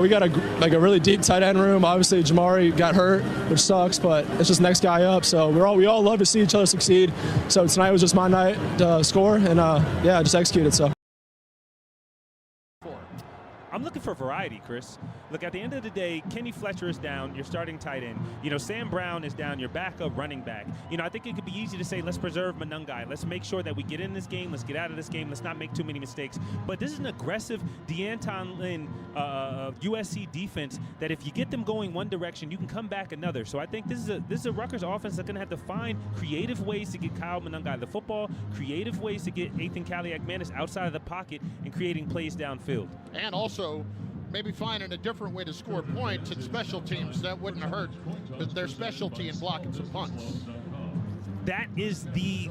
We got a really deep tight end room. Obviously, Jamari got hurt, which sucks, but it's just next guy up. So we all love to see each other succeed. So tonight was just my night to score, and yeah, just executed. So. I'm looking for variety, Chris. Look, at the end of the day, Kenny Fletcher is down, your starting tight end. Sam Brown is down, your backup running back. I think it could be easy to say, let's preserve Monungai. Let's make sure that we get in this game. Let's get out of this game. Let's not make too many mistakes. But this is an aggressive DeAnton Lynn USC defense that if you get them going one direction, you can come back another. So I think this is a Rutgers offense that's going to have to find creative ways to get Kyle Monungai the football, creative ways to get Ethan Kaliak-Manis outside of the pocket and creating plays downfield. And also maybe finding a different way to score points in special teams that wouldn't hurt their specialty in blocking some punts. That's the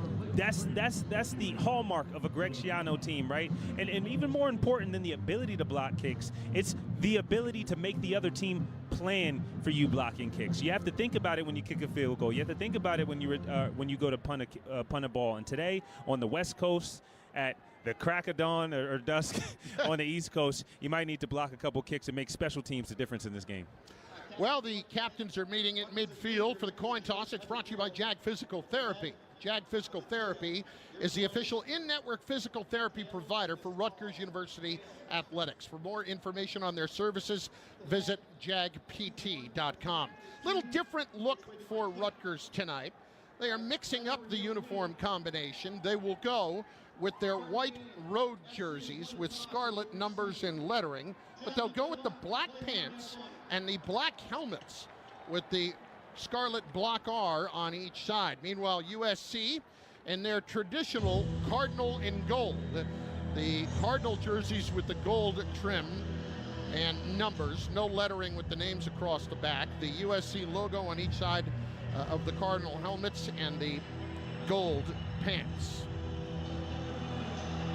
hallmark of a Greg Schiano team, right? And even more important than the ability to block kicks, it's the ability to make the other team plan for you blocking kicks. You have to think about it when you kick a field goal. You have to think about it when you go to punt a ball. And today on the West Coast at the crack of dawn or dusk on the East Coast, you might need to block a couple kicks and make special teams the difference in this game. Well, the captains are meeting at midfield for the coin toss. It's brought to you by JAG Physical Therapy. JAG Physical Therapy is the official in-network physical therapy provider for Rutgers University Athletics. For more information on their services, visit jagpt.com. Little different look for Rutgers tonight. They are mixing up the uniform combination. They will go with their white road jerseys with scarlet numbers and lettering, but they'll go with the black pants and the black helmets with the scarlet block R on each side. Meanwhile, USC in their traditional cardinal in gold. The cardinal jerseys with the gold trim and numbers, no lettering with the names across the back. The USC logo on each side of the cardinal helmets and the gold pants.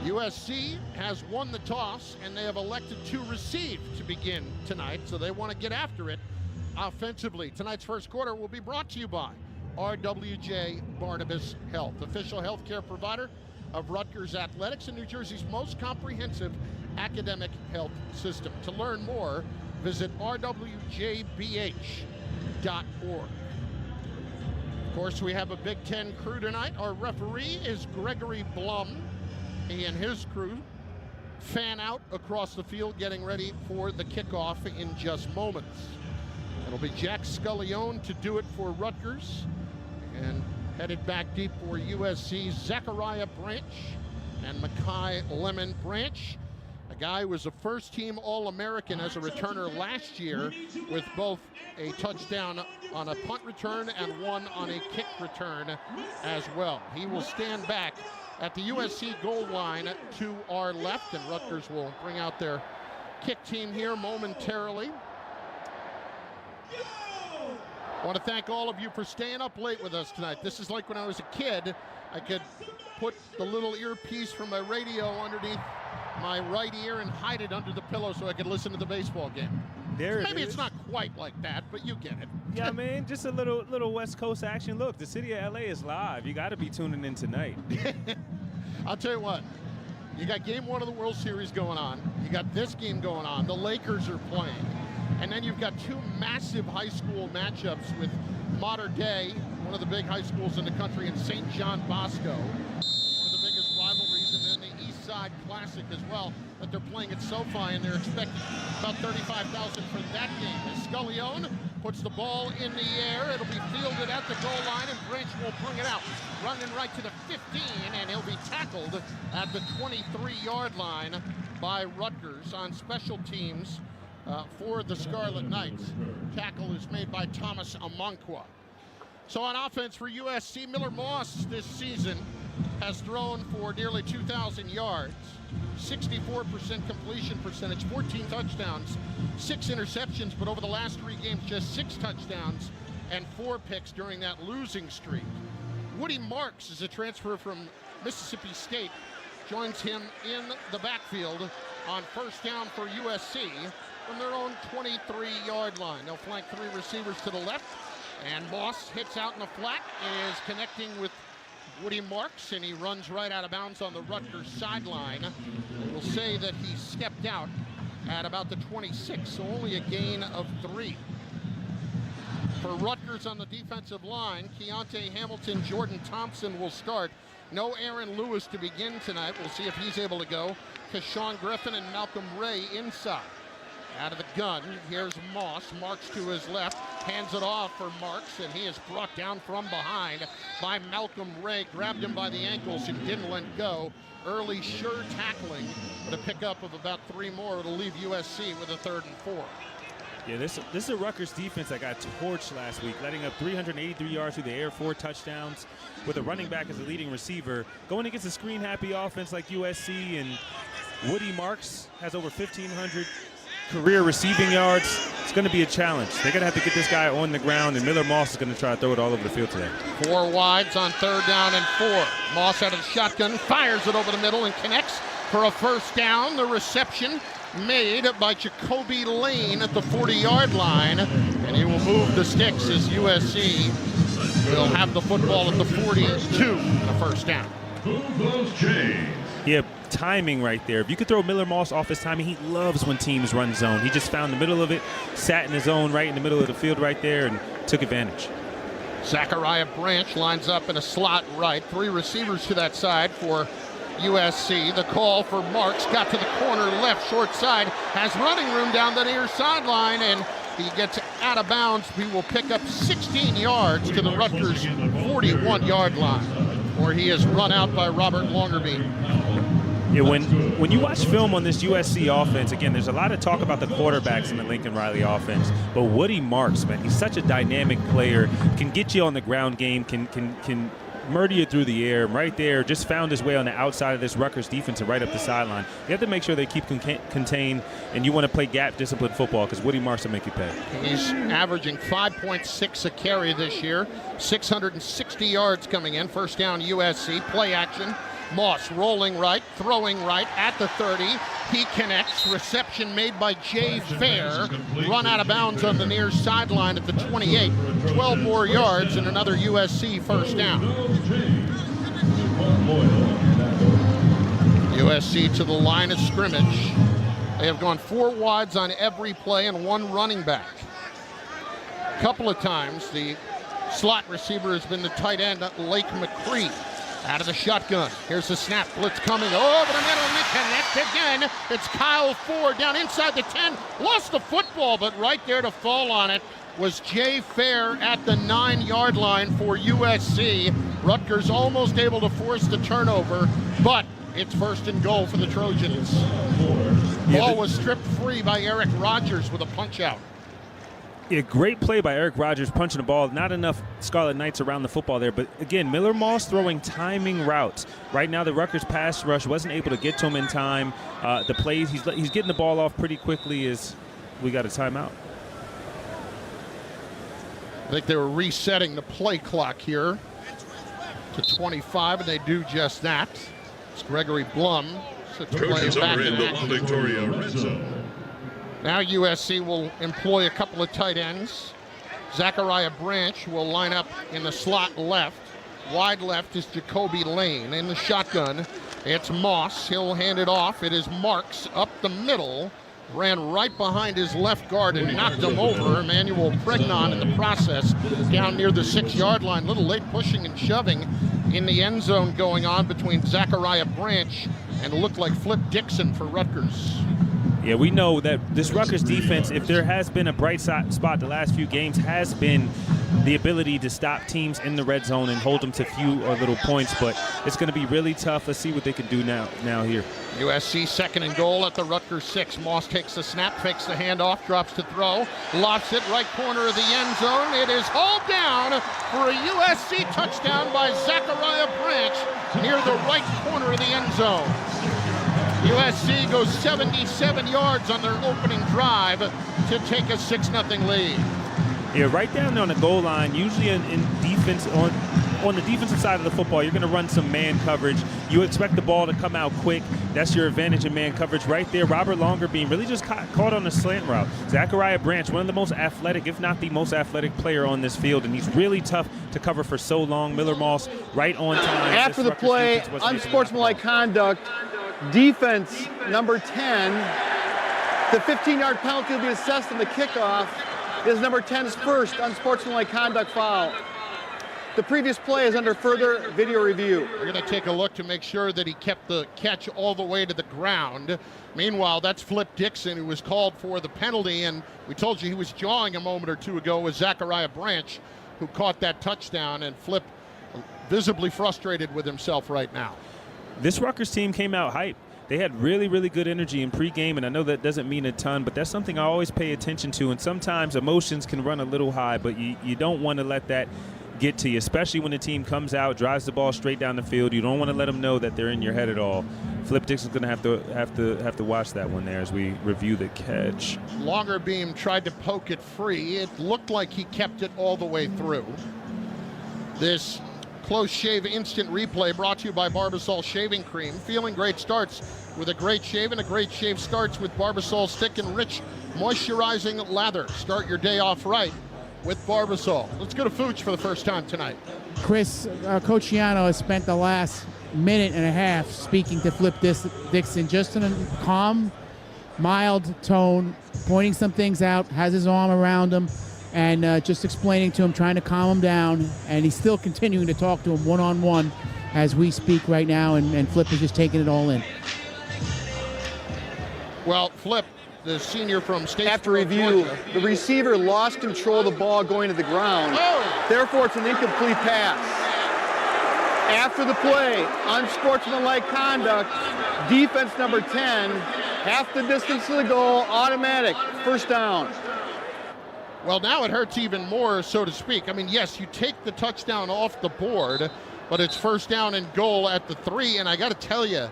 USC has won the toss, and they have elected to receive to begin tonight, so they want to get after it offensively. Tonight's first quarter will be brought to you by RWJ Barnabas Health, official healthcare provider of Rutgers Athletics and New Jersey's most comprehensive academic health system. To learn more, visit rwjbh.org. Of course, we have a Big Ten crew tonight. Our referee is Gregory Blum. He and his crew fan out across the field, getting ready for the kickoff in just moments. It'll be Jack Scullione to do it for Rutgers, and headed back deep for USC, Zachariah Branch and Makai Lemon. Branch, a guy who was a first-team All-American as a returner last year with both a touchdown on a punt return and one on a kick return as well. He will stand back at the USC goal line to our left, and Rutgers will bring out their kick team here momentarily. I want to thank all of you for staying up late with us tonight. This is like when I was a kid. I could put the little earpiece from my radio underneath my right ear and hide it under the pillow so I could listen to the baseball game. Maybe it's not quite like that, but you get it. Yeah, man, just a little West Coast action. Look, the city of LA is live. You got to be tuning in tonight. I'll tell you what. You got game one of the World Series going on. You got this game going on. The Lakers are playing. And then you've got two massive high school matchups with Mater Dei, one of the big high schools in the country, and St. John Bosco, one of the biggest rivalries, and then the East Side Classic as well, that they're playing at SoFi, and they're expecting about 35,000 for that game. As Scullione puts the ball in the air, it'll be fielded at the goal line, and Branch will bring it out, running right to the 15, and he'll be tackled at the 23-yard line by Rutgers on special teams. For the Scarlet Knights. Tackle is made by Thomas Amankwa. So on offense for USC, Miller Moss this season has thrown for nearly 2,000 yards, 64% completion percentage, 14 touchdowns, 6 interceptions, but over the last 3 games, just 6 touchdowns and 4 picks during that losing streak. Woody Marks is a transfer from Mississippi State, joins him in the backfield on first down for USC. From their own 23-yard line. They'll flank 3 receivers to the left, and Moss hits out in the flat and is connecting with Woody Marks, and he runs right out of bounds on the Rutgers sideline. And we'll say that he stepped out at about the 26, so only a gain of 3. For Rutgers on the defensive line, Keontae Hamilton, Jordan Thompson will start. No Aaron Lewis to begin tonight. We'll see if he's able to go. Keshawn Griffin and Malcolm Ray inside. Out of the gun, here's Moss. Marks to his left, hands it off for Marks, and he is brought down from behind by Malcolm Ray. Grabbed him by the ankles and didn't let go. Early sure tackling, but a pickup of about 3 more. It'll leave USC with a 3rd and 4. Yeah, this is a Rutgers defense that got torched last week, letting up 383 yards through the air, 4 touchdowns, with a running back as the leading receiver. Going against a screen-happy offense like USC, and Woody Marks has over 1,500 career receiving yards. It's going to be a challenge. They're going to have to get this guy on the ground, and Miller Moss is going to try to throw it all over the field today. 4 wides on 3rd down and 4. Moss out of the shotgun, fires it over the middle and connects for a 1st down. The reception made by Jacoby Lane at the 40-yard line, and he will move the sticks as USC will have the football at the 42 and a 1st down. Yeah, timing right there. If you could throw Miller Moss off his timing, he loves when teams run zone. He just found the middle of it, sat in his zone right in the middle of the field right there, and took advantage. Zachariah Branch lines up in a slot right. 3 receivers to that side for USC. The call for Marks, got to the corner left, short side, has running room down the near sideline, and he gets out of bounds. He will pick up 16 yards to the Rutgers 41-yard line, where he is run out by Robert Longerbeam. Yeah, when you watch film on this USC offense, again, there's a lot of talk about the quarterbacks in the Lincoln Riley offense, but Woody Marks, man, he's such a dynamic player, can get you on the ground game, can murder you through the air. Right there, just found his way on the outside of this Rutgers defense and right up the sideline. You have to make sure they keep contained, and you want to play gap discipline football because Woody Marks will make you pay. He's averaging 5.6 a carry this year, 660 yards coming in. 1st down USC, play action. Moss rolling right, throwing right at the 30. He connects. Reception made by Jay Fair. Run out of bounds on the near sideline at the 28. 12 more yards and another USC 1st down. USC to the line of scrimmage. They have gone 4 wides on every play and 1 running back. A couple of times the slot receiver has been the tight end, Lake McCree. Out of the shotgun. Here's the snap. Blitz coming over the middle, and they connect again. It's Kyle Ford down inside the 10. Lost the football, but right there to fall on it was Jay Fair at the 9-yard line for USC. Rutgers almost able to force the turnover, but it's 1st and goal for the Trojans. Ball was stripped free by Eric Rogers with a punch out. Yeah, great play by Eric Rogers punching the ball. Not enough Scarlet Knights around the football there. But, again, Miller Moss throwing timing routes. Right now the Rutgers pass rush wasn't able to get to him in time. The plays, he's getting the ball off pretty quickly as we got a timeout. I think they were resetting the play clock here to 25, and they do just that. It's Gregory Blum. Trojans are in the La Victoria red zone. Now USC will employ a couple of tight ends. Zachariah Branch will line up in the slot left. Wide left is Jacoby Lane. In the shotgun, it's Moss. He'll hand it off. It is Marks up the middle. Ran right behind his left guard and knocked him over. Emmanuel Pregnon in the process down near the 6-yard line. Little late pushing and shoving in the end zone going on between Zachariah Branch and it looked like Flip Dixon for Rutgers. Yeah, we know that this Rutgers defense, if there has been a bright spot the last few games, has been the ability to stop teams in the red zone and hold them to few or little points. But it's going to be really tough. Let's see what they can do now here. USC 2nd and goal at the Rutgers 6. Moss takes the snap, fakes the handoff, drops to throw, lofts it right corner of the end zone. It is hauled down for a USC touchdown by Zachariah Branch near the right corner of the end zone. USC goes 77 yards on their opening drive to take a 6-0 lead. Yeah, right down there on the goal line, usually in defense, on the defensive side of the football, you're going to run some man coverage. You expect the ball to come out quick. That's your advantage in man coverage. Right there, Robert Longerbeam really just caught on a slant route. Zachariah Branch, one of the most athletic, if not the most athletic player on this field, and he's really tough to cover for so long. Miller Moss right on time. After the play, unsportsmanlike conduct, defense number 10 The 15-yard penalty will be assessed on the kickoff. It is number 10's first unsportsmanlike conduct foul. The previous play is under further video review. We're going to take a look to make sure that he kept the catch all the way to the ground. Meanwhile, that's Flip Dixon, who was called for the penalty, and we told you he was jawing a moment or two ago with Zachariah Branch, who caught that touchdown, and Flip visibly frustrated with himself right now. This Rutgers team came out hyped. They had really, really good energy in pregame, and I know that doesn't mean a ton, but that's something I always pay attention to, and sometimes emotions can run a little high, but you don't want to let that get to you, especially when the team comes out, drives the ball straight down the field. You don't want to let them know that they're in your head at all. Flip Dixon's going to have to watch that one there as we review the catch. Longer beam tried to poke it free. It looked like he kept it all the way through. This close shave instant replay brought to you by Barbasol Shaving Cream. Feeling great starts with a great shave, and a great shave starts with Barbasol Stick and Rich Moisturizing Lather. Start your day off right with Barbasol. Let's go to Fooch for the first time tonight. Chris, Coach Shiano has spent the last minute and a half speaking to Flip Dixon just in a calm, mild tone, pointing some things out, has his arm around him, and just explaining to him, trying to calm him down, and he's still continuing to talk to him one-on-one as we speak right now, and Flip is just taking it all in. Well, Flip, the senior from State. After review, the receiver lost control of the ball going to the ground. Oh! Therefore, it's an incomplete pass. After the play, unsportsmanlike conduct, defense number 10, half the distance to the goal, automatic, first down. Well, now it hurts even more, so to speak. I mean, yes, you take the touchdown off the board, but it's first down and goal at the 3, and I got to tell you,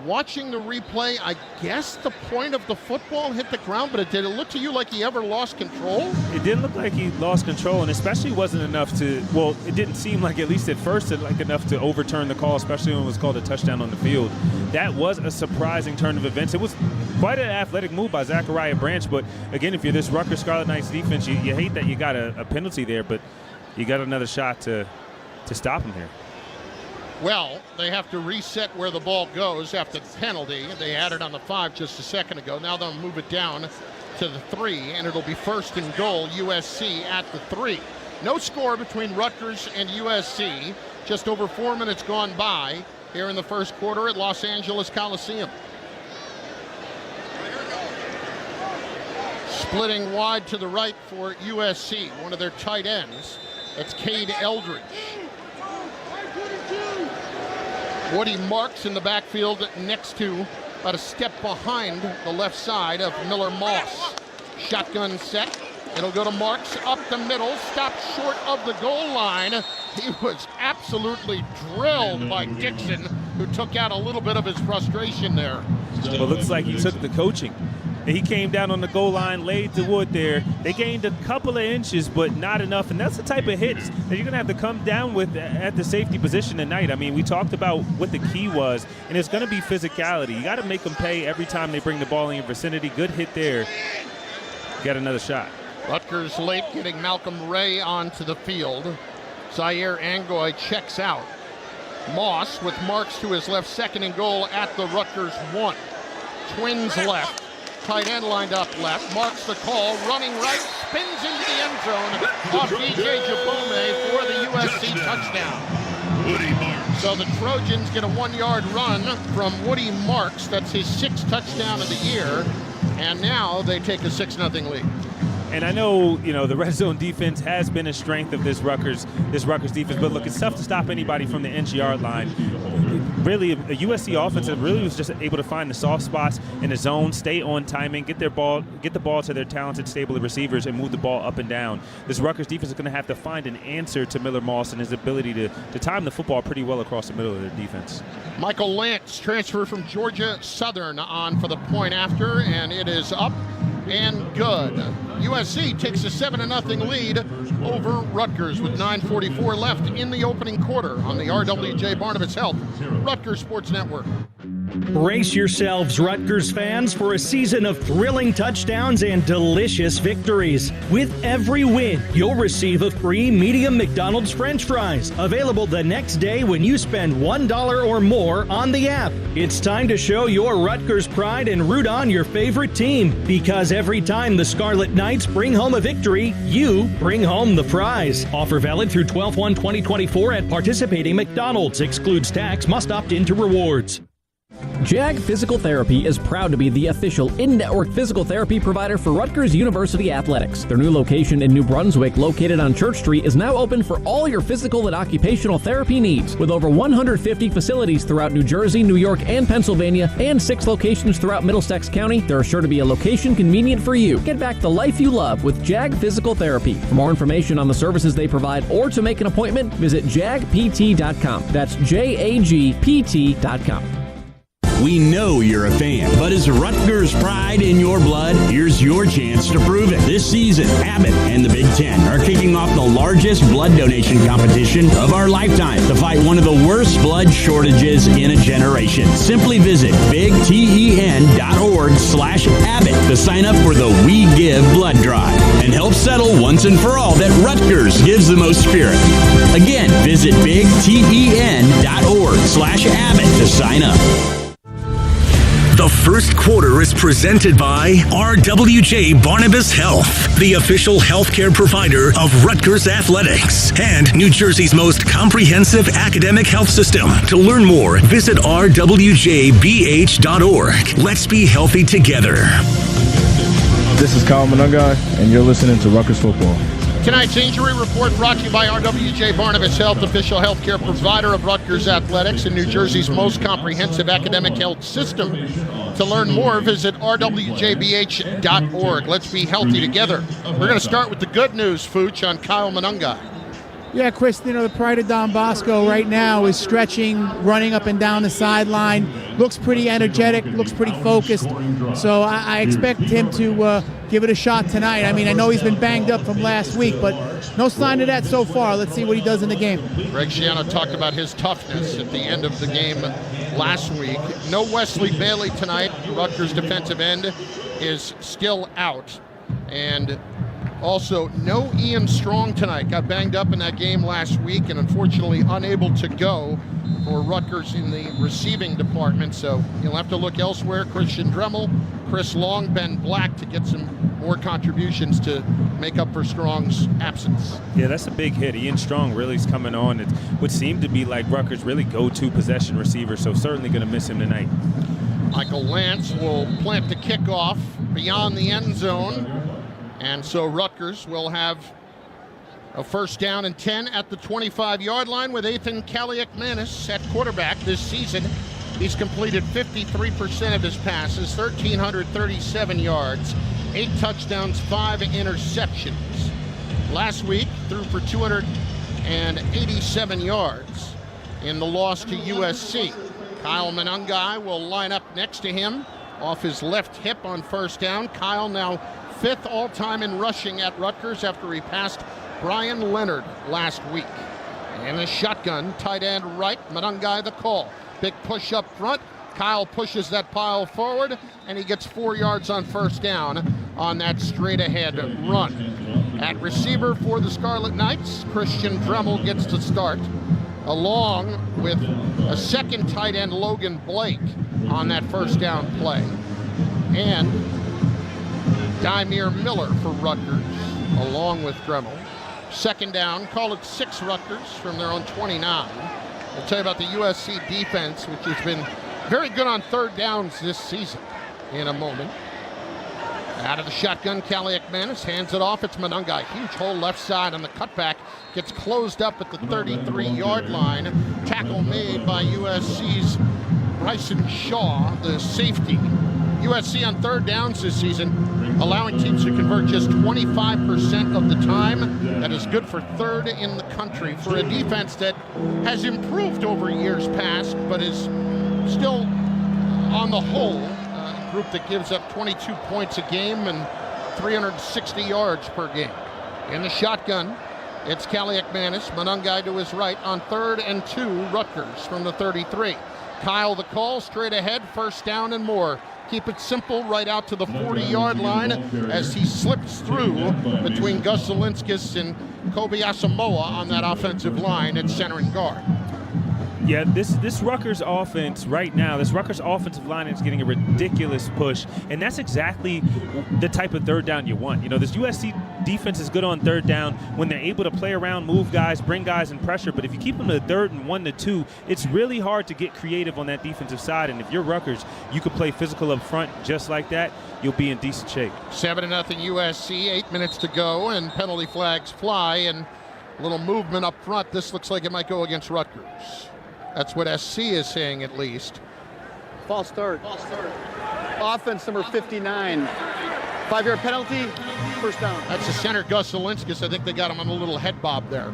watching the replay, I guess the point of the football hit the ground, but did it look to you like he ever lost control? It didn't look like he lost control, and especially wasn't enough to, well, it didn't seem like, at least at first, enough to overturn the call, especially when it was called a touchdown on the field. That was a surprising turn of events. It was quite an athletic move by Zachariah Branch, but again, if you're this Rutgers Scarlet Knights defense, you hate that you got a penalty there, but you got another shot to stop him here. Well, they have to reset where the ball goes after the penalty. They had it on the 5 just a second ago. Now they'll move it down to the 3, and it'll be first and goal, USC at the 3. No score between Rutgers and USC. Just over 4 minutes gone by here in the first quarter at Los Angeles Coliseum. Splitting wide to the right for USC, one of their tight ends. That's Cade Eldridge. Woody Marks in the backfield next to, about a step behind the left side of Miller Moss. Shotgun set. It'll go to Marks up the middle, stopped short of the goal line. He was absolutely drilled by Dixon, who took out a little bit of his frustration there. Well, it looks like he took the coaching. He came down on the goal line, laid the wood there. They gained a couple of inches, but not enough. And that's the type of hits that you're going to have to come down with at the safety position tonight. I mean, we talked about what the key was, and it's going to be physicality. You got to make them pay every time they bring the ball in your vicinity. Good hit there. Get another shot. Rutgers late getting Malcolm Ray onto the field. Zaire Angoy checks out. Moss with Marks to his left, second and goal at the Rutgers 1. Twins left. Tight end lined up left. Marks the call, running right, spins into the end zone off DJ Jabome for the USC touchdown. Woody Marks. So the Trojans get a 1-yard run from Woody Marks. That's his 6th touchdown of the year. And now they take a 6-0 lead. And I know, the red zone defense has been a strength of this Rutgers defense, but look, it's tough to stop anybody from the inch-yard line. Really, a USC offense that really was just able to find the soft spots in the zone, stay on timing, get the ball to their talented stable of receivers, and move the ball up and down. This Rutgers defense is going to have to find an answer to Miller Moss and his ability to time the football pretty well across the middle of their defense. Michael Lance, transfer from Georgia Southern, on for the point after, and it is up and good. USC takes a 7-0 lead over Rutgers with 9:44 left in the opening quarter on the RWJ Barnabas Health Rutgers Sports Network. Brace yourselves, Rutgers fans, for a season of thrilling touchdowns and delicious victories. With every win, you'll receive a free medium McDonald's French fries, available the next day when you spend $1 or more on the app. It's time to show your Rutgers pride and root on your favorite team, because every time the Scarlet Knights bring home a victory, you bring home the prize. Offer valid through 12/1/2024 at participating McDonald's. Excludes tax. Must opt into rewards. JAG Physical Therapy is proud to be the official in-network physical therapy provider for Rutgers University Athletics. Their new location in New Brunswick, located on Church Street, is now open for all your physical and occupational therapy needs. With over 150 facilities throughout New Jersey, New York, and Pennsylvania, and 6 locations throughout Middlesex County, there is sure to be a location convenient for you. Get back the life you love with JAG Physical Therapy. For more information on the services they provide or to make an appointment, visit jagpt.com. That's JAGPT.com. We know you're a fan, but is Rutgers pride in your blood? Here's your chance to prove it. This season, Abbott and the Big Ten are kicking off the largest blood donation competition of our lifetime to fight one of the worst blood shortages in a generation. Simply visit bigten.org/Abbott to sign up for the We Give Blood Drive and help settle once and for all that Rutgers gives the most spirit. Again, visit bigten.org/Abbott to sign up. The first quarter is presented by RWJ Barnabas Health, the official healthcare provider of Rutgers Athletics and New Jersey's most comprehensive academic health system. To learn more, visit rwjbh.org. Let's be healthy together. This is Kyle Manungai, and you're listening to Rutgers Football. Tonight's injury report brought to you by RWJ Barnabas Health, official healthcare provider of Rutgers Athletics and New Jersey's most comprehensive academic health system. To learn more, visit rwjbh.org. Let's be healthy together. We're going to start with the good news, Fooch, on Kyle Manungai. Yeah, Chris, the pride of Don Bosco right now is stretching, running up and down the sideline. Looks pretty energetic, looks pretty focused. So I expect him to give it a shot tonight. I mean, I know he's been banged up from last week, but no sign of that so far. Let's see what he does in the game. Greg Schiano talked about his toughness at the end of the game last week. No Wesley Bailey tonight. Rutgers defensive end is still out. And also, no Ian Strong tonight. Got banged up in that game last week and unfortunately unable to go for Rutgers in the receiving department. So you'll have to look elsewhere. Christian Dremel, Chris Long, Ben Black to get some more contributions to make up for Strong's absence. Yeah, that's a big hit. Ian Strong really is coming on. It would seem to be like Rutgers' really go-to possession receiver, so certainly going to miss him tonight. Michael Lance will plant the kickoff beyond the end zone. And so Rutgers will have a first down and 10 at the 25-yard line with Ethan Kaliakmanis at quarterback this season. He's completed 53% of his passes, 1,337 yards, 8 touchdowns, 5 interceptions. Last week, threw for 287 yards in the loss to USC. Kyle Manungai will line up next to him off his left hip on first down. Kyle now 5th all-time in rushing at Rutgers after he passed Brian Leonard last week. And a shotgun, tight end right, Manungai the call. Big push up front. Kyle pushes that pile forward, and he gets 4 yards on first down on that straight-ahead run. At receiver for the Scarlet Knights, Christian Dremel gets to start, along with a second tight end, Logan Blake, on that first down play. And Dymere Miller for Rutgers, along with Dremel. Second down, call it 6 Rutgers from their own 29. I'll tell you about the USC defense, which has been very good on third downs this season in a moment. Out of the shotgun, Kaliakmanis hands it off. It's Manungai. Huge hole left side on the cutback. Gets closed up at the 33-yard line. Tackle made by USC's Bryson Shaw, the safety. USC on third downs this season, allowing teams to convert just 25% of the time. That is good for third in the country for a defense that has improved over years past, but is still, on the whole, a group that gives up 22 points a game and 360 yards per game. In the shotgun, it's Kaliakmanis, Manungai to his right on 3rd and 2, Rutgers from the 33. Kyle the call, straight ahead, first down and more. Keep it simple, right out to the 40-yard line as he slips through between Gus Zielinskis and Kobe Asamoah on that offensive line at center and guard. Yeah, this Rutgers offense right now, this Rutgers offensive line is getting a ridiculous push, and that's exactly the type of third down you want. You know, this USC defense is good on third down when they're able to play around, move guys, bring guys in pressure, but if you keep them to third and 1 to 2, it's really hard to get creative on that defensive side, and if you're Rutgers, you can play physical up front just like that, you'll be in decent shape. 7-0 USC, 8 minutes to go, and penalty flags fly, and a little movement up front. This looks like it might go against Rutgers. That's what SC is saying, at least. False start. Offense number 59. 5-yard penalty, first down. That's the center, Gus Zielinskis. I think they got him on a little head bob there.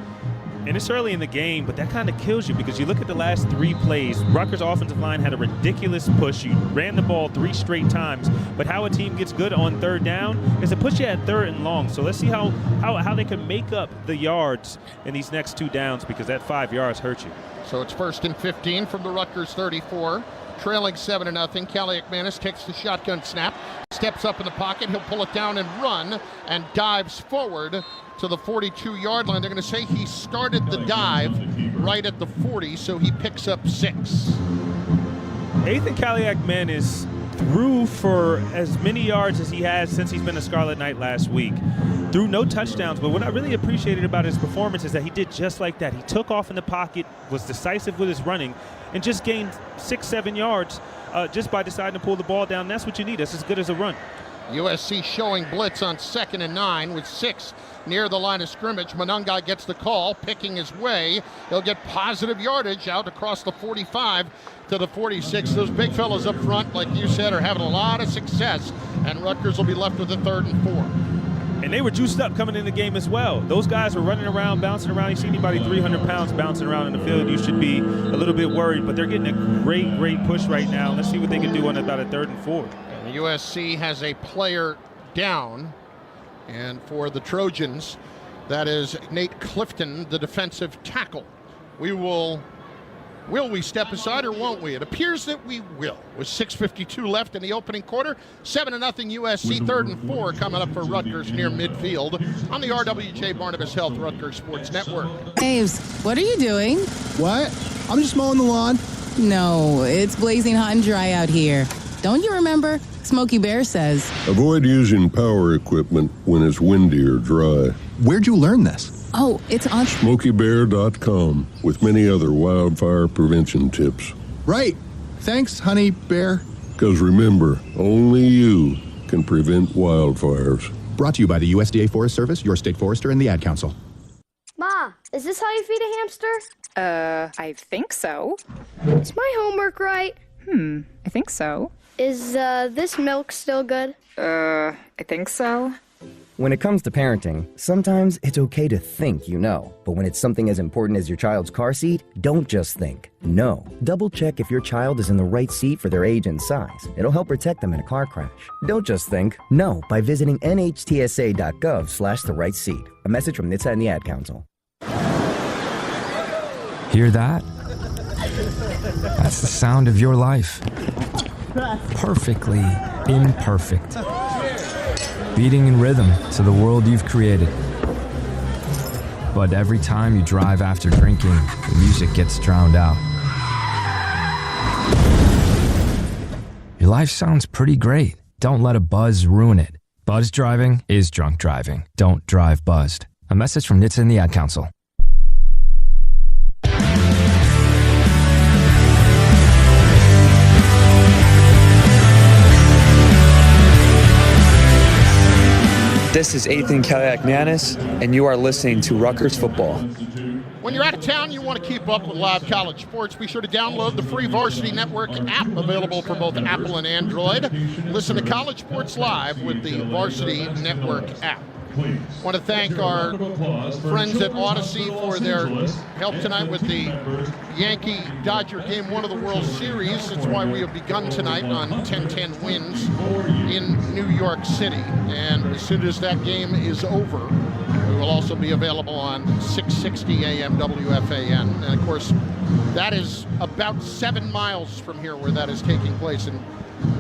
And it's early in the game, but that kind of kills you because you look at the last 3 plays. Rutgers' offensive line had a ridiculous push. You ran the ball 3 straight times, but how a team gets good on third down is to push you at third and long. So let's see how they can make up the yards in these next 2 downs because that 5 yards hurt you. So it's 1st and 15 from the Rutgers 34. Trailing 7-0. Callie McManus takes the shotgun snap, steps up in the pocket. He'll pull it down and run and dives forward to the 42-yard line. They're going to say he started the dive right at the 40, so he picks up 6. Ethan Kaliak-Manis threw for as many yards as he has since he's been a Scarlet Knight last week. Threw no touchdowns, but what I really appreciated about his performance is that he did just like that. He took off in the pocket, was decisive with his running, and just gained 6-7 yards just by deciding to pull the ball down. That's what you need. That's as good as a run. USC showing blitz on 2nd and 9 with 6 near the line of scrimmage. Monungai gets the call, picking his way. He'll get positive yardage out across the 45 to the 46. Those big fellas up front, like you said, are having a lot of success, and Rutgers will be left with a 3rd and 4. And they were juiced up coming in the game as well. Those guys were running around, bouncing around. You see anybody 300 pounds bouncing around in the field, you should be a little bit worried. But they're getting a great push right now. Let's see what they can do on about a 3rd and 4. And USC has a player down. And for the Trojans, that is Nate Clifton, the defensive tackle. Will we step aside or won't we? It appears that we will. With 6:52 left in the opening quarter, 7-0 USC, 3rd and 4 coming up for Rutgers near midfield on the RWJ Barnabas Health Rutgers Sports Network. Aves, what are you doing? What? I'm just mowing the lawn. No, it's blazing hot and dry out here. Don't you remember? Smokey Bear says. Avoid using power equipment when it's windy or dry. Where'd you learn this? Oh, it's on SmokeyBear.com with many other wildfire prevention tips. Right. Thanks, honey bear. Because remember, only you can prevent wildfires. Brought to you by the USDA Forest Service, your state forester, and the Ad Council. Ma, is this how you feed a hamster? I think so. Is my homework right? I think so. Is this milk still good? I think so. When it comes to parenting, sometimes it's okay to think you know. But when it's something as important as your child's car seat, don't just think. Know. Double check if your child is in the right seat for their age and size. It'll help protect them in a car crash. Don't just think. Know by visiting nhtsa.gov/the-right seat. A message from NHTSA and the Ad Council. Hear that? That's the sound of your life. Perfectly imperfect. Beating in rhythm to the world you've created. But every time you drive after drinking, the music gets drowned out. Your life sounds pretty great. Don't let a buzz ruin it. Buzz driving is drunk driving. Don't drive buzzed. A message from NHTSA and the Ad Council. This is Ethan Kaliak-Manis, and you are listening to Rutgers Football. When you're out of town, you want to keep up with live college sports. Be sure to download the free Varsity Network app, available for both Apple and Android. Listen to college sports live with the Varsity Network app. I want to thank our friends at Odyssey for their help tonight with the Yankee-Dodger Game 1 of the World Series. That's why we have begun tonight on 10-10 wins in New York City. And as soon as that game is over, We will also be available on 660 AM WFAN. And of course, that is about 7 miles from here where that is taking place. And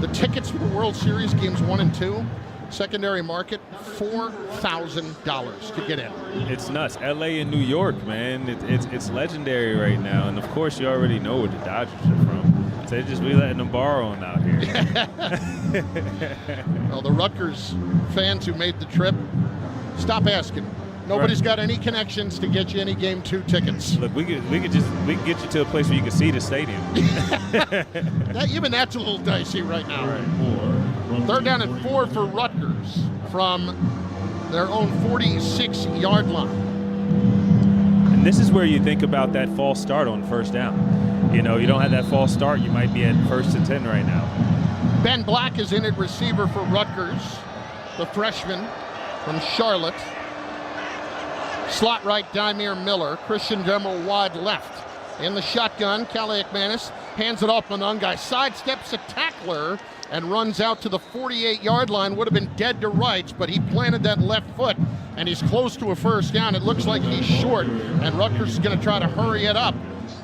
the tickets for the World Series games 1 and 2, secondary market, $4,000 to get in. It's nuts. LA and New York, man. It's legendary right now. And of course, you already know where the Dodgers are from. So they just be letting them borrow them out here. Well, the Rutgers fans who made the trip, stop asking. Nobody's got any connections to get you any game 2 tickets. Look, we could get you to a place where you can see the stadium. Even that's a little dicey right now. Right. Third down and 4 for Rutgers from their own 46-yard line. And this is where you think about that false start on first down. You know, you don't have that false start, you might be at 1st and 10 right now. Ben Black is in at receiver for Rutgers, the freshman from Charlotte. Slot right, Dymere Miller. Christian Demel wide left. In the shotgun, Calais McManus hands it off Monungai. Sidesteps a tackler and runs out to the 48-yard line. Would have been dead to rights, but he planted that left foot, and he's close to a first down. It looks like he's short, and Rutgers is going to try to hurry it up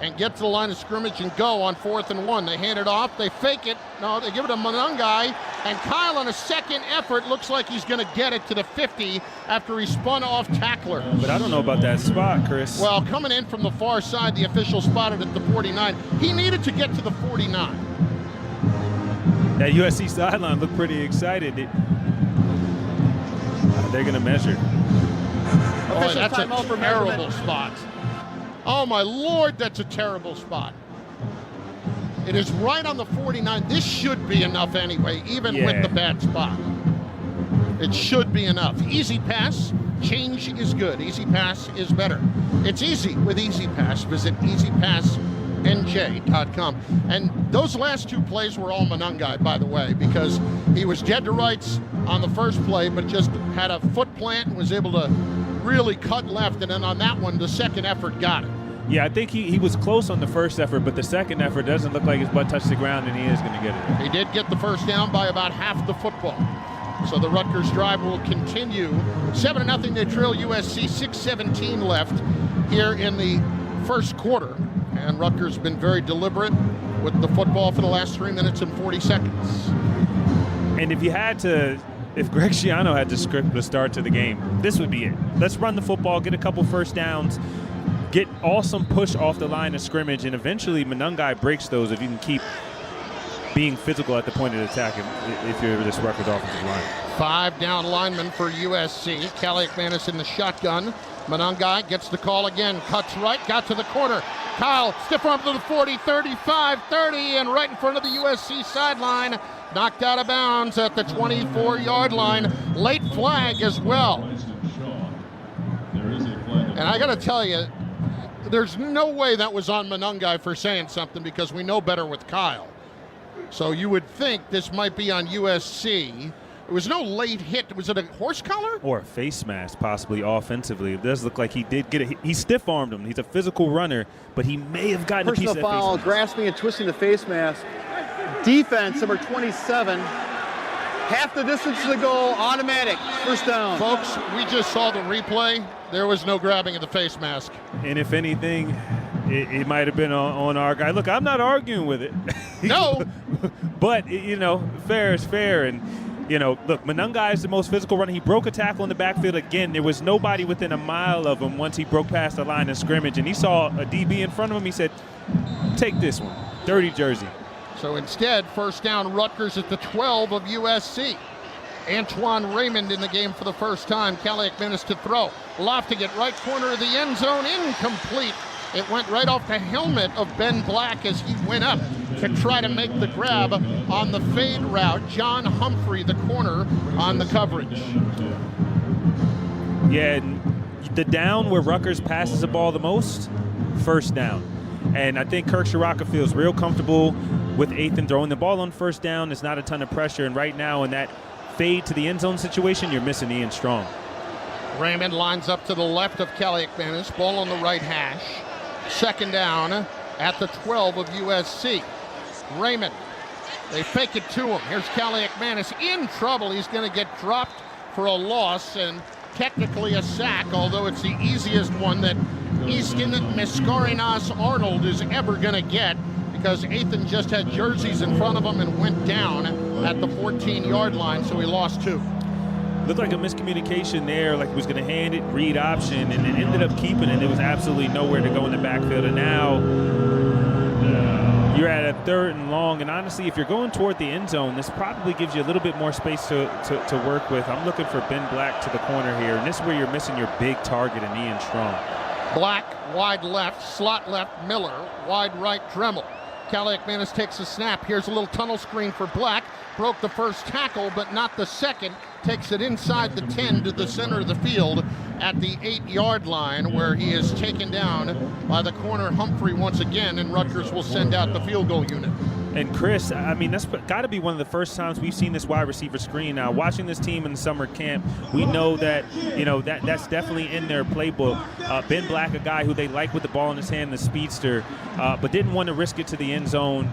and get to the line of scrimmage and go on 4th and 1. They hand it off. They fake it. No, they give it to Monungai. And Kyle, on a second effort, looks like he's going to get it to the 50 after he spun off tackler. But I don't know about that spot, Chris. Well, coming in from the far side, the official spotted at the 49. He needed to get to the 49. That USC sideline looked pretty excited. They're going to measure. Oh, that's a terrible spot. Oh, my Lord, that's a terrible spot. It is right on the 49. This should be enough anyway, even with the bad spot. It should be enough. Easy pass, change is good. Easy pass is better. It's easy with Easy Pass. Visit easypassnj.com. And those last 2 plays were all Monungai, by the way, because he was dead to rights on the first play, but just had a foot plant and was able to really cut left, and then on that one, the second effort got it. Yeah, I think he was close on the first effort, but the second effort doesn't look like his butt touched the ground, and he is going to get it. He did get the first down by about half the football. So the Rutgers drive will continue. 7-0, they trail USC, 6:17 left here in the first quarter. And Rutgers has been very deliberate with the football for the last 3 minutes and 40 seconds. And if Greg Schiano had to script the start to the game, this would be it. Let's run the football, get a couple first downs, get awesome push off the line of scrimmage, and eventually Monungai breaks those if you can keep being physical at the point of attack if you're this Rutgers offensive line. 5 down linemen for USC. Calais McManus in the shotgun. Monungai gets the call again. Cuts right, got to the corner. Kyle, stiff arm to the 40, 35, 30, and right in front of the USC sideline. Knocked out of bounds at the 24-yard line. Late flag as well. And I got to tell you, there's no way that was on Monungai for saying something, because we know better with Kyle. So you would think this might be on USC. There was no late hit. Was it a horse collar? Or a face mask, possibly offensively. It does look like he did get it. He stiff-armed him. He's a physical runner, but he may have gotten a piece of that foul, face mask. grasping and twisting the face mask. Defense, number 27. Half the distance to the goal, automatic, first down. Folks, we just saw the replay. There was no grabbing of the face mask. And if anything, it might have been on our guy. Look, I'm not arguing with it. No. But, fair is fair. And, look, Monungai is the most physical runner. He broke a tackle in the backfield again. There was nobody within a mile of him once he broke past the line of scrimmage. And he saw a DB in front of him. He said, take this one. Dirty jersey. So instead, first down, Rutgers at the 12 of USC. Antoine Raymond in the game for the first time. Calais McManus to throw. Lofting it right corner of the end zone. Incomplete. It went right off the helmet of Ben Black as he went up to try to make the grab on the fade route. John Humphrey, the corner, on the coverage. Yeah, the down where Rutgers passes the ball the most, first down. And I think Kirk Shiraka feels real comfortable with Athan throwing the ball on first down. There's not a ton of pressure. And right now in that fade to the end zone situation, you're missing Ian Strong. Raymond lines up to the left of Calais McManus. Ball on the right hash. Second down at the 12 of USC. Raymond, they fake it to him. Here's Calais McManus in trouble. He's going to get dropped for a loss, and technically a sack, although it's the easiest one that Easton Mascarinas-Arnold is ever going to get, because Ethan just had jerseys in front of him and went down at the 14-yard line, so he lost 2. Looked like a miscommunication there, like he was going to hand it, read option, and then ended up keeping it. There was absolutely nowhere to go in the backfield, and now you're at a 3rd and long, and honestly, if you're going toward the end zone, this probably gives you a little bit more space to work with. I'm looking for Ben Black to the corner here, and this is where you're missing your big target in Ian Strong. Black, wide left, slot left, Miller, wide right, Dremel. Cadillac Manis takes a snap. Here's a little tunnel screen for Black. Broke the first tackle, but not the second. Takes it inside the 10 to the center of the field at the 8-yard line, where he is taken down by the corner Humphrey once again, and Rutgers will send out the field goal unit. And Chris, I mean, that's got to be one of the first times we've seen this wide receiver screen. Now, watching this team in the summer camp, we know that, that's definitely in their playbook. Ben Black, a guy who they like with the ball in his hand, the speedster, but didn't want to risk it to the end zone.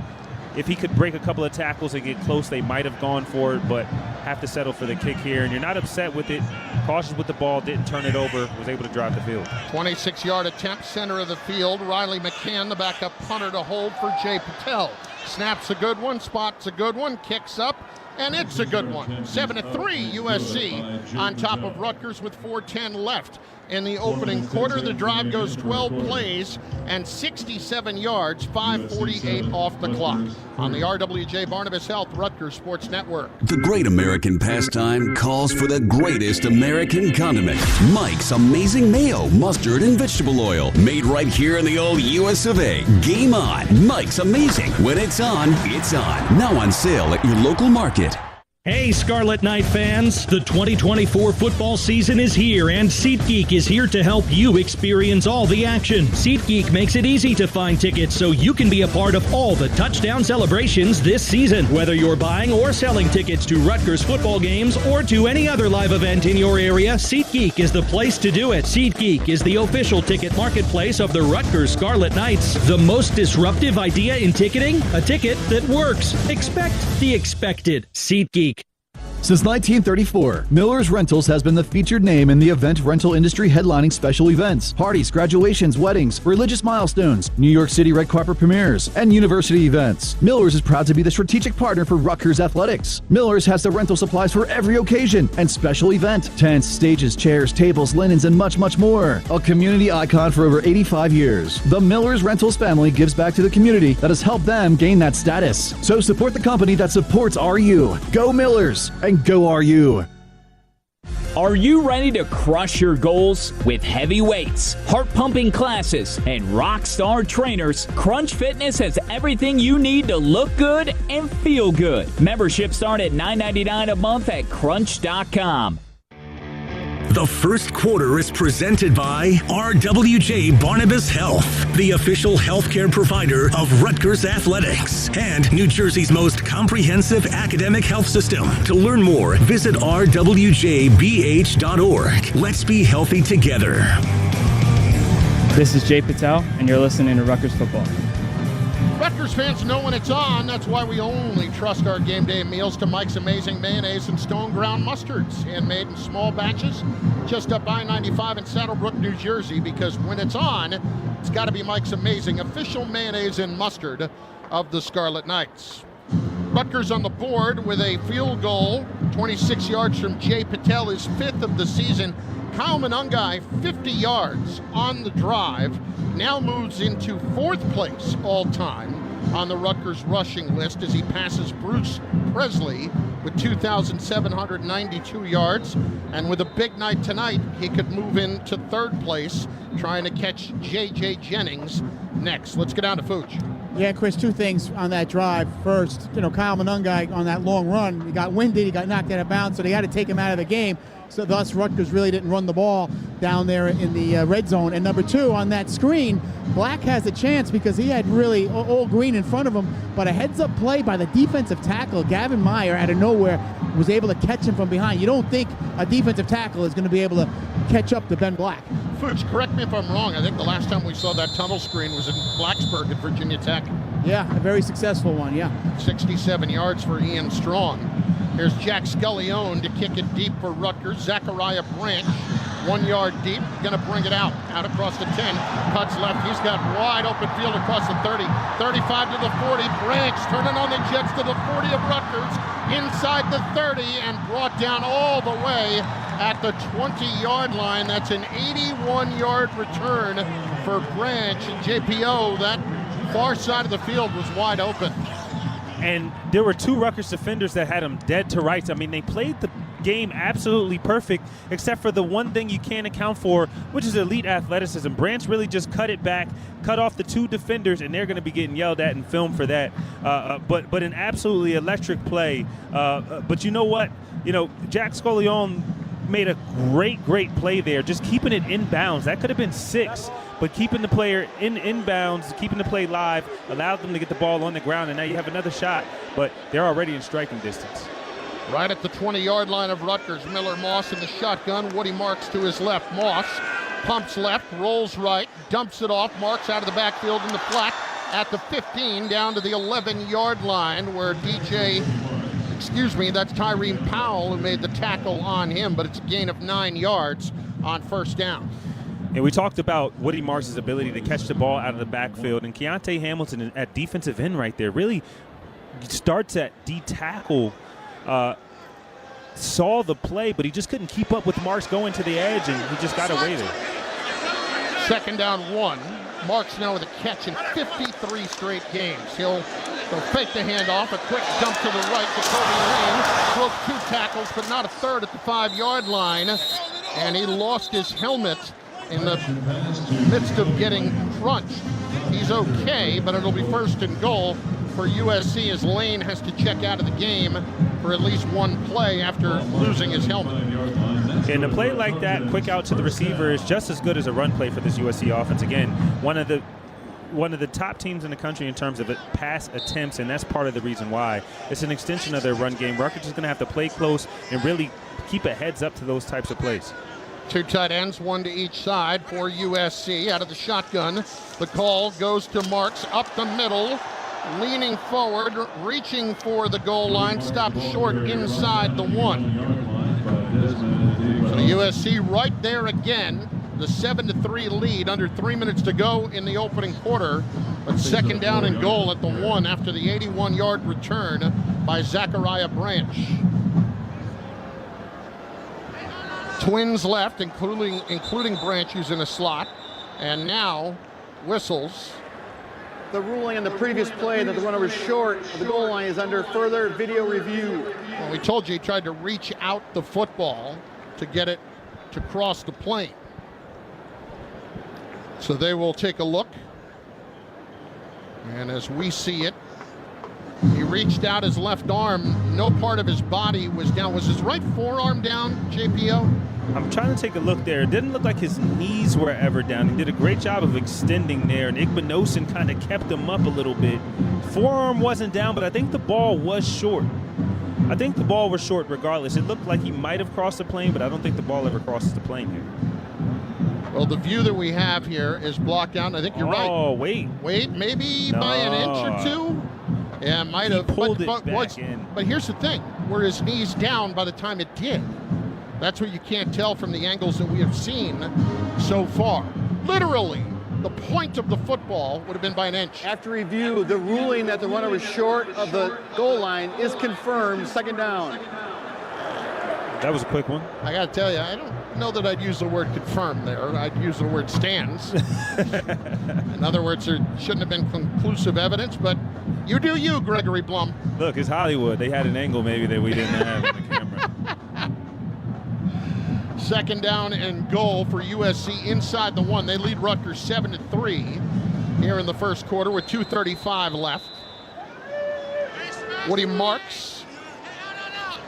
If he could break a couple of tackles and get close, they might have gone for it, but have to settle for the kick here. And you're not upset with it. Cautious with the ball, didn't turn it over, was able to drive the field. 26-yard attempt, center of the field. Riley McCann, the backup punter, to hold for Jay Patel. Snaps a good one, spots a good one, kicks up, and it's a good one. 7-3 USC on top of Rutgers with 4:10 left. In the opening quarter, the drive goes 12 plays and 67 yards, 5:48 off the clock. On the RWJ Barnabas Health Rutgers Sports Network. The great American pastime calls for the greatest American condiment. Mike's Amazing Mayo, Mustard, and Vegetable Oil. Made right here in the old US of A. Game on. Mike's Amazing. When it's on, it's on. Now on sale at your local market. Hey, Scarlet Knight fans! The 2024 football season is here, and SeatGeek is here to help you experience all the action. SeatGeek makes it easy to find tickets so you can be a part of all the touchdown celebrations this season. Whether you're buying or selling tickets to Rutgers football games or to any other live event in your area, SeatGeek is the place to do it. SeatGeek is the official ticket marketplace of the Rutgers Scarlet Knights. The most disruptive idea in ticketing? A ticket that works. Expect the expected. SeatGeek. Since 1934, Miller's Rentals has been the featured name in the event rental industry, headlining special events, parties, graduations, weddings, religious milestones, New York City red carpet premieres, and university events. Miller's is proud to be the strategic partner for Rutgers Athletics. Miller's has the rental supplies for every occasion and special event: tents, stages, chairs, tables, linens, and much, much more. A community icon for over 85 years, the Miller's Rentals family gives back to the community that has helped them gain that status. So support the company that supports RU. Go Miller's! And go RU. Are you ready to crush your goals? With heavy weights, heart-pumping classes, and rock-star trainers, Crunch Fitness has everything you need to look good and feel good. Memberships start at $9.99 a month at crunch.com. The first quarter is presented by RWJ Barnabas Health, the official healthcare provider of Rutgers Athletics, and New Jersey's most comprehensive academic health system. To learn more, visit rwjbh.org. Let's be healthy together. This is Jay Patel, and you're listening to Rutgers Football. Rutgers fans know when it's on. That's why we only trust our game day meals to Mike's Amazing Mayonnaise and Stone Ground Mustards, handmade in small batches, just up I-95 in Saddlebrook, New Jersey, because when it's on, it's got to be Mike's Amazing, official mayonnaise and mustard of the Scarlet Knights. Rutgers on the board with a field goal, 26 yards from Jay Patel, his 5th of the season. Kyle Monungai, 50 yards on the drive, now moves into 4th place all-time on the Rutgers rushing list as he passes Bruce Presley with 2,792 yards. And with a big night tonight, he could move into 3rd place, trying to catch J.J. Jennings next. Let's get down to Fooch. Yeah, Chris, 2 things on that drive. First, Kyle Monungai on that long run, he got winded, he got knocked out of bounds, so they had to take him out of the game. So thus, Rutgers really didn't run the ball down there in the red zone. And number 2, on that screen, Black has a chance because he had really all green in front of him, but a heads-up play by the defensive tackle, Gavin Meyer, out of nowhere, was able to catch him from behind. You don't think a defensive tackle is going to be able to catch up to Ben Black. Fooch, correct me if I'm wrong. I think the last time we saw that tunnel screen was in Blacksburg at Virginia Tech. Yeah, a very successful one, yeah. 67 yards for Ian Strong. Here's Jack Scullione to kick it deep for Rutgers. Zachariah Branch 1 yard deep, gonna bring it out across the 10, cuts left, he's got wide open field across the 30, 35 to the 40, Branch turning on the Jets to the 40 of Rutgers, inside the 30 and brought down all the way at the 20-yard line. That's an 81-yard return for Branch. And JPO, that far side of the field was wide open. And there were 2 Rutgers defenders that had him dead to rights. I mean, they played the game absolutely perfect, except for the one thing you can't account for, which is elite athleticism. Branch really just cut it back, cut off the 2 defenders, and they're going to be getting yelled at and filmed for that. But an absolutely electric play. But you know what? You know, Jack Scollione made a great play there, just keeping it in bounds. That could have been 6. But keeping the player in bounds, keeping the play live, allowed them to get the ball on the ground, and now you have another shot, but they're already in striking distance. Right at the 20-yard line of Rutgers, Miller Moss in the shotgun. Woody Marks to his left. Moss pumps left, rolls right, dumps it off. Marks out of the backfield in the flat at the 15, down to the 11-yard line where that's Tyreen Powell who made the tackle on him, but it's a gain of 9 yards on first down. And we talked about Woody Marks' ability to catch the ball out of the backfield, and Keontae Hamilton at defensive end right there really starts at D-tackle, saw the play, but he just couldn't keep up with Marks going to the edge, and he just got away there. Second down 1. Marks now with a catch in 53 straight games. He'll fake the handoff, a quick dump to the right to Kobe Lane. Broke 2 tackles, but not a third at the 5-yard line, and he lost his helmet in the midst of getting crunched. He's okay, but it'll be first and goal for USC as Lane has to check out of the game for at least 1 play after losing his helmet. And a play like that, quick out to the receiver, is just as good as a run play for this USC offense. Again, one of the top teams in the country in terms of pass attempts, and that's part of the reason why. It's an extension of their run game. Rutgers is going to have to play close and really keep a heads up to those types of plays. 2 tight ends, 1 to each side for USC. Out of the shotgun, the call goes to Marks up the middle, leaning forward, reaching for the goal line, stopped short inside the 1. So USC right there again, the 7-3 lead, under 3 minutes to go in the opening quarter, but second down and goal at the 1 after the 81-yard return by Zachariah Branch. Twins left, including Branch, who's in a slot, and now whistles. The ruling on the previous play that the runner was short of the goal line is under further video review. Well, we told you he tried to reach out the football to get it to cross the plane. So they will take a look. And as we see it, he reached out his left arm. No part of his body was down. Was his right forearm down, JPO? I'm trying to take a look there. It didn't look like his knees were ever down. He did a great job of extending there, and Igbinosin kind of kept him up a little bit. Forearm wasn't down, but I think the ball was short. I think the ball was short regardless. It looked like he might have crossed the plane, but I don't think the ball ever crosses the plane here. Well, the view that we have here is blocked out. I think you're right. Oh, wait. Wait, maybe by an inch or 2? Yeah, might have. Pulled it back in. But here's the thing. Were his knees down by the time it did? That's what you can't tell from the angles that we have seen so far. Literally, the point of the football would have been by an inch. After review, the ruling that the runner was short of the goal line is confirmed. Second down. That was a quick one. I got to tell you, I don't know that I'd use the word confirm there. I'd use the word stands. In other words, there shouldn't have been conclusive evidence, but you do you, Gregory Blum. Look, it's Hollywood. They had an angle maybe that we didn't have on the camera. Second down and goal for USC inside the 1. They lead Rutgers 7-3 here in the first quarter with 2:35 left. Woody Marks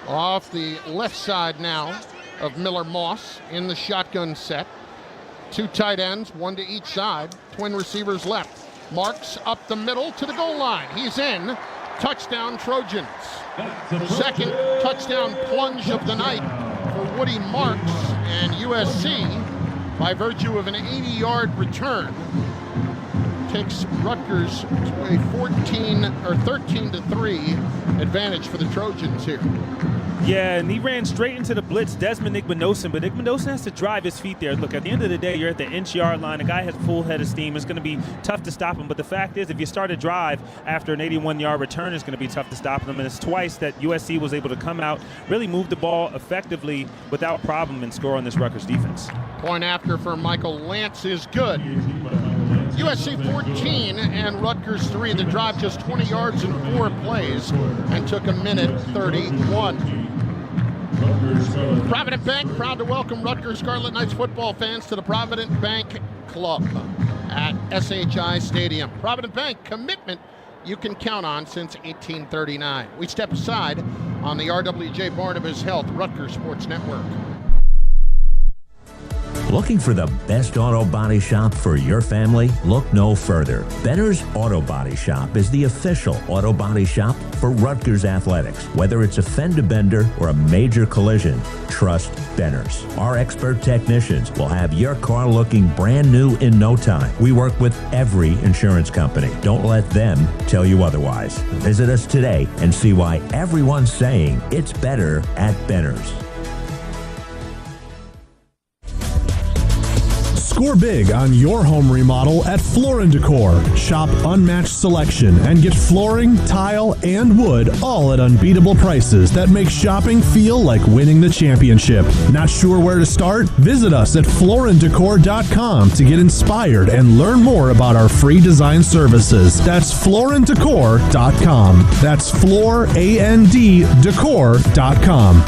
off the left side now of Miller Moss in the shotgun set. 2 tight ends, 1 to each side. Twin receivers left. Marks up the middle to the goal line. He's in. Touchdown Trojans. Second touchdown plunge of the night for Woody Marks, and USC, by virtue of an 80-yard return, takes Rutgers to a 13-3 advantage for the Trojans here. Yeah, and he ran straight into the blitz, Desmond Igbenogson, but Igbenogson has to drive his feet there. Look, at the end of the day, you're at the inch-yard line. The guy has full head of steam. It's going to be tough to stop him, but the fact is, if you start a drive after an 81-yard return, it's going to be tough to stop him, and it's twice that USC was able to come out, really move the ball effectively without problem and score on this Rutgers defense. Point after for Michael Lance is good. USC 14 and Rutgers 3. The drive just 20 yards in 4 plays and took a minute 31. Provident Bank proud to welcome Rutgers Scarlet Knights football fans to the Provident Bank Club at SHI Stadium. Provident Bank, commitment you can count on since 1839. We step aside on the RWJ Barnabas Health Rutgers Sports Network. Looking for the best auto body shop for your family? Look no further. Benner's Auto Body Shop is the official auto body shop for Rutgers Athletics. Whether it's a fender bender or a major collision, trust Benner's. Our expert technicians will have your car looking brand new in no time. We work with every insurance company. Don't let them tell you otherwise. Visit us today and see why everyone's saying it's better at Benner's. Score big on your home remodel at Floor & Decor. Shop unmatched selection and get flooring, tile, and wood all at unbeatable prices that make shopping feel like winning the championship. Not sure where to start? Visit us at flooranddecor.com to get inspired and learn more about our free design services. That's flooranddecor.com. That's flooranddecor.com.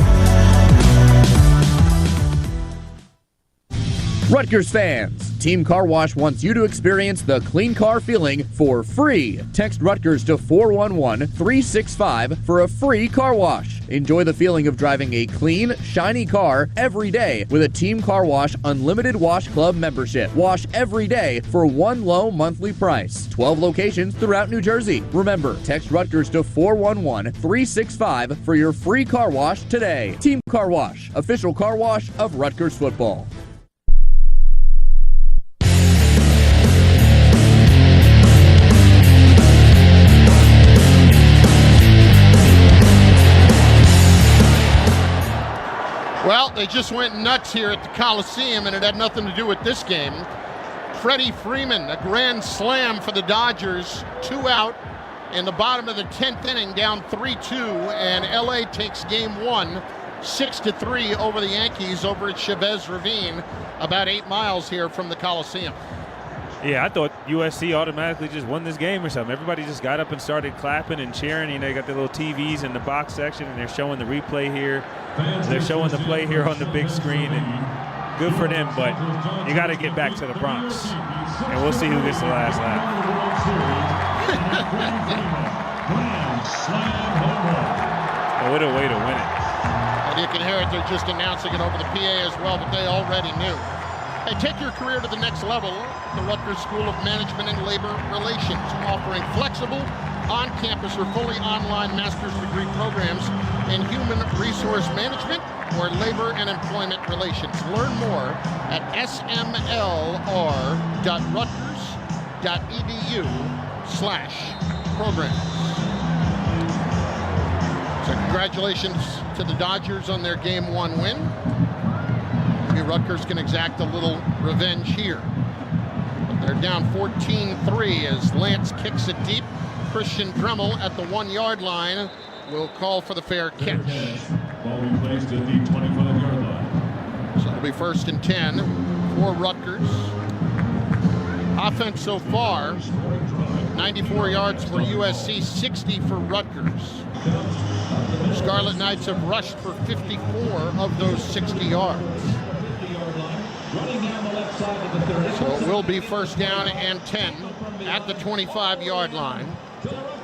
Rutgers fans, Team Car Wash wants you to experience the clean car feeling for free. Text Rutgers to 411-365 for a free car wash. Enjoy the feeling of driving a clean, shiny car every day with a Team Car Wash Unlimited Wash Club membership. Wash every day for one low monthly price. 12 locations throughout New Jersey. Remember, text Rutgers to 411-365 for your free car wash today. Team Car Wash, official car wash of Rutgers football. Well, they just went nuts here at the Coliseum, and it had nothing to do with this game. Freddie Freeman, a grand slam for the Dodgers, 2 out in the bottom of the 10th inning, down 3-2, and LA takes game 1, 6-3 over the Yankees over at Chavez Ravine, about 8 miles here from the Coliseum. Yeah, I thought USC automatically just won this game or something. Everybody just got up and started clapping and cheering. You know, they got the little TVs in the box section, and they're showing the replay here. They're showing the play here on the big screen, and good for them, but you got to get back to the Bronx, and we'll see who gets the last laugh. Oh, what a way to win it. And you can hear it. They're just announcing it over the PA as well, but they already knew. Hey, take your career to the next level. The Rutgers School of Management and Labor Relations, offering flexible, on-campus or fully online master's degree programs in human resource management or labor and employment relations. Learn more at sml.rutgers.edu/programs. So congratulations to the Dodgers on their Game 1 win. Maybe Rutgers can exact a little revenge here. But they're down 14-3 as Lance kicks it deep. Christian Dremel at the 1-yard line will call for the fair catch. Ball will be placed at the 25-yard line. So it'll be 1st and 10 for Rutgers. Offense so far, 94 yards for USC, 60 for Rutgers. Scarlet Knights have rushed for 54 of those 60 yards. So it will be 1st down and 10 at the 25-yard line.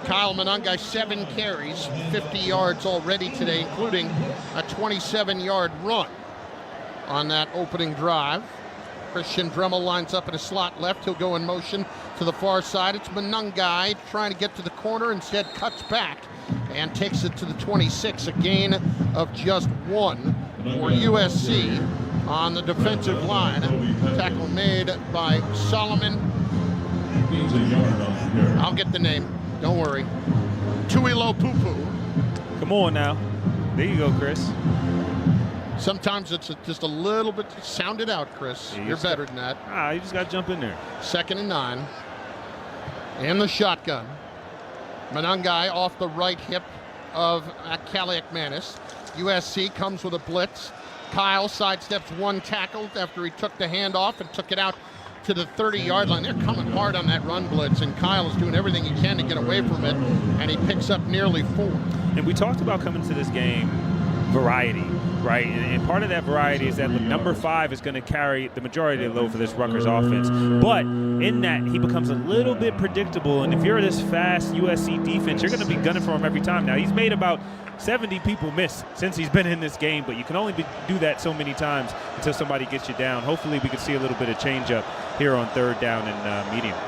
Kyle Monungai, 7 carries, 50 yards already today, including a 27-yard run on that opening drive. Christian Dremel lines up in a slot left. He'll go in motion to the far side. It's Monungai trying to get to the corner, instead cuts back and takes it to the 26, a gain of just 1 for USC on the defensive line. Tackle made by Solomon. I'll get the name. Don't worry. Tuilopupu. Come on now. There you go, Chris. Sometimes it's just a little bit. Sound it out, Chris. You're better than that. You just got to jump in there. 2nd and 9. And the shotgun. Manungai off the right hip of Kaliakmanis. USC comes with a blitz. Kyle sidesteps one tackle after he took the handoff and took it out to the 30-yard line. They're coming hard on that run blitz, and Kyle is doing everything he can to get away from it, and he picks up nearly 4. And we talked about coming to this game variety, right? And part of that variety is that number 5 is going to carry the majority of the load for this Rutgers offense. But in that, he becomes a little bit predictable. And if you're this fast USC defense, you're going to be gunning for him every time. Now, he's made about 70 people miss since he's been in this game, but you can only do that so many times until somebody gets you down. Hopefully, we can see a little bit of change up here on 3rd down and medium.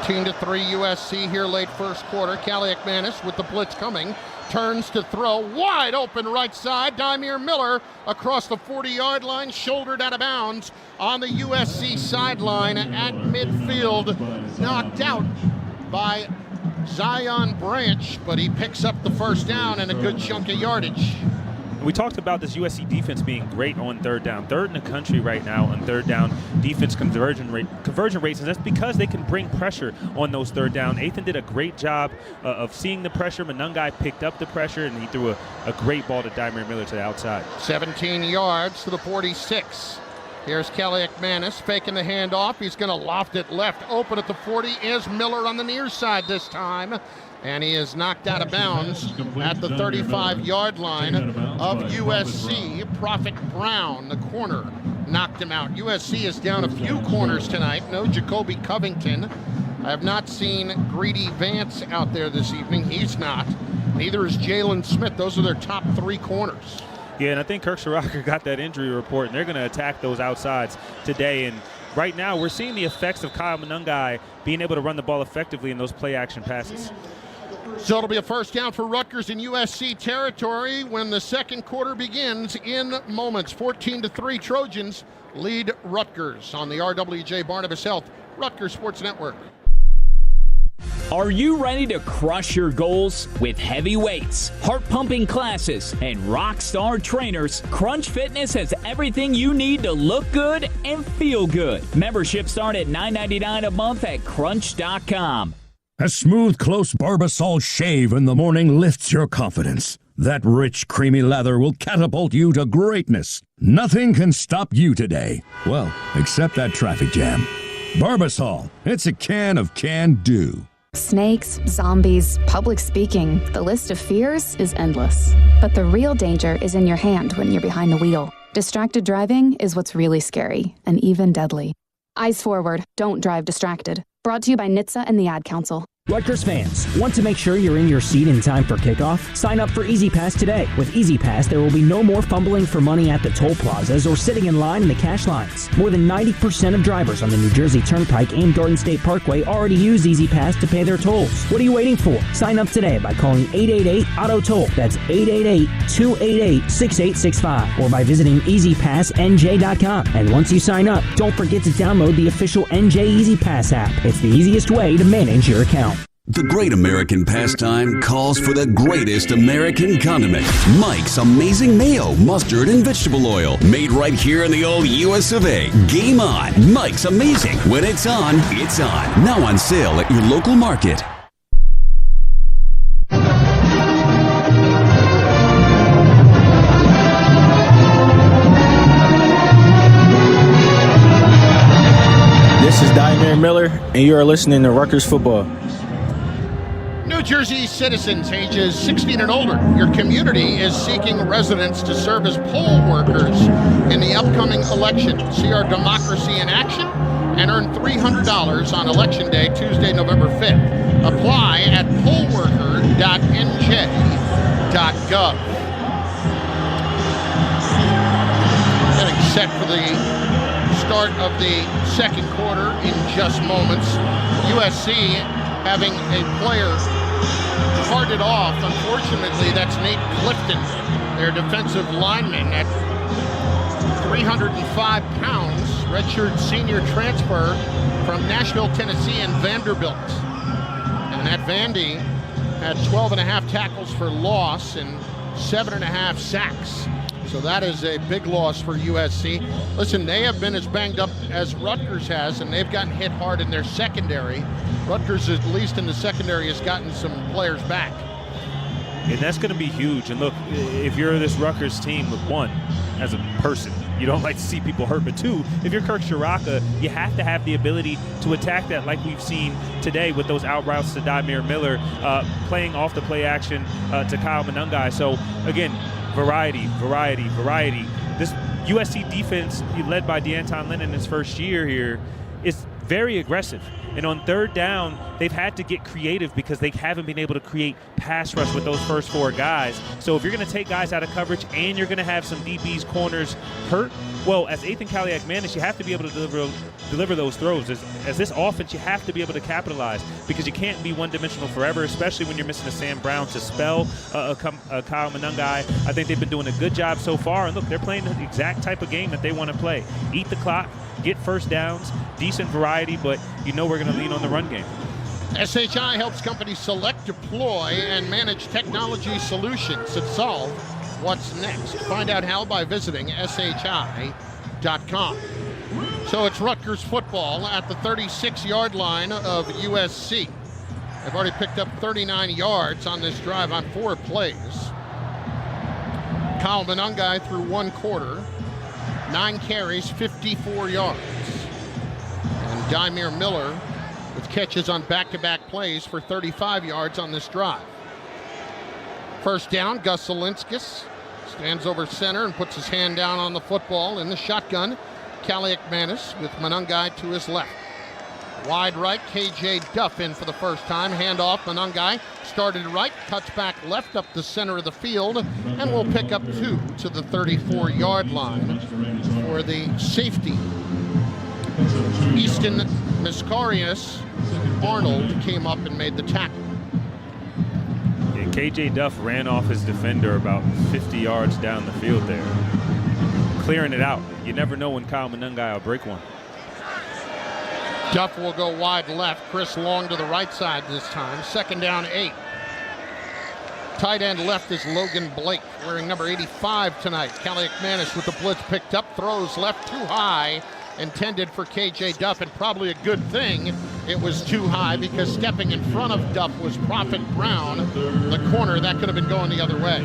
14-3 USC here late first quarter. Kaliakmanis with the blitz coming. Turns to throw, wide open right side. Dymere Miller across the 40-yard line, shouldered out of bounds on the USC sideline at midfield. Knocked out by Zion Branch, but he picks up the first down and a good chunk of yardage. We talked about this USC defense being great on 3rd down. 3rd in the country right now on 3rd down defense conversion rates, and that's because they can bring pressure on those 3rd down. Ethan did a great job of seeing the pressure. Manungai picked up the pressure, and he threw a great ball to Dymere Miller to the outside. 17 yards to the 46. Here's Kaliakmanis faking the handoff. He's going to loft it left. Open at the 40 is Miller on the near side this time. And he is knocked out of bounds at the 35-yard line of USC. Prophet Brown, the corner, knocked him out. USC is down a few corners tonight. No Jacoby Covington. I have not seen Greedy Vance out there this evening. He's not. Neither is Jalen Smith. Those are their top 3 corners. Yeah, and I think Kirk Schiracher got that injury report, and they're going to attack those outsides today. And right now, we're seeing the effects of Kyle Manungai being able to run the ball effectively in those play-action passes. So it'll be a first down for Rutgers in USC territory when the second quarter begins in moments. 14-3 Trojans lead Rutgers on the RWJ Barnabas Health Rutgers Sports Network. Are you ready to crush your goals? With heavy weights, heart-pumping classes, and rock star trainers, Crunch Fitness has everything you need to look good and feel good. Memberships start at $9.99 a month at crunch.com. A smooth, close Barbasol shave in the morning lifts your confidence. That rich, creamy lather will catapult you to greatness. Nothing can stop you today. Well, except that traffic jam. Barbasol, it's a can of can-do. Snakes, zombies, public speaking, the list of fears is endless. But the real danger is in your hand when you're behind the wheel. Distracted driving is what's really scary and even deadly. Eyes forward, don't drive distracted. Brought to you by NHTSA and the Ad Council. Rutgers fans, want to make sure you're in your seat in time for kickoff? Sign up for Easy Pass today. With Easy Pass, there will be no more fumbling for money at the toll plazas or sitting in line in the cash lines. More than 90% of drivers on the New Jersey Turnpike and Garden State Parkway already use Easy Pass to pay their tolls. What are you waiting for? Sign up today by calling 888-AUTO-TOLL. That's 888-288-6865. Or by visiting EasyPassNJ.com. And once you sign up, don't forget to download the official NJ Easy Pass app. It's the easiest way to manage your account. The great American pastime calls for the greatest American condiment. Mike's Amazing Mayo, Mustard, and Vegetable Oil. Made right here in the old US of A. Game on. Mike's Amazing. When it's on, it's on. Now on sale at your local market. This is Dymere Miller, and you are listening to Rutgers Football. New Jersey citizens ages 16 and older. Your community is seeking residents to serve as poll workers in the upcoming election. See our democracy in action and earn $300 on Election Day, Tuesday, November 5th. Apply at pollworker.nj.gov. Getting set for the start of the second quarter in just moments. USC having a player carted off. Unfortunately, that's Nate Clifton, their defensive lineman at 305 pounds, redshirt senior transfer from Nashville, Tennessee, and Vanderbilt. And that Vandy had 12 and a half tackles for loss and 7.5 sacks. So that is a big loss for USC. Listen, they have been as banged up as Rutgers has, and they've gotten hit hard in their secondary. Rutgers, at least in the secondary, has gotten some players back. And that's going to be huge. And look, if you're this Rutgers team, with one, as a person, you don't like to see people hurt, but two, if you're Kirk Shiraka, you have to have the ability to attack that like we've seen today with those out routes to Dymere Miller, playing off the play action to Kyle Monangai. So, again, variety. This USC defense, led by DeAnton Lennon in his first year here, is very aggressive. And on third down, they've had to get creative because they haven't been able to create pass rush with those first four guys. So if you're going to take guys out of coverage and you're going to have some DBs, corners hurt, well, as Ethan Kaliak-Manis, you have to be able to deliver those throws. As this offense, you have to be able to capitalize because you can't be one-dimensional forever, especially when you're missing a Sam Brown to spell a Kyle Monangai. I think they've been doing a good job so far. And look, they're playing the exact type of game that they want to play. Eat the clock, get first downs, decent variety, but you know we're going to lean on the run game. SHI helps companies select, deploy, and manage technology solutions that solve what's next. Find out how by visiting SHI.com. So it's Rutgers football at the 36-yard line of USC. They've already picked up 39 yards on this drive on 4 plays. Kyle Monangai through 1 quarter, 9 carries, 54 yards. And Dymere Miller with catches on back-to-back plays for 35 yards on this drive. First down, Gus Zelinskis stands over center and puts his hand down on the football in the shotgun. Kaliak-Manis with Monangai to his left. Wide right, KJ Duff in for the first time. Handoff, Monangai started right, cuts back left up the center of the field, and will pick up 2 to the 34-yard line for the safety. Easton Miscarius Arnold came up and made the tackle. And KJ Duff ran off his defender about 50 yards down the field there, clearing it out. You never know when Kyle Monangai will break one. Duff will go wide left. Chris Long to the right side this time. Second down, 8. Tight end left is Logan Blake, wearing number 85 tonight. Kaliak-Manis with the blitz picked up, throws left too high, intended for KJ Duff, and probably a good thing it was too high because stepping in front of Duff was Prophet Brown, the corner. That could have been going the other way.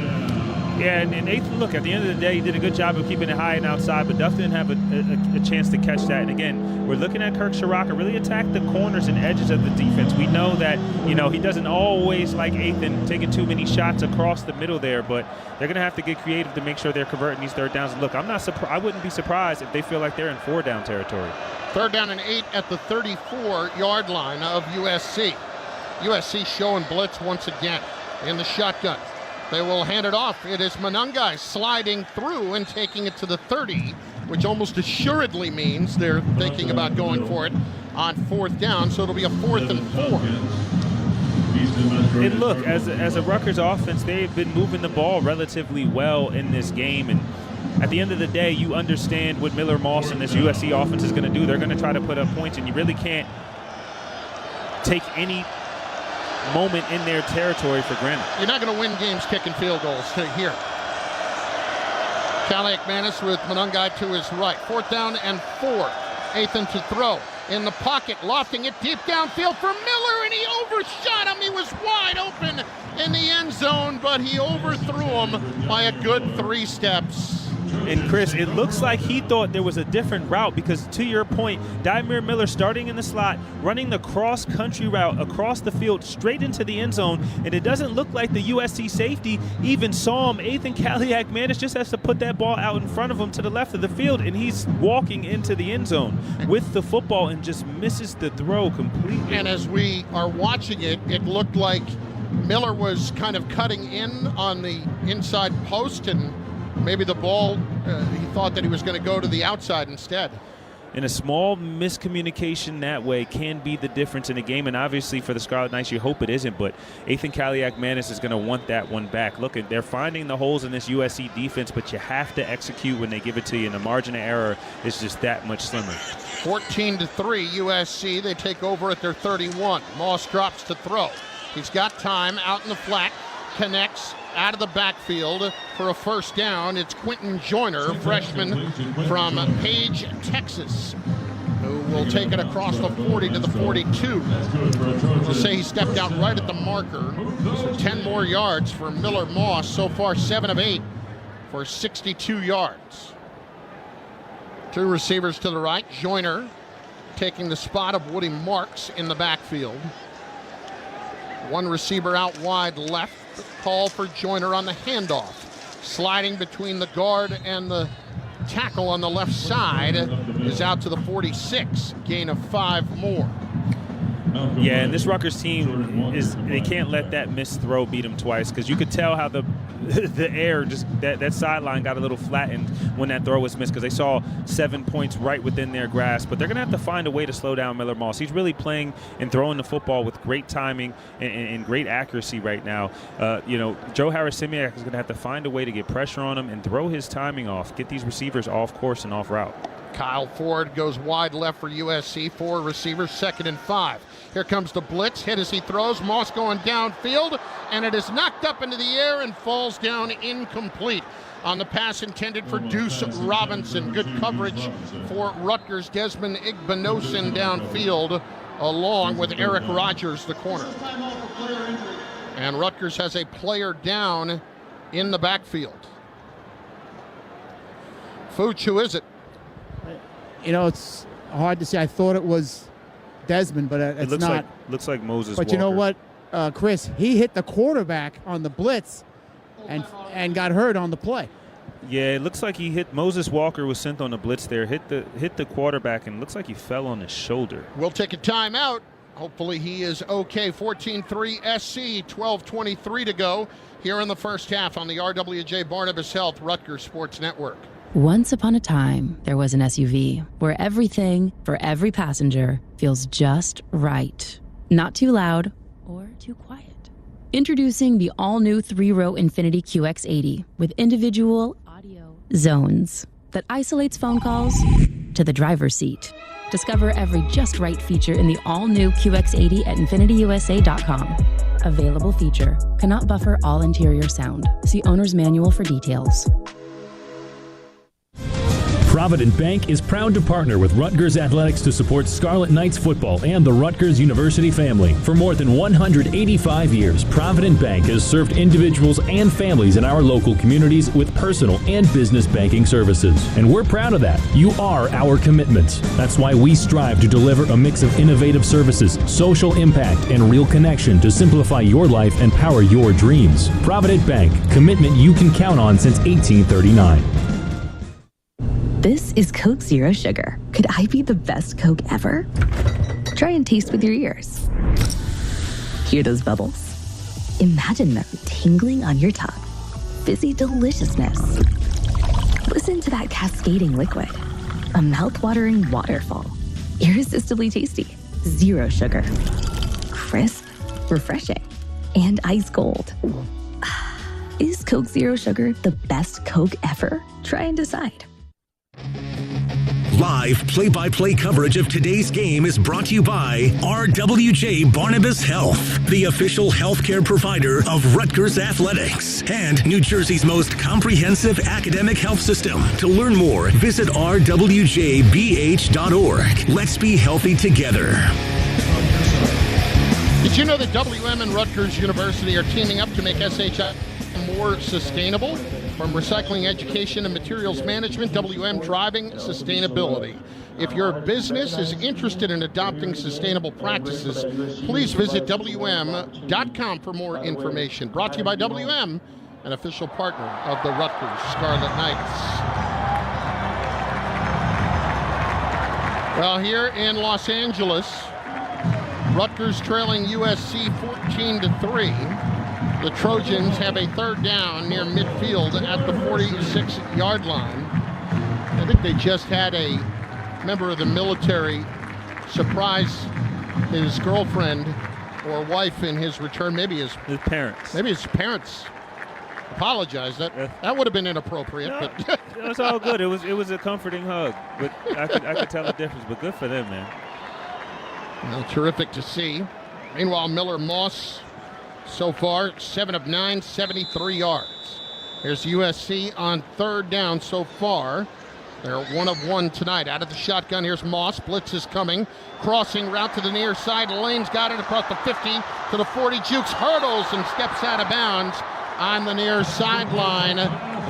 Yeah, and Nathan, look, at the end of the day, he did a good job of keeping it high and outside, but Duff didn't have a chance to catch that. And again, we're looking at Kirk Shiraka really attack the corners and edges of the defense. We know that, he doesn't always like Ethan taking too many shots across the middle there, but they're going to have to get creative to make sure they're converting these third downs. And look, I wouldn't be surprised if they feel like they're in 4-down territory. Third down and 8 at the 34-yard line of USC. USC showing blitz once again in the shotgun. They will hand it off. It is Monangai sliding through and taking it to the 30, which almost assuredly means they're thinking about going for it on 4th down, so it'll be a 4th and 4. And look, as a Rutgers offense, they've been moving the ball relatively well in this game, and at the end of the day, you understand what Miller Moss and this USC offense is going to do. They're going to try to put up points, and you really can't take any moment in their territory for granted. You're not going to win games kicking field goals here. Kaliak-Manis with Monangai to his right. 4th down and 4. Ethan to throw. In the pocket, lofting it deep downfield for Miller, and he overshot him. He was wide open in the end zone, but he overthrew him by a good 3 steps. And Chris, it looks like he thought there was a different route because, to your point, Dymere Miller starting in the slot, running the cross-country route across the field straight into the end zone, and it doesn't look like the USC safety even saw him. Ethan Kaliak-Manis just has to put that ball out in front of him to the left of the field, and he's walking into the end zone with the football and just misses the throw completely. And as we are watching it, it looked like Miller was kind of cutting in on the inside post, and maybe the ball, he thought that he was going to go to the outside instead. And a small miscommunication that way can be the difference in a game. And obviously for the Scarlet Knights, you hope it isn't. But Ethan Kaliak-Manis is going to want that one back. Look, they're finding the holes in this USC defense, but you have to execute when they give it to you. And the margin of error is just that much slimmer. 14-3 USC. They take over at their 31. Moss drops to throw. He's got time out in the flat. connects out of the backfield for a first down. It's Quentin Joyner, freshman from Page, Texas, who will take it across the 40 to the 42. To say he stepped out right at the marker. So 10 more yards for Miller Moss. So far 7 of 8 for 62 yards. Two receivers to the right. Joyner taking the spot of Woody Marks in the backfield. One receiver out wide left. Call for Joyner on the handoff. Sliding between the guard and the tackle on the left side is out to the 46. Gain of 5 more. Yeah, and this Rutgers team they can't let that missed throw beat them twice, because you could tell how the air just that sideline got a little flattened when that throw was missed, because they saw 7 points right within their grasp. But they're going to have to find a way to slow down Miller Moss. He's really playing and throwing the football with great timing and great accuracy right now. Joe Harris-Simiak is going to have to find a way to get pressure on him and throw his timing off, get these receivers off course and off route. Kyle Ford goes wide left for USC. 4 receivers, 2nd and 5. Here comes the blitz. Hit as he throws. Moss going downfield, and it is knocked up into the air and falls down incomplete on the pass intended for Deuce Robinson. Good coverage for Rutgers. Desmond Igbinosin downfield along with Eric Rogers, the corner. And Rutgers has a player down in the backfield. Fooch, who is it? It's hard to say. I thought it was Desmond, but it's not. Looks like Moses But Walker. you know what, Chris? He hit the quarterback on the blitz and got hurt on the play. Yeah, it looks like he hit. Moses Walker was sent on the blitz there, hit the quarterback, and it looks like he fell on his shoulder. We'll take a timeout. Hopefully he is okay. 14-3 SC, 12:23 to go here in the first half on the RWJ Barnabas Health Rutgers Sports Network. Once upon a time, there was an SUV where everything for every passenger feels just right. Not too loud or too quiet. Introducing the all-new 3-row Infiniti QX80 with individual audio zones that isolates phone calls to the driver's seat. Discover every just right feature in the all-new QX80 at InfinityUSA.com. Available feature. Cannot buffer all interior sound. See owner's manual for details. Provident Bank is proud to partner with Rutgers Athletics to support Scarlet Knights football and the Rutgers University family. For more than 185 years, Provident Bank has served individuals and families in our local communities with personal and business banking services. And we're proud of that. You are our commitment. That's why we strive to deliver a mix of innovative services, social impact, and real connection to simplify your life and power your dreams. Provident Bank, commitment you can count on since 1839. This is Coke Zero Sugar. Could I be the best Coke ever? Try and taste with your ears. Hear those bubbles? Imagine them tingling on your tongue. Fizzy deliciousness. Listen to that cascading liquid. A mouth-watering waterfall. Irresistibly tasty. Zero sugar. Crisp, refreshing, and ice cold. Is Coke Zero Sugar the best Coke ever? Try and decide. Live play-by-play coverage of today's game is brought to you by RWJ Barnabas Health, the official healthcare provider of Rutgers Athletics, and New Jersey's most comprehensive academic health system. To learn more, visit rwjbh.org. Let's be healthy together. Did you know that WM and Rutgers University are teaming up to make SHI more sustainable? From recycling education and materials management, WM driving sustainability. If your business is interested in adopting sustainable practices, please visit WM.com for more information. Brought to you by WM, an official partner of the Rutgers Scarlet Knights. Well, here in Los Angeles, Rutgers trailing USC 14-3. The Trojans have a third down near midfield at the 46-yard line. I think they just had a member of the military surprise his girlfriend or wife in his return. Maybe his parents. Maybe his parents apologized. That would have been inappropriate. No, but it was all good. It was a comforting hug. But I could tell the difference. But good for them, man. Well, terrific to see. Meanwhile, Miller Moss So far, 7 of 9, 73 yards. Here's USC on 3rd down so far. They're 1 of 1 tonight. Out of the shotgun, here's Moss. Blitz is coming. Crossing route to the near side. Lane's got it across the 50 to the 40. Jukes, hurdles, and steps out of bounds on the near sideline.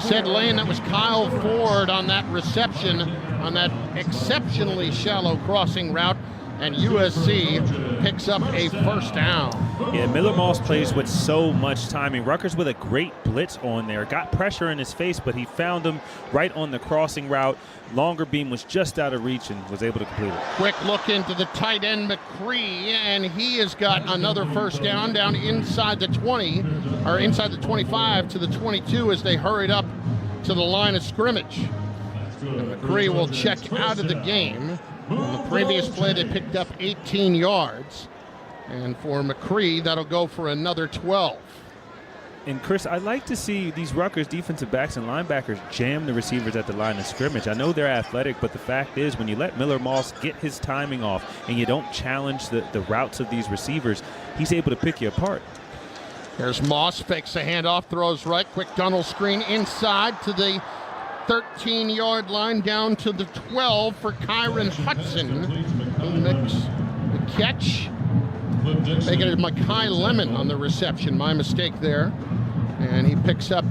Said Lane that was Kyle Ford on that reception, on that exceptionally shallow crossing route. And USC picks up a 1st down. Yeah, Miller Moss plays with so much timing. Rutgers with a great blitz on there. Got pressure in his face, but he found him right on the crossing route. Longer beam was just out of reach and was able to complete it. Quick look into the tight end, McCree, and he has got another 1st down inside the 20, or inside the 25 to the 22 as they hurried up to the line of scrimmage. And McCree will check out of the game. On the previous play, they picked up 18 yards. And for McCree, that'll go for another 12. And, Chris, I like to see these Rutgers defensive backs and linebackers jam the receivers at the line of scrimmage. I know they're athletic, but the fact is when you let Miller Moss get his timing off and you don't challenge the routes of these receivers, he's able to pick you apart. There's Moss, fakes a handoff, throws right. Quick tunnel screen inside to the 13-yard line, down to the 12 for Kyron Hudson, who makes the catch. Making it Makai Lemon on the reception. My mistake there. And he picks up,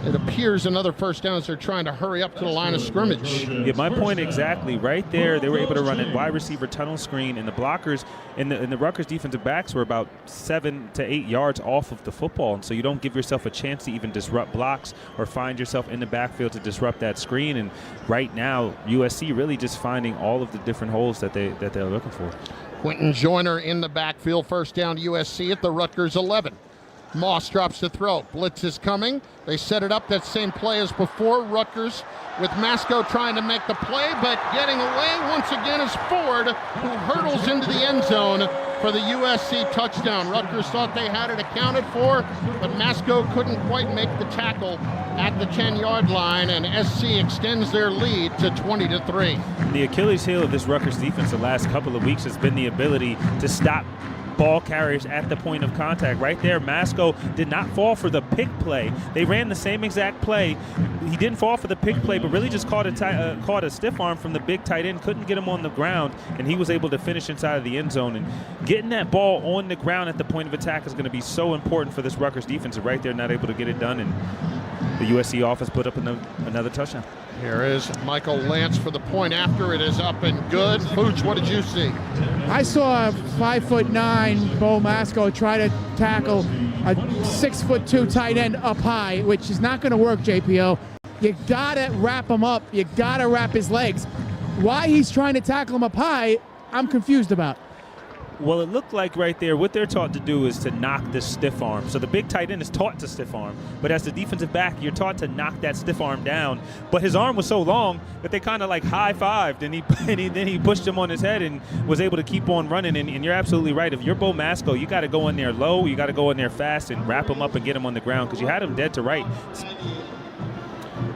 it appears, another 1st down as they're trying to hurry up to the line of scrimmage. Yeah, my point exactly. Right there, they were able to run a wide receiver tunnel screen, and the blockers and the Rutgers defensive backs were about 7 to 8 yards off of the football, and so you don't give yourself a chance to even disrupt blocks or find yourself in the backfield to disrupt that screen. And right now, USC really just finding all of the different holes that they're looking for. Quentin Joyner in the backfield, 1st down USC at the Rutgers 11. Moss drops the throw. Blitz is coming. They set it up that same play as before. Rutgers with Masco trying to make the play, but getting away once again is Ford, who hurdles into the end zone for the USC touchdown. Rutgers thought they had it accounted for, but Masco couldn't quite make the tackle at the 10-yard line, and SC extends their lead to 20-3. The Achilles heel of this Rutgers defense the last couple of weeks has been the ability to stop ball carriers at the point of contact. Right there, Masco did not fall for the pick play. They ran the same exact play. He didn't fall for the pick play, but really just caught a stiff arm from the big tight end, couldn't get him on the ground, and he was able to finish inside of the end zone. And getting that ball on the ground at the point of attack is going to be so important for this Rutgers defense. Right there, not able to get it done, and the USC offense put up another touchdown. Here is Michael Lance for the point after. It is up and good. Pooch, what did you see? I saw a 5'9" Bo Masco try to tackle a 6'2" tight end up high, which is not going to work, JPO. You got to wrap him up. You got to wrap his legs. Why he's trying to tackle him up high, I'm confused about. Well, it looked like right there what they're taught to do is to knock this stiff arm. So the big tight end is taught to stiff arm, but as the defensive back, you're taught to knock that stiff arm down. But his arm was so long that they kind of like high-fived, and then he pushed him on his head and was able to keep on running. And you're absolutely right. If you're Bo Masco, you got to go in there low, you got to go in there fast and wrap him up and get him on the ground because you had him dead to right.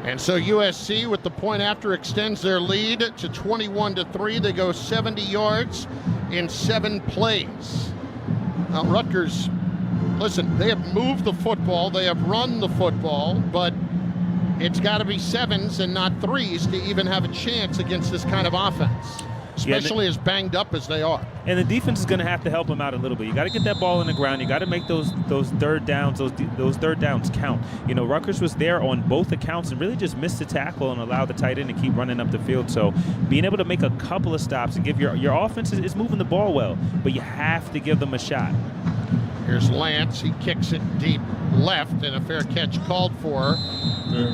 And so USC with the point after extends their lead to 21-3. They go 70 yards in 7 plays. Now Rutgers, listen, they have moved the football, they have run the football, but it's got to be 7s and not 3s to even have a chance against this kind of offense, especially as banged up as they are. And the defense is going to have to help them out a little bit. You got to get that ball in the ground. You got to make those third downs, those third downs count. You know, Rutgers was there on both accounts and really just missed the tackle and allowed the tight end to keep running up the field. So being able to make a couple of stops and give your offense is moving the ball well, but you have to give them a shot. Here's Lance. He kicks it deep left, and a fair catch called for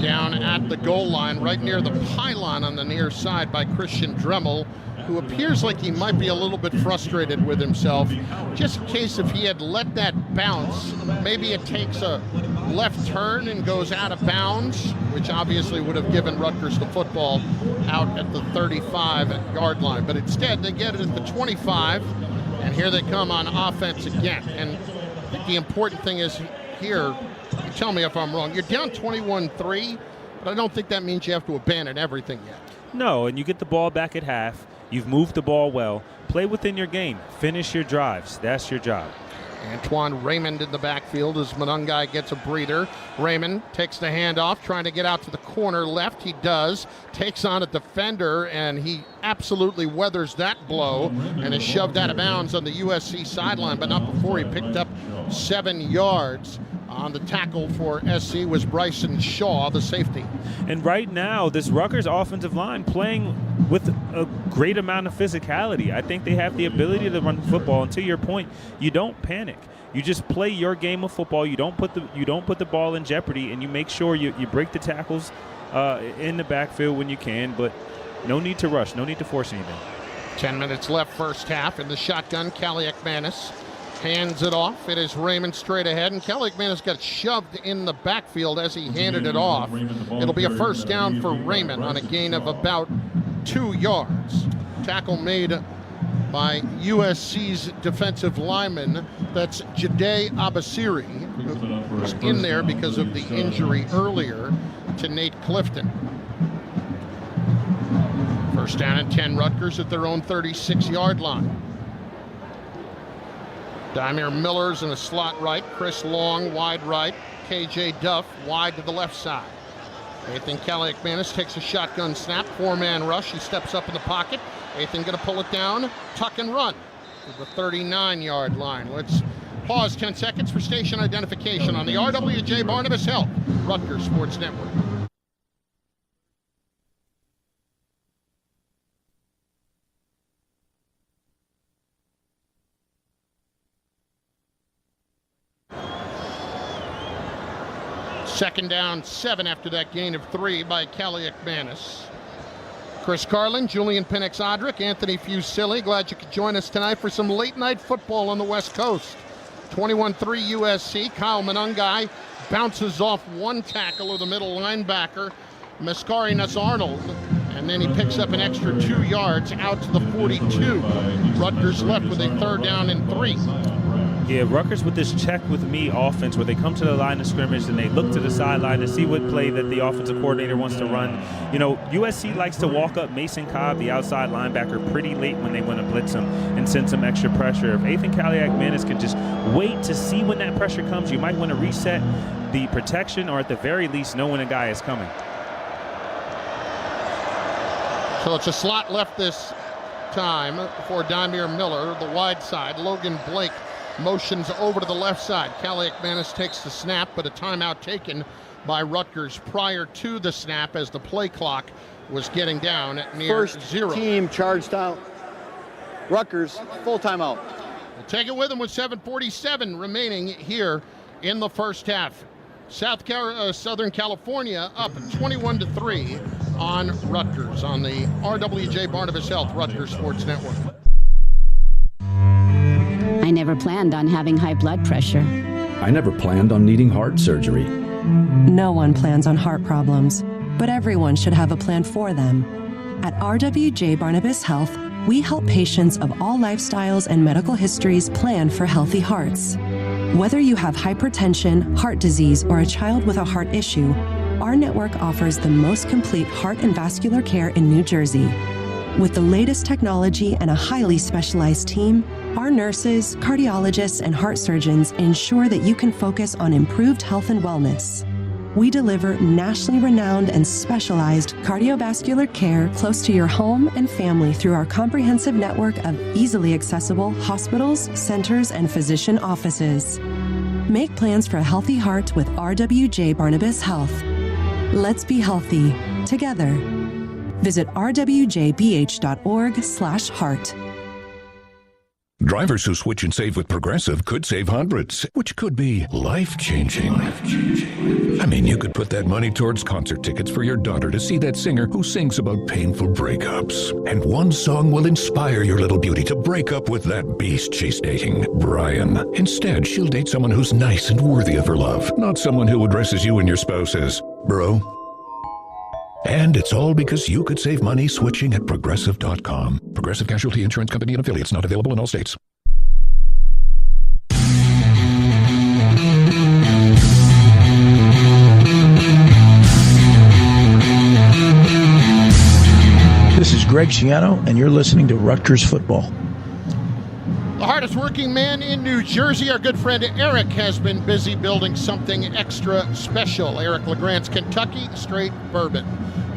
down at the goal line, right near the pylon on the near side by Christian Dremel, who appears like he might be a little bit frustrated with himself. Just in case if he had let that bounce, maybe it takes a left turn and goes out of bounds, which obviously would have given Rutgers the football out at the 35-yard line. But instead, they get it at the 25, and here they come on offense again. And I think the important thing is here, you tell me if I'm wrong, you're down 21-3, but I don't think that means you have to abandon everything yet. No, and you get the ball back at half. You've moved the ball well. Play within your game. Finish your drives. That's your job. Antoine Raymond in the backfield as Monungai gets a breather. Raymond takes the handoff, trying to get out to the corner left. He does. Takes on a defender, and he absolutely weathers that blow and is shoved out of bounds on the USC sideline, but not before he picked up 7 yards. On the tackle for SC was Bryson Shaw, the safety. And right now, this Rutgers offensive line playing with a great amount of physicality. I think they have the ability to run the football. And to your point, you don't panic. You just play your game of football. You don't put the ball in jeopardy, and you make sure you break the tackles in the backfield when you can. But no need to rush. No need to force anything. 10 minutes left first half. In the shotgun, Kaliakmanis hands it off. It is Raymond straight ahead, and Kaliakmanis got shoved in the backfield as he handed it off. It'll be a first down for Raymond on a gain of about 2 yards. Tackle made by USC's defensive lineman. That's Jade Abasiri, who was in there because of the injury earlier to Nate Clifton. First down and 10, Rutgers at their own 36-yard line. Dymere Miller's in a slot right, Chris Long wide right, KJ Duff wide to the left side. Ethan Kaliakmanis takes a shotgun snap, 4-man rush. He steps up in the pocket. Ethan going to pull it down, tuck and run to the 39-yard line. Let's pause 10 seconds for station identification on the RWJ Barnabas Health Rutgers Sports Network. Second down, 7 after that gain of 3 by Kaliakmanis. Chris Carlin, Julian Penix-Odrick, Anthony Fusilli. Glad you could join us tonight for some late night football on the West Coast. 21-3 USC. Kyle Monungai bounces off one tackle of the middle linebacker, Mascarinas Arnold, and then he picks up an extra 2 yards out to the 42. Rutgers left with a third down and 3. Yeah, Rutgers with this check with me offense where they come to the line of scrimmage and they look to the sideline to see what play that the offensive coordinator wants to run. You know, USC likes to walk up Mason Cobb, the outside linebacker, pretty late when they want to blitz him and send some extra pressure. If Ethan Kaliakmanis can just wait to see when that pressure comes, you might want to reset the protection or at the very least know when a guy is coming. So it's a slot left this time for Dymere Miller, the wide side. Logan Blake motions over to the left side. Kaliakmanis takes the snap, but a timeout taken by Rutgers prior to the snap as the play clock was getting down at near zero. First team charged out. Rutgers, full timeout. We'll take it with them with 7:47 remaining here in the first half. Southern California up 21-3 on Rutgers on the RWJ Barnabas Health Rutgers Sports Network. I never planned on having high blood pressure. I never planned on needing heart surgery. No one plans on heart problems, but everyone should have a plan for them. At RWJ Barnabas Health, we help patients of all lifestyles and medical histories plan for healthy hearts. Whether you have hypertension, heart disease, or a child with a heart issue, our network offers the most complete heart and vascular care in New Jersey. With the latest technology and a highly specialized team, our nurses, cardiologists, and heart surgeons ensure that you can focus on improved health and wellness. We deliver nationally renowned and specialized cardiovascular care close to your home and family through our comprehensive network of easily accessible hospitals, centers, and physician offices. Make plans for a healthy heart with RWJ Barnabas Health. Let's be healthy together. Visit rwjbh.org/heart. Drivers who switch and save with Progressive could save hundreds, which could be life-changing. I mean, you could put that money towards concert tickets for your daughter to see that singer who sings about painful breakups. And one song will inspire your little beauty to break up with that beast she's dating, Brian. Instead, she'll date someone who's nice and worthy of her love, not someone who addresses you and your spouse as bro. And it's all because you could save money switching at Progressive.com. Progressive Casualty Insurance Company and affiliates, not available in all states. This is Greg Sciano, and you're listening to Rutgers Football. The hardest working man in New Jersey, our good friend Eric, has been busy building something extra special. Eric LeGrand's Kentucky Straight Bourbon.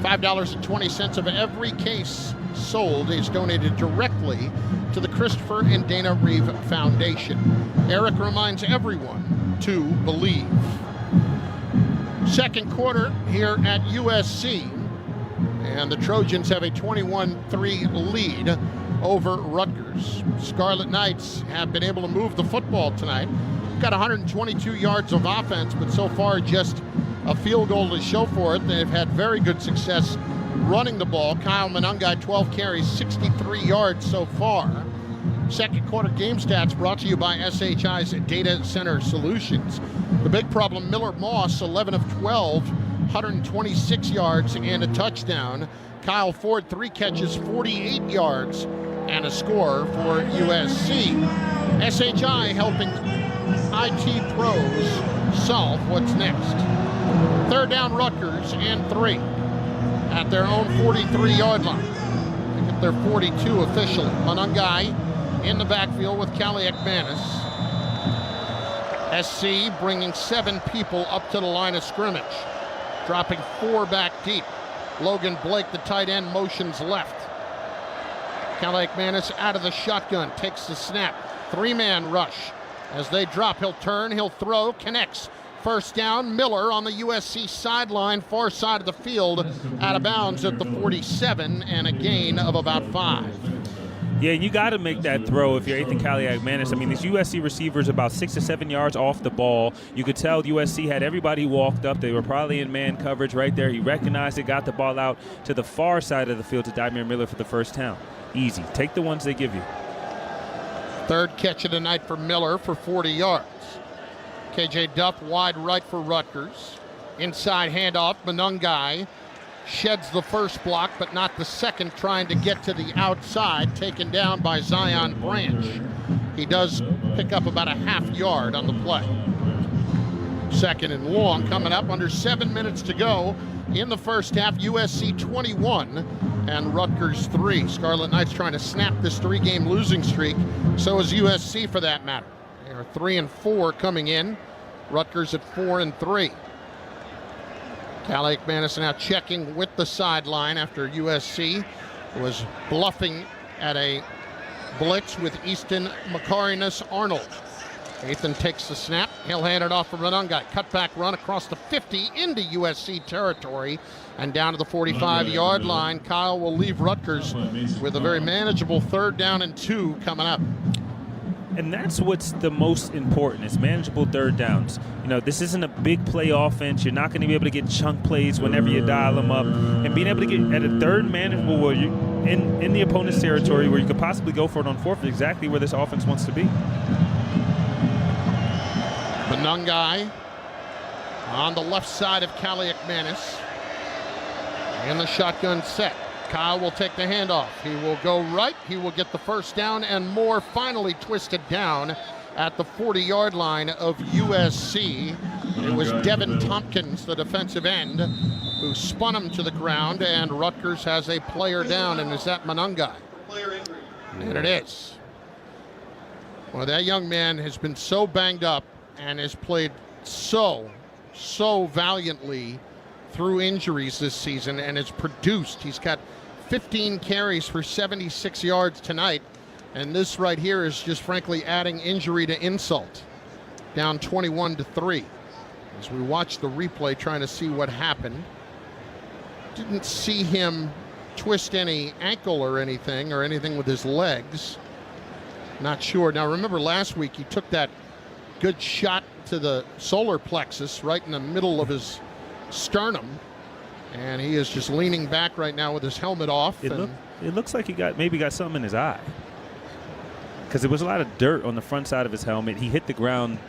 $5.20 of every case sold is donated directly to the Christopher and Dana Reeve Foundation. Eric reminds everyone to believe. Second quarter here at USC, and the Trojans have a 21-3 lead over Rutgers. Scarlet Knights have been able to move the football tonight. Got 122 yards of offense, but so far just a field goal to show for it. They've had very good success running the ball. Kyle Monungai, 12 carries, 63 yards so far. Second quarter game stats brought to you by SHI's Data Center Solutions. The big problem, Miller Moss, 11 of 12, 126 yards and a touchdown. Kyle Ford, 3 catches, 48 yards and a score for USC. SHI helping IT pros solve what's next. Third down, Rutgers, and 3 at their own 43-yard line. They get their 42 officially. Monungai in the backfield with Callie Ekmanis. SC bringing 7 people up to the line of scrimmage, dropping 4 back deep. Logan Blake, the tight end, motions left. Callie Ekmanis out of the shotgun, takes the snap. 3-man rush. As they drop, he'll turn, he'll throw, connects. First down, Miller on the USC sideline, far side of the field, out of bounds at the 47, and a gain of about 5. Yeah, you got to make that throw if you're Ethan Kaliak-Manis. I mean, these USC receivers about 6 to 7 yards off the ball. You could tell USC had everybody walked up. They were probably in man coverage right there. He recognized it, got the ball out to the far side of the field to Dymere Miller for the first down. Easy. Take the ones they give you. Third catch of the night for Miller for 40 yards. KJ Duff wide right for Rutgers. Inside handoff, Monungai sheds the first block, but not the second, trying to get to the outside, taken down by Zion Branch. He does pick up about a half yard on the play. Second and long coming up, under 7 minutes to go in the first half. USC 21 and Rutgers 3. Scarlet Knights trying to snap this 3-game losing streak. So is USC for that matter. They are 3-4 coming in. Rutgers at 4-3. Callie Ekmanis now checking with the sideline after USC was bluffing at a blitz with Easton Macarinas Arnold. Ethan takes the snap. He'll hand it off for Monungai. Cutback run across the 50 into USC territory and down to the 45-yard line. Kyle will leave Rutgers with a very manageable 3rd down and 2 coming up. And that's what's the most important, is manageable 3rd downs. You know, this isn't a big play offense. You're not going to be able to get chunk plays whenever you dial them up. And being able to get at a 3rd manageable where you in the opponent's territory where you could possibly go for it on 4th is exactly where this offense wants to be. Monungai on the left side of Callie Ekmanis. In the shotgun set. Kyle will take the handoff. He will go right. He will get the first down and more. Finally twisted down at the 40-yard line of USC. It was Devin Tompkins, the defensive end, who spun him to the ground, and Rutgers has a player down, and is that Monungai? And it is. Well, that young man has been so banged up and has played so valiantly through injuries this season and has produced. He's got 15 carries for 76 yards tonight, and this right here is just frankly adding injury to insult. Down 21-3. As we watch the replay trying to see what happened. Didn't see him twist any ankle or anything with his legs. Not sure. Now remember last week he took that good shot to the solar plexus right in the middle of his sternum, and he is just leaning back right now with his helmet off. It looks like he maybe got something in his eye, because there was a lot of dirt on the front side of his helmet. He hit the ground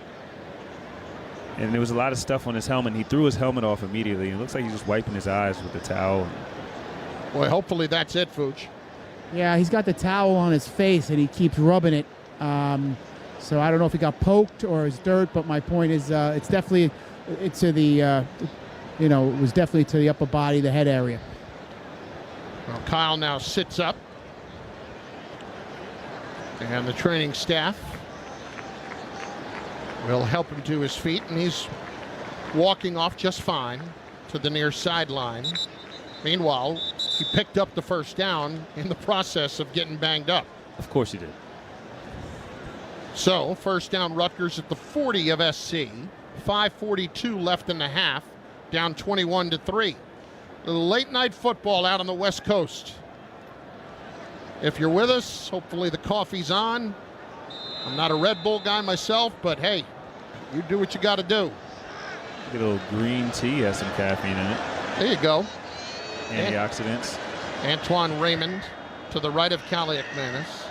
and there was a lot of stuff on his helmet. He threw his helmet off immediately. It looks like he's just wiping his eyes with the towel. Boy, hopefully that's it, Fooch. Yeah, he's got the towel on his face and he keeps rubbing it. So I don't know if he got poked or it's dirt, but my point is it's definitely to the it was definitely to the upper body, the head area. Well, Kyle now sits up. And the training staff will help him to his feet, and he's walking off just fine to the near sideline. Meanwhile, he picked up the first down in the process of getting banged up. Of course he did. So, first down, Rutgers at the 40 of SC. 5:42 left in the half, down 21-3. Late night football out on the West Coast. If you're with us, hopefully the coffee's on. I'm not a Red Bull guy myself, but hey, you do what you got to do. Get a little green tea, has some caffeine in it. There you go. Antioxidants. Antoine Raymond to the right of Kaliakmanis.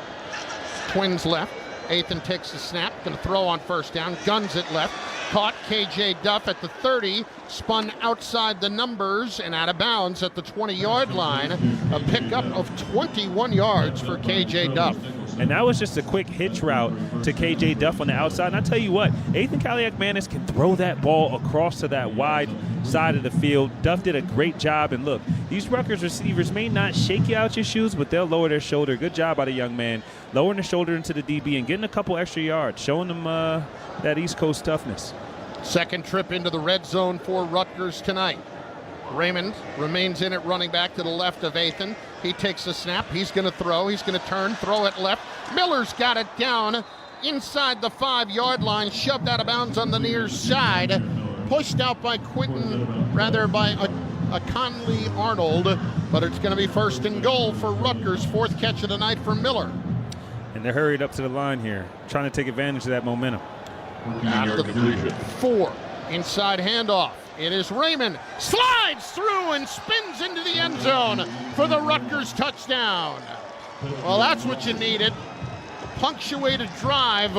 Twins left. Athan takes the snap, going to throw on first down. Guns it left. Caught KJ Duff at the 30. Spun outside the numbers and out of bounds at the 20-yard line. A pickup of 21 yards for KJ Duff. And that was just a quick hitch route to KJ Duff on the outside. And I tell you what, Athan Kaliakmanis can throw that ball across to that wide side of the field. Duff did a great job. And look, these Rutgers receivers may not shake you out your shoes, but they'll lower their shoulder. Good job by the young man, lowering the shoulder into the DB and getting a couple extra yards, showing them that East Coast toughness. Second trip into the red zone for Rutgers tonight. Raymond remains in at running back to the left of Athan. He takes the snap. He's going to throw. He's going to turn, throw it left. Miller's got it down inside the 5-yard line, shoved out of bounds on the near side. Pushed out by a Conley Arnold, but it's going to be first and goal for Rutgers. Fourth catch of the night for Miller. And they're hurried up to the line here, trying to take advantage of that momentum. After the 4, inside handoff. It is Raymond, slides through and spins into the end zone for the Rutgers touchdown. Well, that's what you needed. Punctuated drive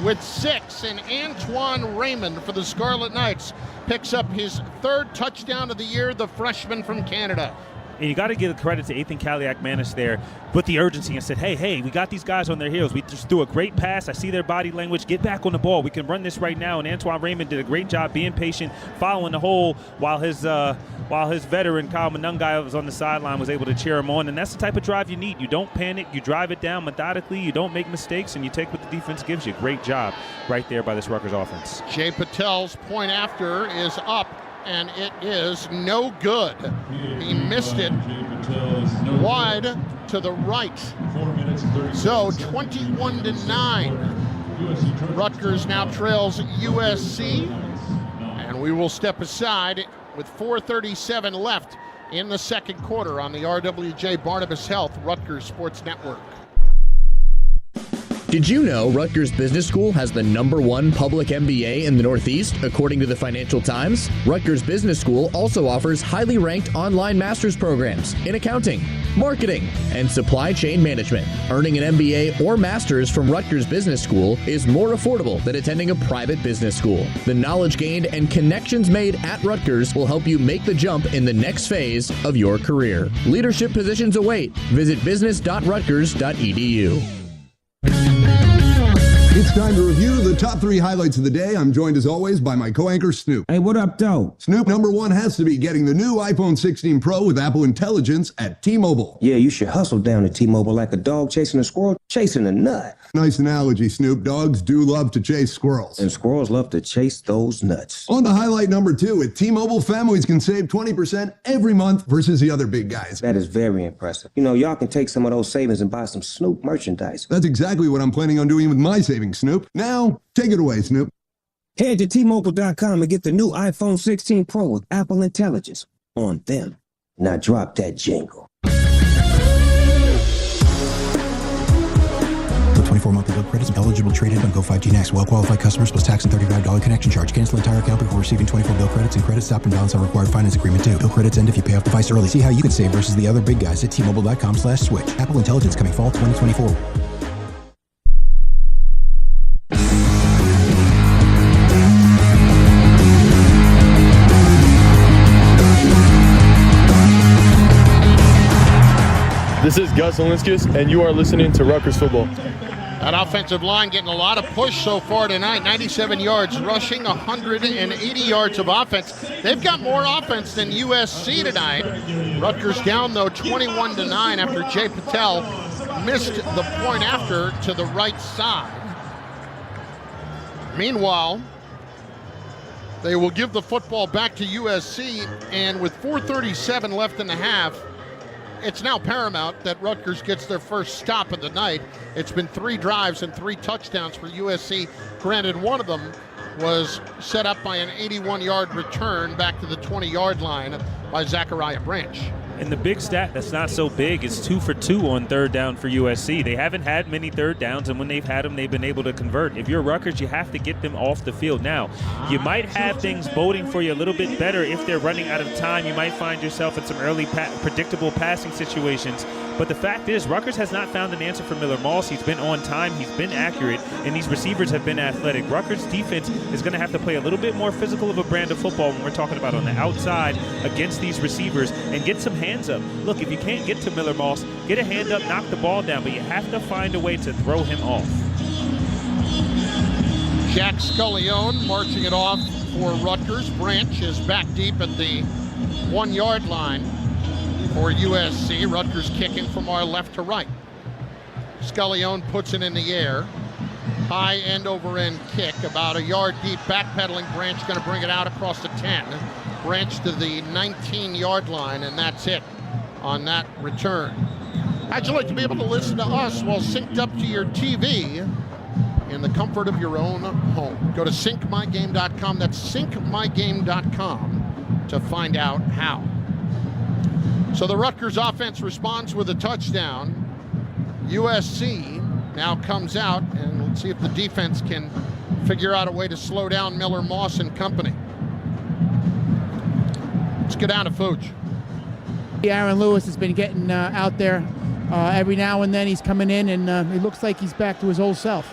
with 6, and Antoine Raymond for the Scarlet Knights picks up his 3rd touchdown of the year, the freshman from Canada. And you got to give credit to Athan Kaliakmanis there with the urgency and said, hey, we got these guys on their heels. We just threw a great pass. I see their body language. Get back on the ball. We can run this right now. And Antoine Raymond did a great job being patient, following the hole while his veteran, Kyle Manungai, was on the sideline, was able to cheer him on. And that's the type of drive you need. You don't panic. You drive it down methodically. You don't make mistakes, and you take what the defense gives you. Great job right there by this Rutgers offense. Jay Patel's point after is up, and it is no good. He missed it wide to the right. So 21-9. Rutgers now trails USC, and we will step aside with 4:37 left in the second quarter on the RWJ Barnabas Health Rutgers Sports Network. Did you know Rutgers Business School has the #1 public MBA in the Northeast, according to the Financial Times? Rutgers Business School also offers highly ranked online master's programs in accounting, marketing, and supply chain management. Earning an MBA or master's from Rutgers Business School is more affordable than attending a private business school. The knowledge gained and connections made at Rutgers will help you make the jump in the next phase of your career. Leadership positions await. Visit business.rutgers.edu. It's time to review the top 3 highlights of the day. I'm joined as always by my co-anchor Snoop. Hey, what up, though? Snoop, #1 has to be getting the new iPhone 16 Pro with Apple Intelligence at T-Mobile. Yeah, you should hustle down to T-Mobile like a dog chasing a squirrel, chasing a nut. Nice analogy, Snoop. Dogs do love to chase squirrels. And squirrels love to chase those nuts. On to highlight #2. At T-Mobile, families can save 20% every month versus the other big guys. That is very impressive. You know, y'all can take some of those savings and buy some Snoop merchandise. That's exactly what I'm planning on doing with my savings, Snoop. Now, take it away, Snoop. Head to T-Mobile.com and get the new iPhone 16 Pro with Apple Intelligence on them. Now drop that jingle. 24 monthly bill credits. Eligible trade-in on Go 5G Next. Well-qualified customers plus tax and $35 connection charge. Cancel entire account before receiving 24 bill credits, and credit stop and balance on required finance agreement too. Bill credits end if you pay off device early. See how you can save versus the other big guys at T-Mobile.com/switch. Apple Intelligence coming fall 2024. This is Gus Olinskis, and you are listening to Rutgers Football. That offensive line getting a lot of push so far tonight. 97 yards rushing, 180 yards of offense. They've got more offense than USC tonight. Rutgers down, though, 21-9 after Jay Patel missed the point after to the right side. Meanwhile, they will give the football back to USC, and with 4:37 left in the half, it's now paramount that Rutgers gets their first stop of the night. It's been 3 drives and 3 touchdowns for USC. Granted, one of them was set up by an 81-yard return back to the 20-yard line by Zachariah Branch. And the big stat that's not so big is 2 for 2 on third down for USC. They haven't had many third downs, and when they've had them, they've been able to convert. If you're Rutgers, you have to get them off the field. Now, you might have things boding for you a little bit better if they're running out of time. You might find yourself in some early predictable passing situations. But the fact is, Rutgers has not found an answer for Miller Moss. He's been on time, he's been accurate, and these receivers have been athletic. Rutgers' defense is going to have to play a little bit more physical of a brand of football when we're talking about on the outside against these receivers and get some hands up. Look, if you can't get to Miller Moss, get a hand up, knock the ball down, but you have to find a way to throw him off. Jack Scullione marching it off for Rutgers. Branch is back deep at the 1-yard line for USC. Rutgers kicking from our left to right. Scullione puts it in the air. High end over end kick, about a yard deep, backpedaling. Branch going to bring it out across the 10. Branch to the 19-yard line, and that's it on that return. How'd you like to be able to listen to us while synced up to your TV in the comfort of your own home? Go to syncmygame.com. That's syncmygame.com to find out how. So the Rutgers offense responds with a touchdown. USC now comes out, and let's see if the defense can figure out a way to slow down Miller Moss and company. Let's go down to Fuge. Aaron Lewis has been getting out there every now and then. He's coming in, and it looks like he's back to his old self.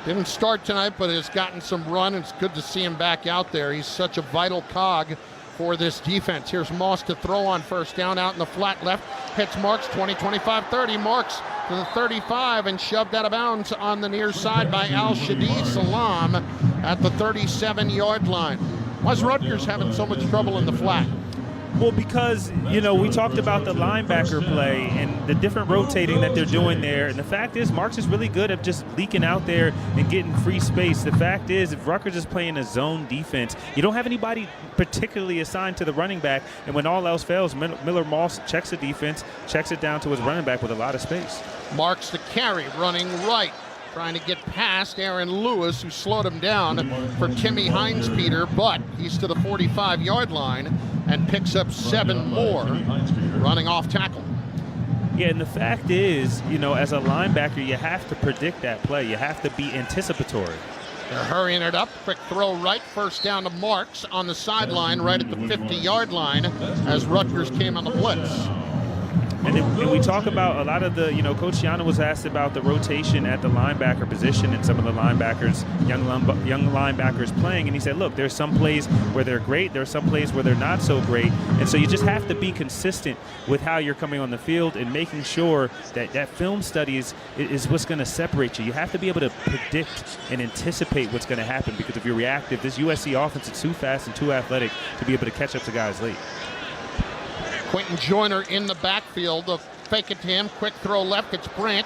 Didn't start tonight, but has gotten some run. It's good to see him back out there. He's such a vital cog for this defense. Here's Moss to throw on first down out in the flat left. Hits Marks, 20, 25, 30. Marks to the 35 and shoved out of bounds on the near side by Al-Shadi Salam at the 37-yard line. Why's Rutgers having so much trouble in the flat? Well, because, you know, we talked about the linebacker play and the different rotating that they're doing there. And the fact is, Marks is really good at just leaking out there and getting free space. The fact is, if Rutgers is playing a zone defense, you don't have anybody particularly assigned to the running back. And when all else fails, Miller Moss checks the defense, checks it down to his running back with a lot of space. Marks the carry, running right, trying to get past Aaron Lewis, who slowed him down for Timmy Hines-Peter, but he's to the 45-yard line and picks up 7 more running off tackle. Yeah, and the fact is, you know, as a linebacker, you have to predict that play. You have to be anticipatory. They're hurrying it up. Quick throw right. First down to Marks on the sideline right at the 50-yard line as Rutgers came on the blitz. And we talk about a lot of the, you know, Coach Shiano was asked about the rotation at the linebacker position and some of the linebackers, young linebackers playing. And he said, look, there's some plays where they're great. There are some plays where they're not so great. And so you just have to be consistent with how you're coming on the field and making sure that that film study is what's going to separate you. You have to be able to predict and anticipate what's going to happen, because if you're reactive, this USC offense is too fast and too athletic to be able to catch up to guys late. Quentin Joyner in the backfield. The fake it to him. Quick throw left. It's Branch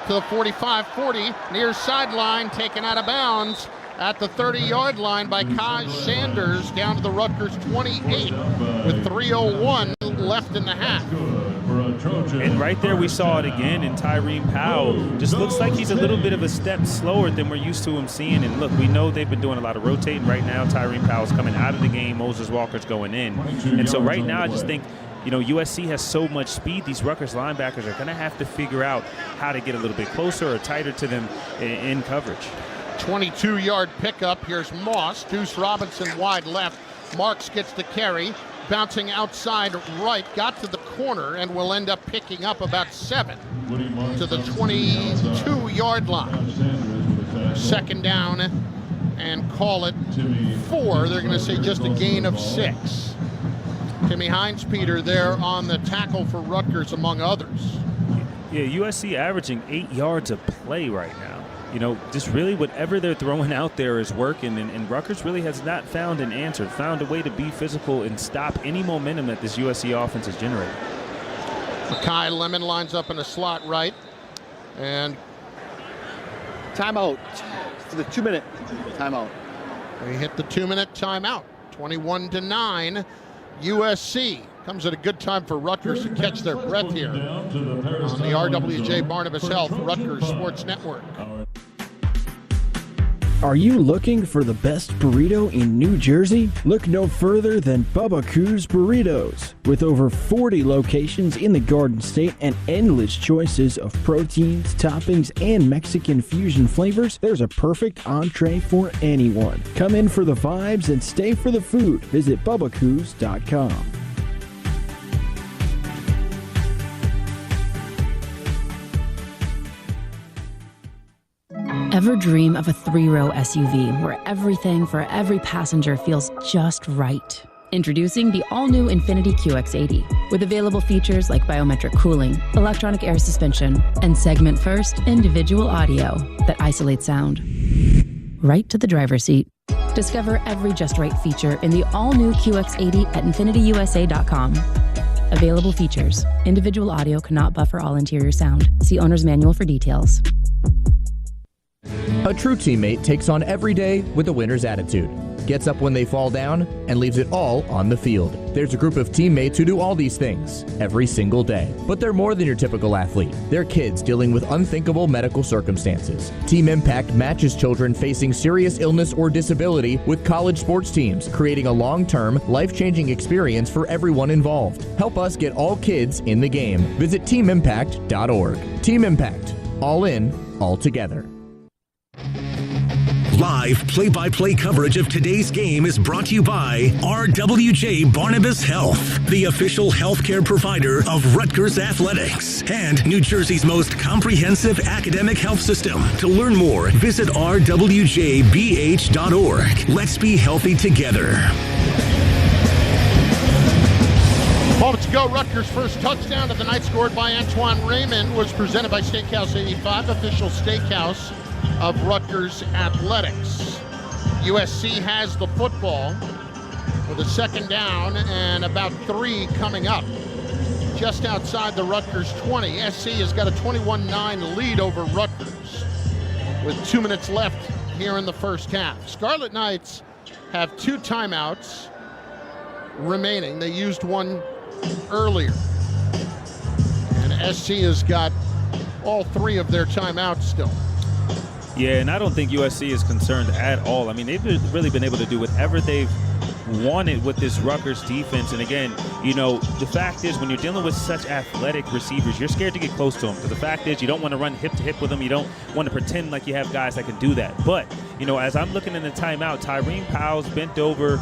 to the 45-40. Near sideline. Taken out of bounds at the 30-yard line by Kaj Sanders. Down to the Rutgers 28 with 3:01 left in the half. And right there we saw it again, and Tyreen Powell just looks like he's a little bit of a step slower than we're used to him seeing. And look, we know they've been doing a lot of rotating right now. Tyreen Powell's coming out of the game. Moses Walker's going in. And so right now I just think, you know, USC has so much speed. These Rutgers linebackers are going to have to figure out how to get a little bit closer or tighter to them in coverage. 22-yard pickup. Here's Moss. Deuce Robinson wide left. Marks gets the carry. Bouncing outside right. Got to the corner and will end up picking up about 7 to the 22-yard line. Second down and call it 4. They're going to say just a gain of 6. Timmy Hines-Peter there on the tackle for Rutgers, among others. Yeah, USC averaging 8 yards a play right now. You know, just really whatever they're throwing out there is working, and Rutgers really has not found an answer, found a way to be physical and stop any momentum that this USC offense is generating. Makai Lemon lines up in the slot right. And timeout for the 2-minute timeout. We hit the 2-minute timeout. 21-9, USC. Comes at a good time for Rutgers to catch their breath here on the RWJ Barnabas Health Rutgers Sports Network. Are you looking for the best burrito in New Jersey? Look no further than Bubba Coos Burritos. With over 40 locations in the Garden State and endless choices of proteins, toppings, and Mexican fusion flavors, there's a perfect entree for anyone. Come in for the vibes and stay for the food. Visit BubbaCoos.com. Ever dream of a 3-row SUV where everything for every passenger feels just right? Introducing the all-new Infiniti QX80 with available features like biometric cooling, electronic air suspension, and segment-first individual audio that isolates sound right to the driver's seat. Discover every just right feature in the all-new QX80 at InfinityUSA.com. Available features. Individual audio cannot buffer all interior sound. See owner's manual for details. A true teammate takes on every day with a winner's attitude, gets up when they fall down, and leaves it all on the field. There's a group of teammates who do all these things every single day. But they're more than your typical athlete. They're kids dealing with unthinkable medical circumstances. Team Impact matches children facing serious illness or disability with college sports teams, creating a long-term, life-changing experience for everyone involved. Help us get all kids in the game. Visit teamimpact.org. Team Impact. All in, all together. Live play-by-play coverage of today's game is brought to you by RWJ Barnabas Health, the official healthcare provider of Rutgers Athletics, and New Jersey's most comprehensive academic health system. To learn more, visit rwjbh.org. Let's be healthy together. Moments ago, Rutgers' first touchdown of the night, scored by Antoine Raymond, was presented by Steakhouse 85, official steakhouse of Rutgers Athletics. USC has the football with a second down and about 3 coming up. Just outside the Rutgers 20, SC has got a 21-9 lead over Rutgers with 2 minutes left here in the first half. Scarlet Knights have 2 timeouts remaining. They used one earlier. And SC has got all 3 of their timeouts still. Yeah, and I don't think USC is concerned at all. I mean, they've really been able to do whatever they've wanted with this Rutgers defense. And again, you know, the fact is when you're dealing with such athletic receivers, you're scared to get close to them. Because the fact is you don't want to run hip to hip with them. You don't want to pretend like you have guys that can do that. But, you know, as I'm looking in the timeout, Tyreen Powell's bent over,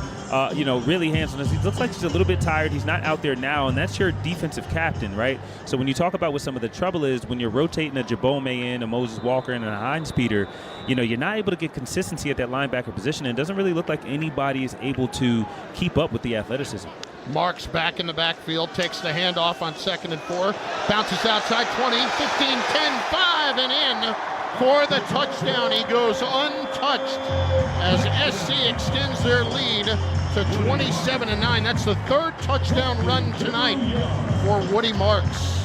you know, really hands-on. He looks like he's a little bit tired. He's not out there now, and that's your defensive captain, right? So when you talk about what some of the trouble is, when you're rotating a Jabome in, a Moses Walker, and a Hines Peter, you know, you're not able to get consistency at that linebacker position, and it doesn't really look like anybody is able to keep up with the athleticism. Marks back in the backfield, takes the handoff on 2nd and 4, bounces outside 20, 15, 10, 5, and in for the touchdown. He goes untouched as SC extends their lead to 27-9. That's the 3rd touchdown run tonight for Woody Marks.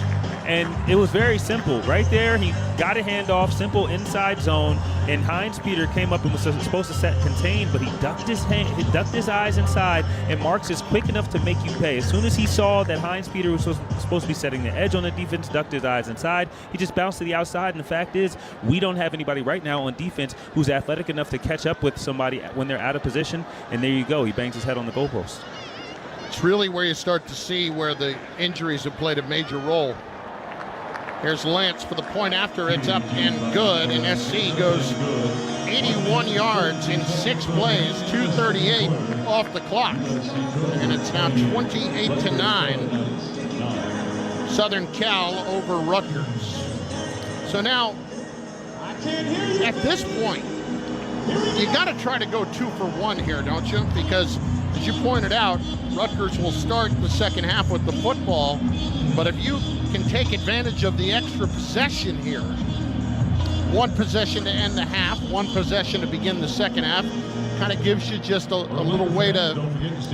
And it was very simple. Right there, he got a handoff, simple inside zone, and Hines Peter came up and was supposed to set contain, but he ducked his eyes inside, and Marks is quick enough to make you pay. As soon as he saw that Hines Peter was supposed to be setting the edge on the defense, ducked his eyes inside, he just bounced to the outside, and the fact is, we don't have anybody right now on defense who's athletic enough to catch up with somebody when they're out of position, and there you go. He bangs his head on the goalpost. It's really where you start to see where the injuries have played a major role. Here's Lance for the point after. It's up and good, and SC goes 81 yards in 6 plays, 2:38 off the clock, and it's now 28-9. Southern Cal over Rutgers. So now, at this point, you got to try to go 2 for 1 here, don't you? Because, as you pointed out, Rutgers will start the second half with the football, but if you can take advantage of the extra possession here, 1 possession to end the half, 1 possession to begin the second half, kind of gives you just a little way to,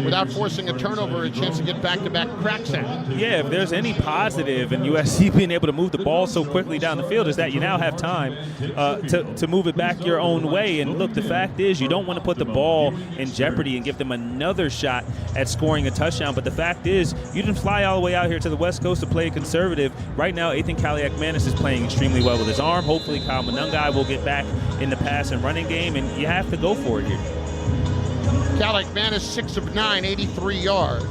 without forcing a turnover, a chance to get back-to-back cracks at it. Yeah, if there's any positive in USC being able to move the ball so quickly down the field is that you now have time to move it back your own way. And look, the fact is you don't want to put the ball in jeopardy and give them another shot at scoring a touchdown. But the fact is you didn't fly all the way out here to the West Coast to play conservative. Right now, Ethan Kaliak-Manis is playing extremely well with his arm. Hopefully, Kyle Monungai will get back in the pass and running game, and you have to go for it here. Kaliak-Manis 6 of 9, 83 yards.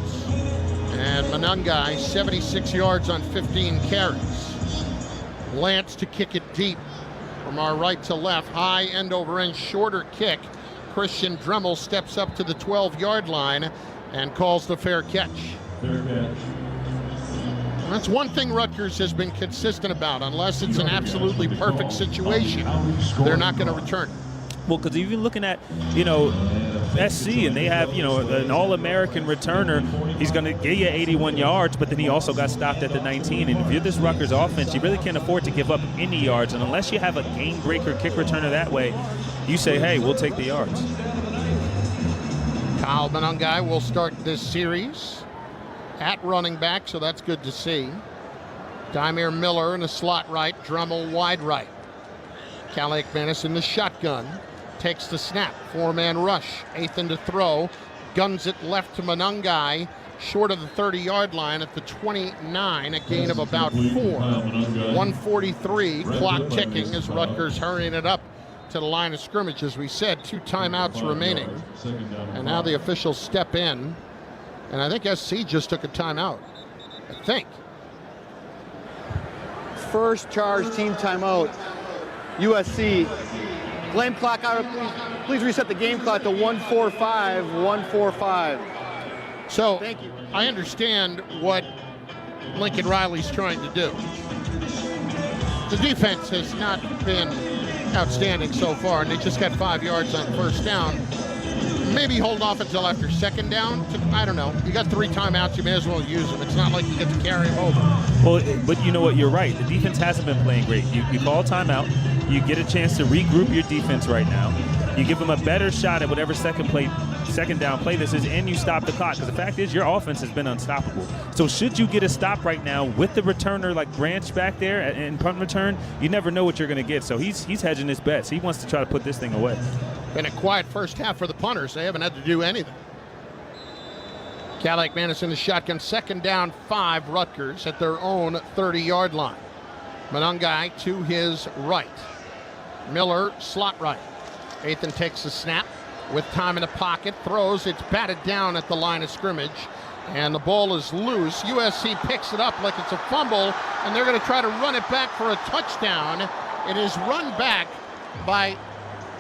And Monungai 76 yards on 15 carries. Lance to kick it deep from our right to left. High end over end, shorter kick. Christian Dremel steps up to the 12-yard line and calls the fair catch. That's one thing Rutgers has been consistent about. Unless it's an absolutely perfect situation, they're not going to return. Well, because even looking at, SC, and they have, an All-American returner, he's going to get you 81 yards, but then he also got stopped at the 19. And if you're this Rutgers offense, you really can't afford to give up any yards. And unless you have a game-breaker kick returner that way, you say, hey, we'll take the yards. Kyle Monungai will start this series at running back, so that's good to see. Dymere Miller in the slot right, Dremel wide right. Kaliak-Manis in the shotgun. Takes the snap, 4-man rush, Ethan to throw, guns it left to Monungai, short of the 30-yard line at the 29, a gain of about 4. 1:43, clock ticking as Rutgers hurrying it up to the line of scrimmage. As we said, 2 timeouts remaining, and now the officials step in, and I think SC just took a timeout, I think. First charge team timeout, USC. Game clock out. Please reset the game clock to 1:45. 1:45. So thank you. I understand what Lincoln Riley's trying to do. The defense has not been outstanding so far, and they just got 5 yards on first down. Maybe hold off until after second down. I don't know. You got 3 timeouts. You may as well use them. It's not like you get to carry them over. Well, but you know what? You're right. The defense hasn't been playing great. You call a timeout. You get a chance to regroup your defense right now. You give them a better shot at whatever second down play this is, and you stop the clock. Because the fact is, your offense has been unstoppable. So should you get a stop right now with the returner like Branch back there in punt return, you never know what you're going to get. So he's hedging his bets. He wants to try to put this thing away. Been a quiet first half for the punters. They haven't had to do anything. Kaliak-Manis in the shotgun. 2nd down, 5, Rutgers at their own 30-yard line. Monungai to his right. Miller, slot right. Ethan takes the snap with time in the pocket, throws, it's batted down at the line of scrimmage, and the ball is loose. USC picks it up like it's a fumble, and they're going to try to run it back for a touchdown. It is run back by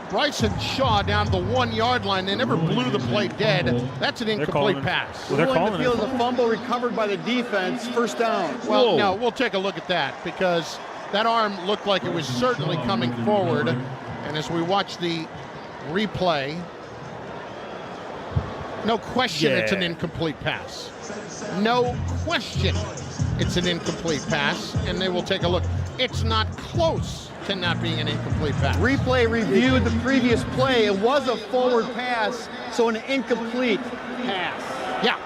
Bryson Shaw down to the 1-yard line. They never blew the play dead. That's an incomplete pass. Well, they're calling the field a fumble recovered by the defense, first down. Well, no, we'll take a look at that because that arm looked like it was certainly coming forward. And as we watch the replay, no question it's an incomplete pass. No question it's an incomplete pass. And they will take a look. It's not close to not being an incomplete pass. Replay reviewed the previous play. It was a forward pass, so an incomplete pass. Yeah.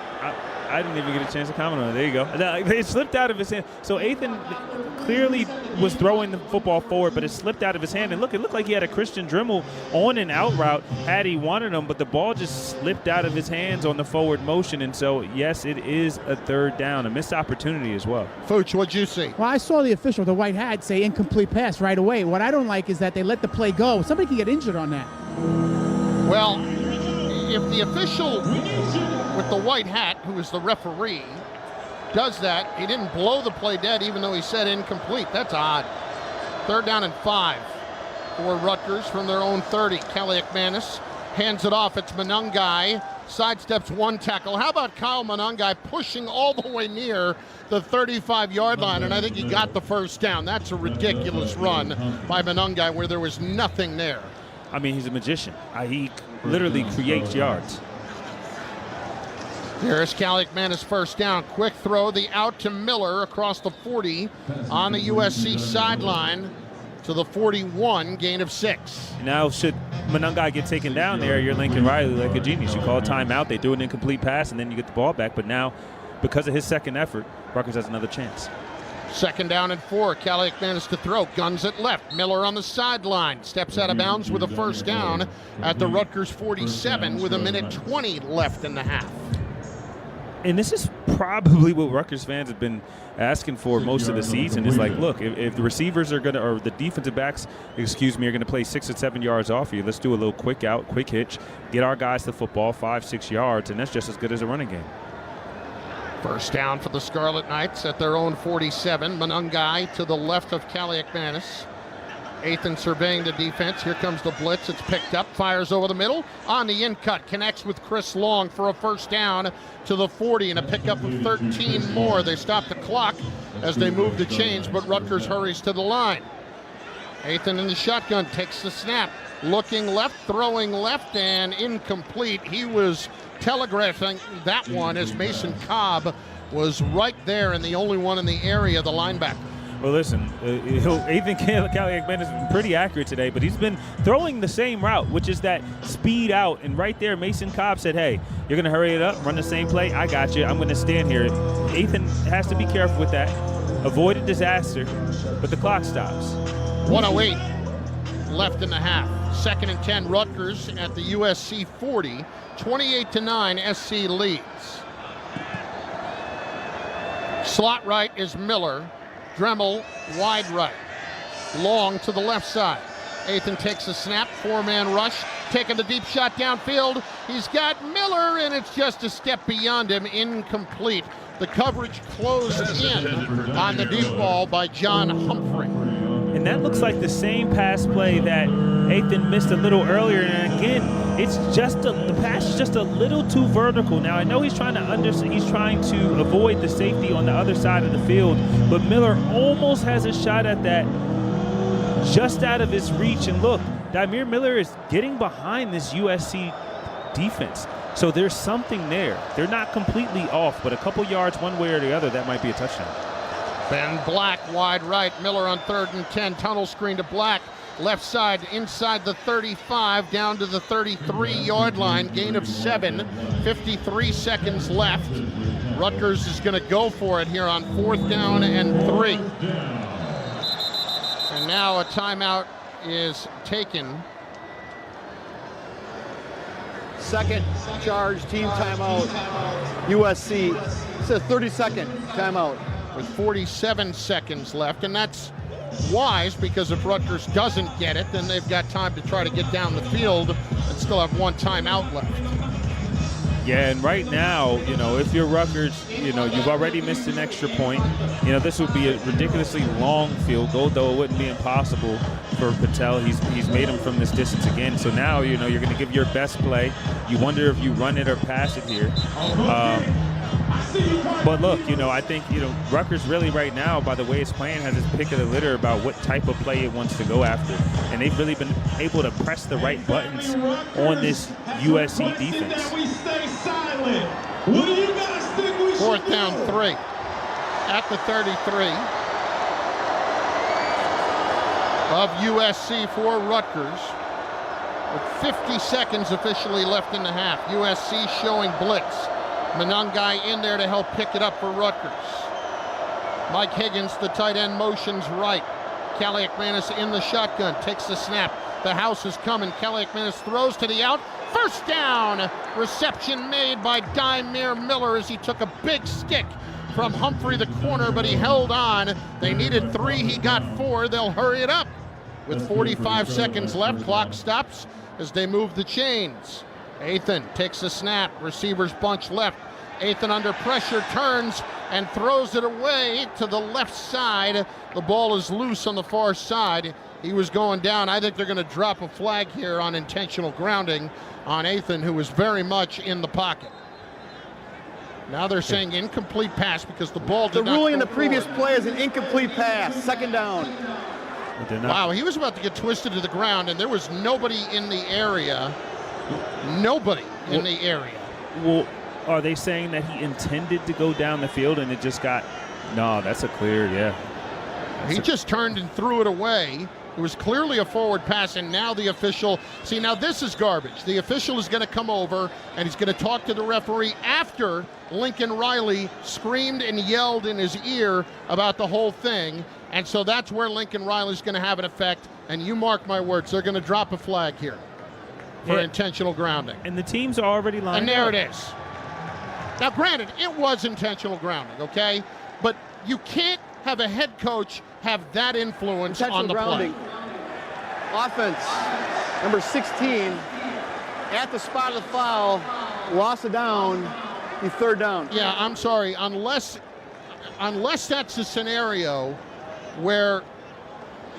I didn't even get a chance to comment on it. There you go. It slipped out of his hand. So Ethan clearly was throwing the football forward, but it slipped out of his hand. And look, it looked like he had a Christian Dremel on and out route had he wanted him, but the ball just slipped out of his hands on the forward motion. And so, yes, it is a 3rd down, a missed opportunity as well. Fooch, what'd you see? Well, I saw the official, the white hat, say incomplete pass right away. What I don't like is that they let the play go. Somebody can get injured on that. Well, if the official with the white hat, who is the referee, does that, he didn't blow the play dead even though he said incomplete. That's odd. 3rd down and 5 for Rutgers from their own 30. Kaliak-Manis hands it off. It's Monungai. Sidesteps 1 tackle. How about Kyle Monungai pushing all the way near the 35-yard line? And I think he got the first down. That's a ridiculous run by Monungai where there was nothing there. I mean, he's a magician. He literally creates yards. Here's Kaliak-Manis first down. Quick throw, the out to Miller across the 40 on the USC sideline to the 41, gain of 6. Now, should Monungai get taken down there, you're Lincoln Riley like a genius. You call a timeout, they do an incomplete pass, and then you get the ball back. But now, because of his second effort, Rutgers has another chance. 2nd down and 4. Kaliak managed to throw. Guns it left. Miller on the sideline. Steps out of bounds with a first down at the Rutgers 47 with 1:20 left in the half. And this is probably what Rutgers fans have been asking for most of the season. Is like, look, if the receivers are going to, or the defensive backs, are going to play 6 or 7 yards off you, let's do a little quick out, quick hitch, get our guys the football 5-6 yards, and that's just as good as a running game. First down for the Scarlet Knights at their own 47. Monungai to the left of Kaliak-Manis. Athan surveying the defense. Here comes the blitz. It's picked up. Fires over the middle. On the in-cut. Connects with Chris Long for a first down to the 40 and a pickup of 13 more. They stop the clock as they move the chains, but Rutgers hurries to the line. Athan in the shotgun takes the snap. Looking left, throwing left, and incomplete. He was telegraphing that one as Mason Cobb was right there and the only one in the area, the linebacker. Well, listen, Athan Kaliak-Manis has been pretty accurate today, but he's been throwing the same route, which is that speed out. And right there, Mason Cobb said, hey, you're going to hurry it up, run the same play? I got you. I'm going to stand here. Athan has to be careful with that. Avoid a disaster, but the clock stops. 1:08 left in the half. 2nd and 10, Rutgers at the USC 40. 28-9, SC leads. Slot right is Miller. Dremel wide right. Long to the left side. Athan takes a snap, 4-man rush, taking the deep shot downfield. He's got Miller, and it's just a step beyond him, incomplete. The coverage closed in on the deep ball by John Humphrey. And that looks like the same pass play that Athan missed a little earlier. And again, it's just the pass is just a little too vertical. Now I know he's trying to avoid the safety on the other side of the field, but Miller almost has a shot at that, just out of his reach. And look, Dymere Miller is getting behind this USC defense. So there's something there. They're not completely off, but a couple yards one way or the other, that might be a touchdown. Ben Black wide right. Miller on 3rd and 10. Tunnel screen to Black. Left side inside the 35 down to the 33-yard line. Gain of 7. 53 seconds left. Rutgers is going to go for it here on 4th down and 3. And now a timeout is taken. Second charge, team timeout, USC. It's a 30-second timeout. With 47 seconds left, and that's wise because if Rutgers doesn't get it, then they've got time to try to get down the field and still have one timeout left. Yeah, and right now, if you're Rutgers, you've already missed an extra point. This would be a ridiculously long field goal, though it wouldn't be impossible for Patel. He's made him from this distance again. So now, you're going to give your best play. You wonder if you run it or pass it here. But look, I think, Rutgers really right now, by the way it's playing, has its pick of the litter about what type of play it wants to go after. And they've really been able to press the right buttons on this USC defense. 4th down 3 at the 33 of USC for Rutgers. With 50 seconds officially left in the half. USC showing blitz. Monungai in there to help pick it up for Rutgers. Mike Higgins, the tight end, motions right. Kaliak-Manis in the shotgun, takes the snap. The house is coming. Kaliak-Manis throws to the out. First down. Reception made by Dymere Miller as he took a big stick from Humphrey, the corner, but he held on. They needed 3. He got 4. They'll hurry it up. With 45 seconds left, clock stops as they move the chains. Athan takes the snap. Receivers bunch left. Athan under pressure turns and throws it away to the left side. The ball is loose on the far side. He was going down. I think they're going to drop a flag here on intentional grounding on Athan, who was very much in the pocket. Now they're saying incomplete pass because the ball did not go The ruling in the forward. previous play is an incomplete pass. 2nd down. Wow, he was about to get twisted to the ground, and there was nobody in the area. Nobody in the area. Well, are they saying that he intended to go down the field and it just got... No, that's a clear, yeah. He just turned and threw it away. It was clearly a forward pass, and now the official, see, now this is garbage. The official is going to come over, and he's going to talk to the referee after Lincoln Riley screamed and yelled in his ear about the whole thing. And so that's where Lincoln Riley's going to have an effect. And you mark my words, they're going to drop a flag here for intentional grounding. And the teams are already lined up. And there it is. Now, granted, it was intentional grounding, okay? But you can't have a head coach have that influence on the grounding. play. Offense, number 16, at the spot of the foul, loss of down, the third down. Yeah, I'm sorry, unless that's a scenario where,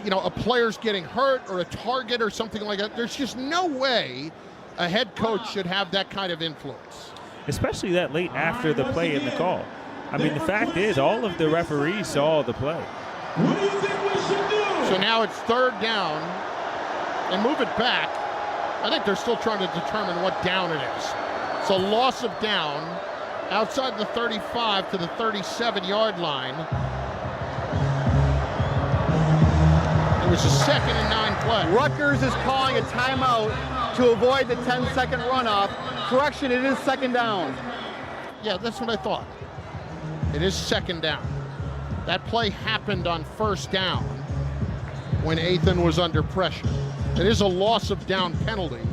you know, a player's getting hurt or a target or something like that, there's just no way a head coach should have that kind of influence. Especially that late after the play in the call. I mean, the fact is, all of the referees saw the play. What do you think we should do? So now it's third down. They move it back. I think they're still trying to determine what down it is. So loss of down outside the 35 to the 37-yard line. It was a 2nd and 9 play. Rutgers is calling a timeout to avoid the 10-second runoff. Correction, it is 2nd down. Yeah, that's what I thought. It is 2nd down. That play happened on 1st down when Athan was under pressure. It is a loss of down penalty.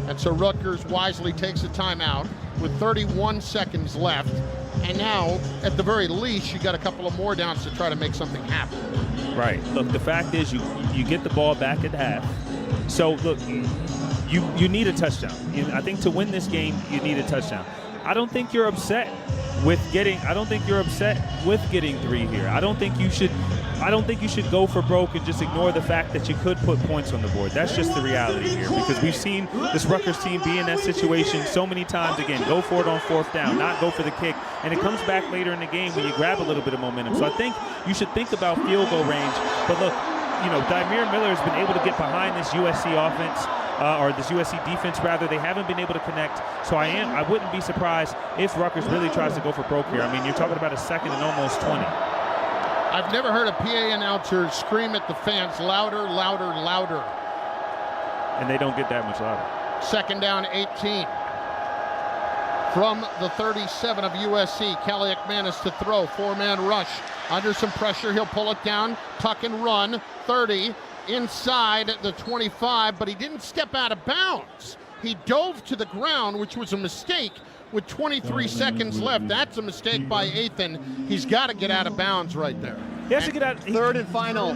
And so Rutgers wisely takes a timeout with 31 seconds left. And now, at the very least, you got a couple of more downs to try to make something happen. Right. Look, the fact is you get the ball back at half. So, look, you need a touchdown. I think to win this game, you need a touchdown. I don't think you're upset with getting 3 here. I don't think you should go for broke and just ignore the fact that you could put points on the board. That's just the reality here, because we've seen this Rutgers team be in that situation so many times. Again, go for it on 4th down, not go for the kick, and it comes back later in the game when you grab a little bit of momentum. So I think you should think about field goal range. But look, you know, Dymere Miller has been able to get behind this USC offense. Or this USC defense, rather. They haven't been able to connect. So I wouldn't be surprised if Rutgers really tries to go for broke here. I mean, you're talking about a 2nd and almost 20. I've never heard a PA announcer scream at the fans louder, louder, louder. And they don't get that much louder. 2nd down, 18. From the 37 of USC, Kaliak Manis to throw. 4-man rush. Under some pressure, he'll pull it down, tuck and run. 30. Inside the 25, but he didn't step out of bounds. He dove to the ground, which was a mistake with 23 seconds left. That's a mistake by Athan. He's got to get out of bounds right there. He has to get out. Third and final.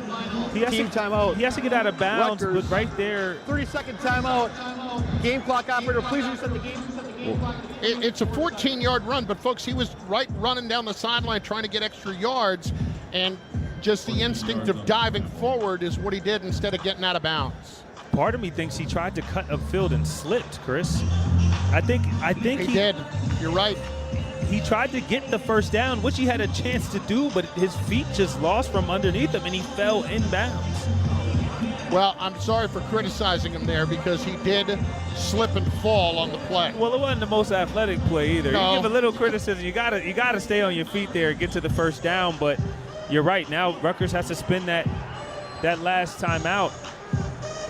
Team timeout. He has to get out of bounds, Rutgers, but right there. 30-second timeout. Game clock operator, please reset the game. It's a 14-yard run, but folks, he was running down the sideline trying to get extra yards, and just the instinct of diving forward is what he did instead of getting out of bounds. Part of me thinks he tried to cut upfield and slipped, Chris. I think he did. You're right. He tried to get the 1st down, which he had a chance to do, but his feet just lost from underneath him, and he fell inbounds. Well, I'm sorry for criticizing him there, because he did slip and fall on the play. Well, it wasn't the most athletic play either. No. You give a little criticism. You gotta stay on your feet there and get to the 1st down, but you're right. Now Rutgers has to spend that last timeout,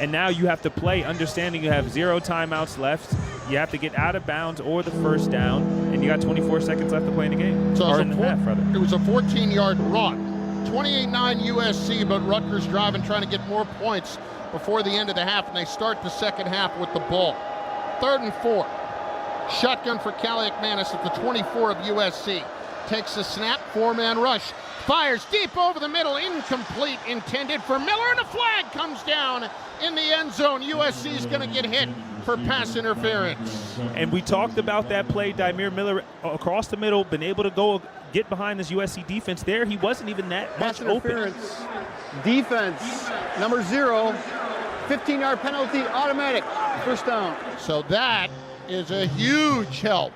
and now you have to play understanding you have 0 timeouts left. You have to get out of bounds or the 1st down, and you got 24 seconds left to play in the game. So or in the half, rather. It was a 14-yard run. 28-9 USC, but Rutgers driving, trying to get more points before the end of the half, and they start the 2nd half with the ball. 3rd and 4. Shotgun for Kaliak Manis at the 24 of USC. Takes the snap, 4-man rush. Fires deep over the middle, incomplete, intended for Miller, and a flag comes down in the end zone. USC is going to get hit for pass interference. And we talked about that play. Dymere Miller across the middle, been able to go get behind this USC defense. There, he wasn't even that Pass much open. Defense, number 0, 15-yard penalty, automatic, 1st down. So that is a huge help.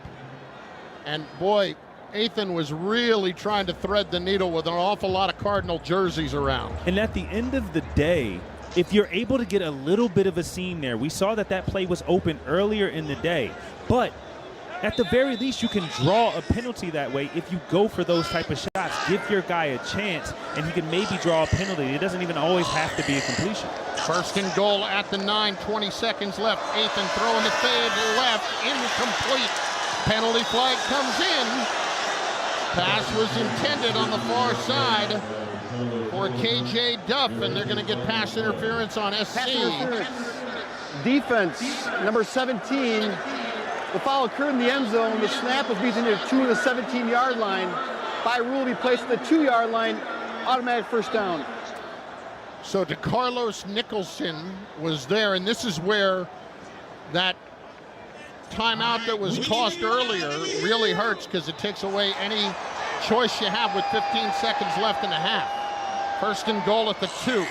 And boy, Athan was really trying to thread the needle with an awful lot of Cardinal jerseys around. And at the end of the day, if you're able to get a little bit of a seam there, we saw that play was open earlier in the day, but At the very least, you can draw a penalty that way if you go for those type of shots. Give your guy a chance, and he can maybe draw a penalty. It doesn't even always have to be a completion. First and goal at the 9, 20 seconds left. Ethan throwing the fade left, incomplete. Penalty flag comes in. Pass was intended on the far side for KJ Duff, and they're going to get pass interference on SC. Defense, number 17. The foul occurred in the end zone. The snap was between the 2 and the 17-yard line. By rule, be placed at the 2-yard line. Automatic first down. So DeCarlos Nicholson was there, and this is where that timeout that was tossed earlier really hurts, because it takes away any choice you have with 15 seconds left in the half. First and goal at the 2.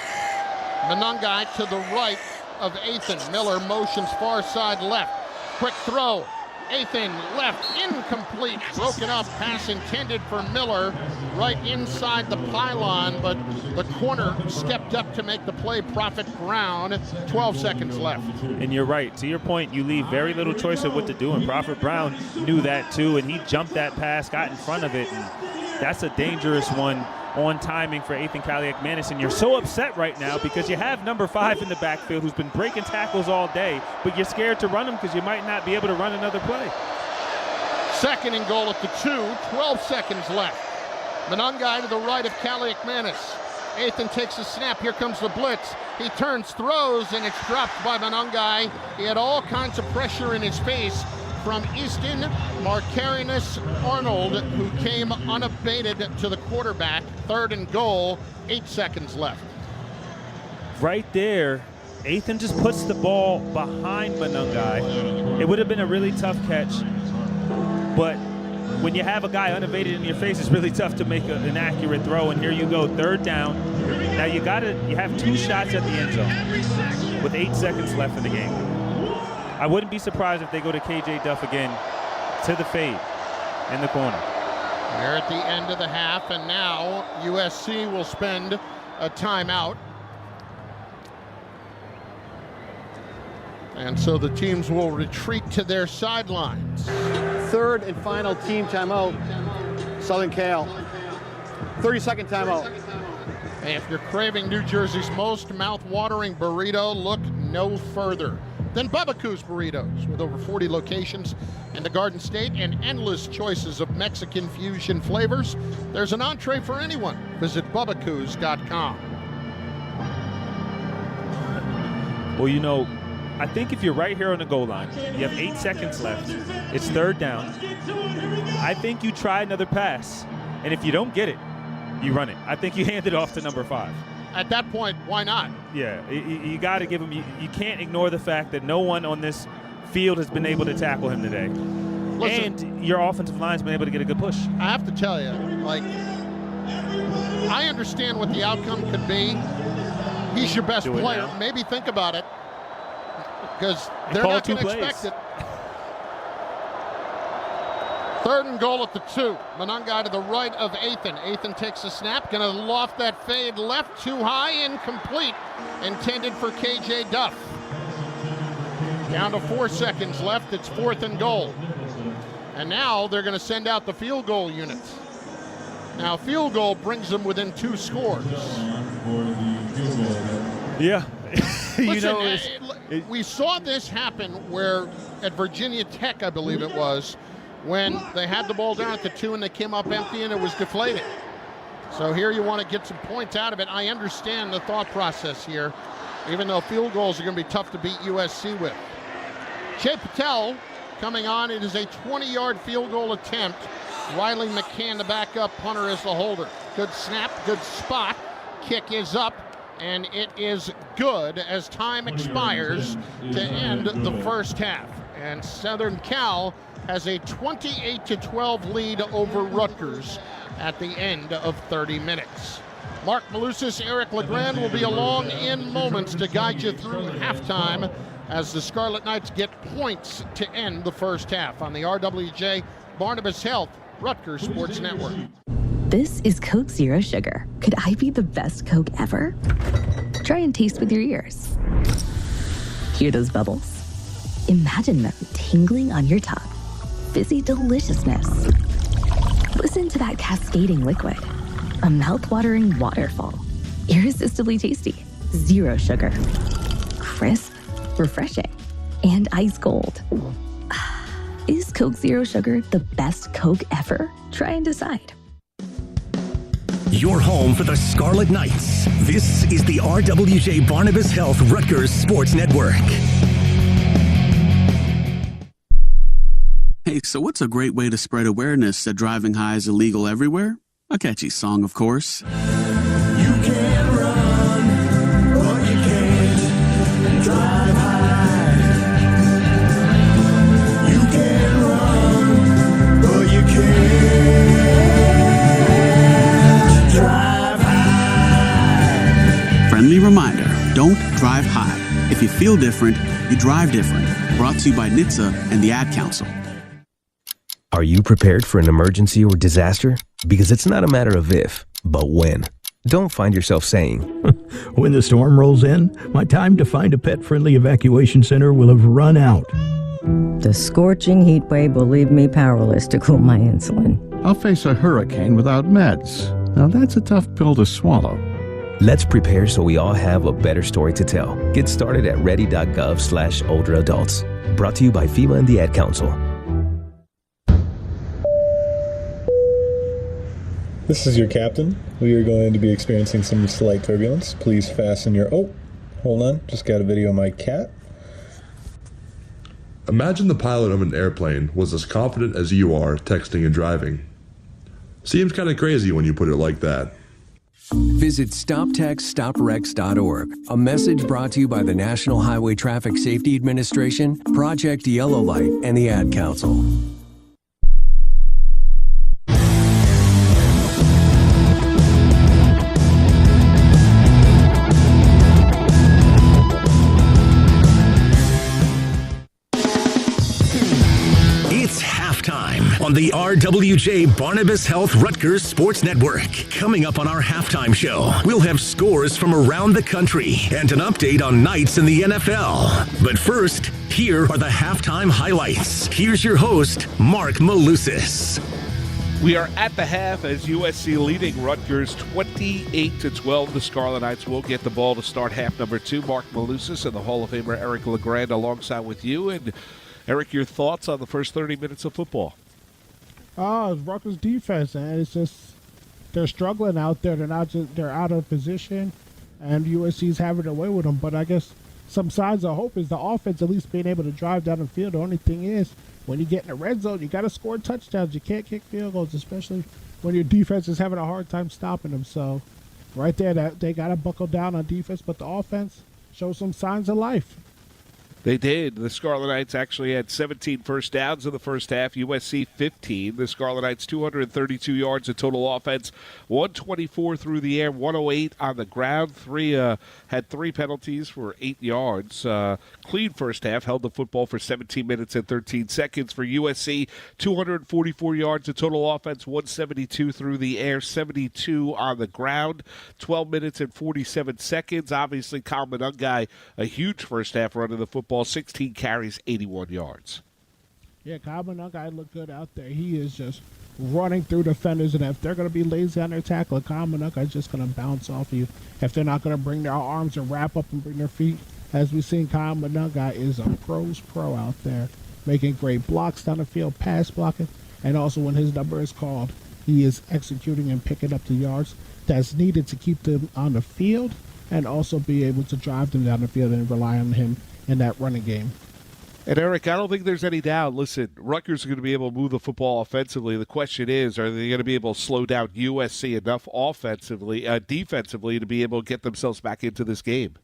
Monungai to the right of Ethan. Miller motions far side left. Quick throw. Ethan left, incomplete, broken up, pass intended for Miller, right inside the pylon, but the corner stepped up to make the play. Prophet Brown, 12 seconds left. And you're right. To your point, you leave very little choice of what to do, and Prophet Brown knew that too, and he jumped that pass, got in front of it, and that's a dangerous one on timing for Ethan Kaliak-Manis. And you're so upset right now because you have number 5 in the backfield who's been breaking tackles all day, but you're scared to run him because you might not be able to run another play. Second and goal at the 2, 12 seconds left. Monungai to the right of Kaliak-Manis. Ethan takes a snap. Here comes the blitz. He turns, throws, and it's dropped by Monungai. He had all kinds of pressure in his face from Easton Marcarinus Arnold, who came unabated to the quarterback. Third and goal, 8 seconds left. Right there, Ethan just puts the ball behind Monungai. It would have been a really tough catch, but when you have a guy unabated in your face, it's really tough to make an accurate throw. And here you go, third down. Now you have 2 shots at the end zone with 8 seconds left in the game. I wouldn't be surprised if they go to KJ Duff again to the fade in the corner. We're at the end of the half, and now USC will spend a timeout. And so the teams will retreat to their sidelines. Third and final team timeout, Southern Cal. 30-second timeout. Hey, if you're craving New Jersey's most mouth-watering burrito, look no further than Bubba Coos Burritos. With over 40 locations in the Garden State and endless choices of Mexican fusion flavors, there's an entree for anyone. Visit BubbaCoos.com. Well, you know, I think if you're right here on the goal line, you have 8 seconds left, it's third down, I think you try another pass, and if you don't get it, you run it. I think you hand it off to number 5. At that point, why not? Yeah, you got to give him. You can't ignore the fact that no one on this field has been able to tackle him today. Listen, and your offensive line's been able to get a good push. I have to tell you, like, I understand what the outcome could be. He's your best player. Now. Maybe think about it, because they're not going to expect it. Third and goal at the 2. Monungai to the right of Ethan. Ethan takes a snap, going to loft that fade left, too high, incomplete. Intended for KJ Duff. Down to 4 seconds left. It's 4th and goal. And now they're going to send out the field goal units. Now, field goal brings them within 2 scores. Yeah. Listen, we saw this happen where at Virginia Tech, I believe it was, when they had the ball down at the 2 and they came up empty and it was deflated. So here you want to get some points out of it. I understand the thought process here, even though field goals are going to be tough to beat USC with. Jay Patel coming on. It is a 20-yard field goal attempt. Riley McCann, the backup punter, is the holder. Good snap, good spot. Kick is up, and it is good as time expires to end the first half. And Southern Cal has a 28-12 lead over Rutgers at the end of 30 minutes. Mark Malusis, Eric LeGrand will be along in moments to guide you through halftime as the Scarlet Knights get points to end the first half on the RWJ Barnabas Health Rutgers Sports Network. This is Coke Zero Sugar. Could I be the best Coke ever? Try and taste with your ears. Hear those bubbles? Imagine them tingling on your tongue. fizzy deliciousness. Listen to that cascading liquid. A mouth-watering waterfall. Irresistibly tasty. Zero sugar. Crisp, refreshing, and ice cold. Is Coke Zero Sugar the best Coke ever? Try and decide. Your home for the Scarlet Knights. This is the RWJ Barnabas Health Rutgers Sports Network. Hey, so what's a great way to spread awareness that driving high is illegal everywhere? A catchy song, of course. You can run, but you can't drive high. You can run, but you can't drive high. Friendly reminder, don't drive high. If you feel different, you drive different. Brought to you by NHTSA and the Ad Council. Are you prepared for an emergency or disaster? Because it's not a matter of if, but when. Don't find yourself saying, when the storm rolls in, my time to find a pet-friendly evacuation center will have run out. The scorching heat wave will leave me powerless to cool my insulin. I'll face a hurricane without meds. Now that's a tough pill to swallow. Let's prepare so we all have a better story to tell. Get started at ready.gov/older adults. Brought to you by FEMA and the Ad Council. This is your captain. We are going to be experiencing some slight turbulence. Please fasten your... Oh, hold on. Just got a video of my cat. Imagine the pilot of an airplane was as confident as you are texting and driving. Seems kind of crazy when you put it like that. Visit StopTextStopWrecks.org. A message brought to you by the National Highway Traffic Safety Administration, Project Yellow Light, and the Ad Council. It's halftime on the RWJ Barnabas Health Rutgers Sports Network. Coming up on our halftime show, we'll have scores from around the country and an update on Knights in the NFL. But first, here are the halftime highlights. Here's your host, Mark Malusis. We are at the half as USC leading Rutgers 28-12. The Scarlet Knights will get the ball to start half number 2. Mark Malusis and the Hall of Famer Eric LeGrand alongside with you. And Eric, your thoughts on the first 30 minutes of football? Rutgers defense, and it's just they're struggling out there. They're out of position, and USC's having their way with them. But I guess some signs of hope is the offense at least being able to drive down the field. The only thing is, when you get in the red zone, you got to score touchdowns. You can't kick field goals, especially when your defense is having a hard time stopping them. So, right there, they got to buckle down on defense. But the offense shows some signs of life. They did. The Scarlet Knights actually had 17 first downs in the first half. USC 15. The Scarlet Knights 232 yards of total offense, 124 through the air, 108 on the ground. Had 3 penalties for 8 yards. Clean first half, held the football for 17 minutes and 13 seconds for USC. 244 yards of total offense, 172 through the air, 72 on the ground. 12 minutes and 47 seconds. Obviously, Kyle Monungai, a huge first half run of the football. 16 carries, 81 yards. Yeah, Kyle Monungai looked good out there. He is just running through defenders, and if they're going to be lazy on their tackle, Kyle Monungai is just going to bounce off of you. If they're not going to bring their arms and wrap up and bring their feet, as we've seen, Kyle Monungai is a pro's pro out there, making great blocks down the field, pass blocking, and also when his number is called, he is executing and picking up the yards that's needed to keep them on the field and also be able to drive them down the field and rely on him in that running game. And Eric, I don't think there's any doubt. Listen, Rutgers are going to be able to move the football offensively. The question is, are they going to be able to slow down USC enough defensively to be able to get themselves back into this game?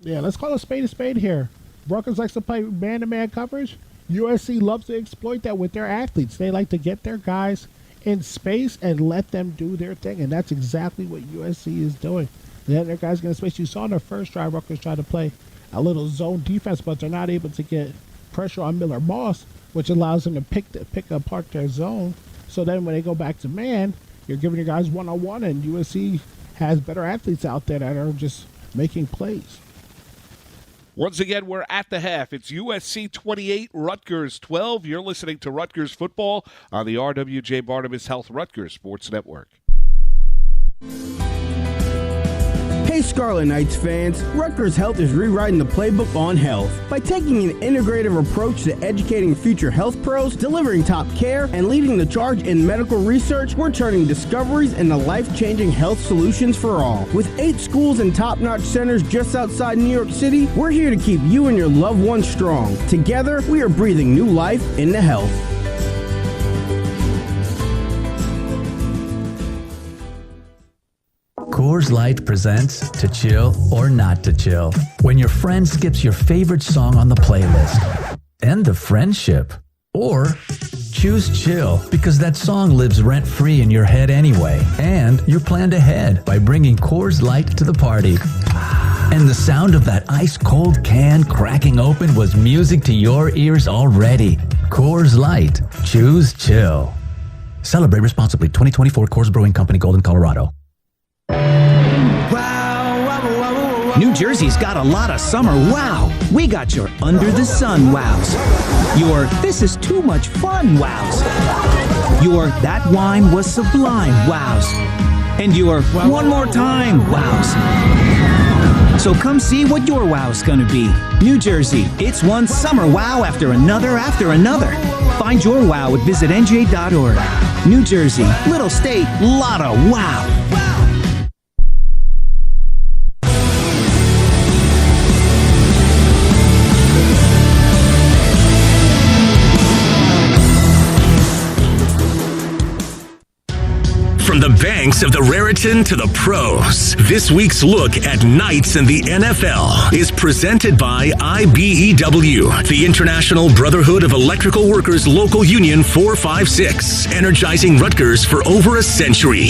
Yeah, let's call a spade here. Rutgers likes to play man-to-man coverage. USC loves to exploit that with their athletes. They like to get their guys in space and let them do their thing, and that's exactly what USC is doing. They let their guys get in space. You saw in the first drive, Rutgers tried to play a little zone defense, but they're not able to get pressure on Miller Moss, which allows them to pick apart their zone. So then when they go back to man, you're giving your guys one-on-one, and USC has better athletes out there that are just making plays. Once again, we're at the half. It's USC 28, Rutgers 12. You're listening to Rutgers football on the RWJ Barnabas Health Rutgers Sports Network. Hey Scarlet Knights fans, Rutgers Health is rewriting the playbook on health. By taking an integrative approach to educating future health pros, delivering top care, and leading the charge in medical research, we're turning discoveries into life-changing health solutions for all. With 8 schools and top-notch centers just outside New York City, we're here to keep you and your loved ones strong. Together, we are breathing new life into health. Coors Light presents To Chill or Not to Chill. When your friend skips your favorite song on the playlist. End the friendship. Or choose chill because that song lives rent-free in your head anyway. And you're planned ahead by bringing Coors Light to the party. And the sound of that ice-cold can cracking open was music to your ears already. Coors Light. Choose chill. Celebrate responsibly. 2024 Coors Brewing Company, Golden, Colorado. New Jersey's got a lot of summer wow. We got your under the sun wows. Your this is too much fun wows. Your that wine was sublime wows. And your one more time wows. So come see what your wow's gonna be. New Jersey, it's one summer wow after another. Find your wow at visitnj.org. New Jersey, little state, lot of wow. From the banks of the Raritan to the pros, this week's look at Knights and the NFL is presented by IBEW, the International Brotherhood of Electrical Workers Local Union 456, energizing Rutgers for over a century.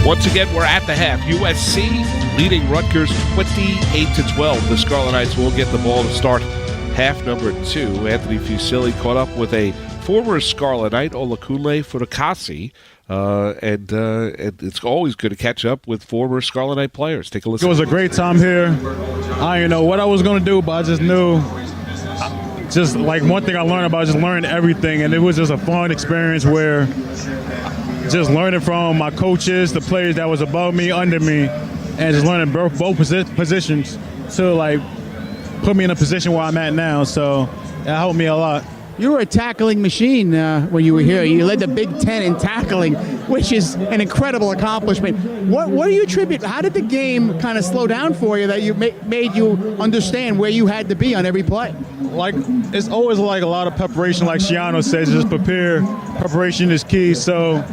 Once again, we're at the half. USC leading Rutgers 28-12. The Scarlet Knights will get the ball to start half number 2. Anthony Fusilli caught up with a former Scarlet Knight, Olakunle Furakasi. And it's always good to catch up with former Scarlet Knight players. Take a listen. It was a great time here. I didn't know what I was going to do, but I just knew. Just like one thing I learned about just learning everything, and it was just a fun experience where just learning from my coaches, the players that was above me, under me, and just learning both positions to like put me in a position where I'm at now. So it helped me a lot. You were a tackling machine when you were here. You led the Big Ten in tackling, which is an incredible accomplishment. What do you attribute? How did the game kind of slow down for you that you made you understand where you had to be on every play? Like, it's always like a lot of preparation, like Shiano says, just prepare. Preparation is key. So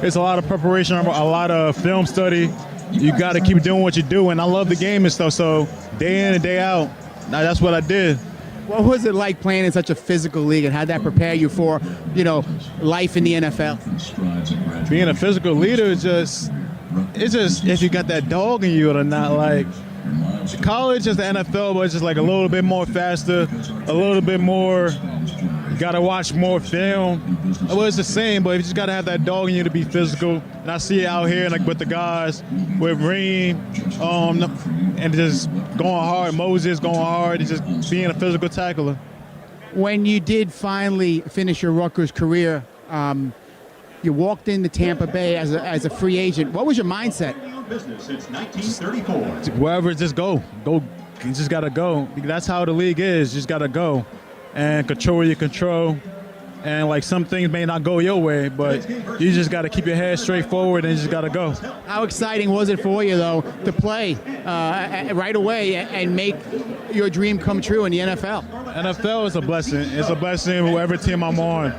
it's a lot of preparation, a lot of film study. You got to keep doing what you do. And I love the game and stuff. So day in and day out, that's what I did. What was it like playing in such a physical league, and how did that prepare you for, life in the NFL? Being a physical leader is just if you got that dog in you or not. Like college is the NFL, but it's just like a little bit more faster, a little bit more. You got to watch more film. Well, it's the same, but you just got to have that dog in you to be physical. And I see it out here, like with the guys, with Raymond, and just going hard, Moses going hard, and just being a physical tackler. When you did finally finish your Rutgers career, you walked into Tampa Bay as a free agent. What was your mindset? Wherever, just go. You just got to go. That's how the league is. You just got to go and control your control. And like some things may not go your way, but you just got to keep your head straight forward and you just got to go. How exciting was it for you, though, to play right away and make your dream come true in the NFL? NFL is a blessing. It's a blessing whoever team I'm on.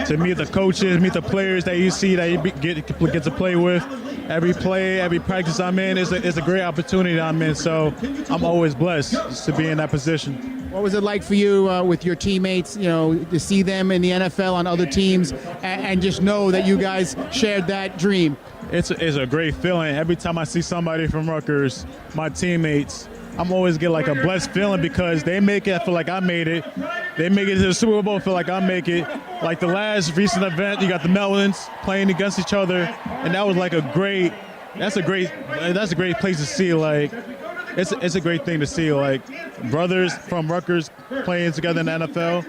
To meet the coaches, meet the players that you see that you get to play with. Every play, every practice I'm in is a great opportunity that I'm in. So I'm always blessed to be in that position. What was it like for you with your teammates, to see them in the NFL on other teams and just know that you guys shared that dream? It's a great feeling. Every time I see somebody from Rutgers, my teammates, I'm always get like a blessed feeling because they make it feel like I made it. They make it to the Super Bowl feel like I make it. Like the last recent event, you got the Melons playing against each other, and that was like that's a great place to see. Like it's a great thing to see, like brothers from Rutgers playing together in the NFL.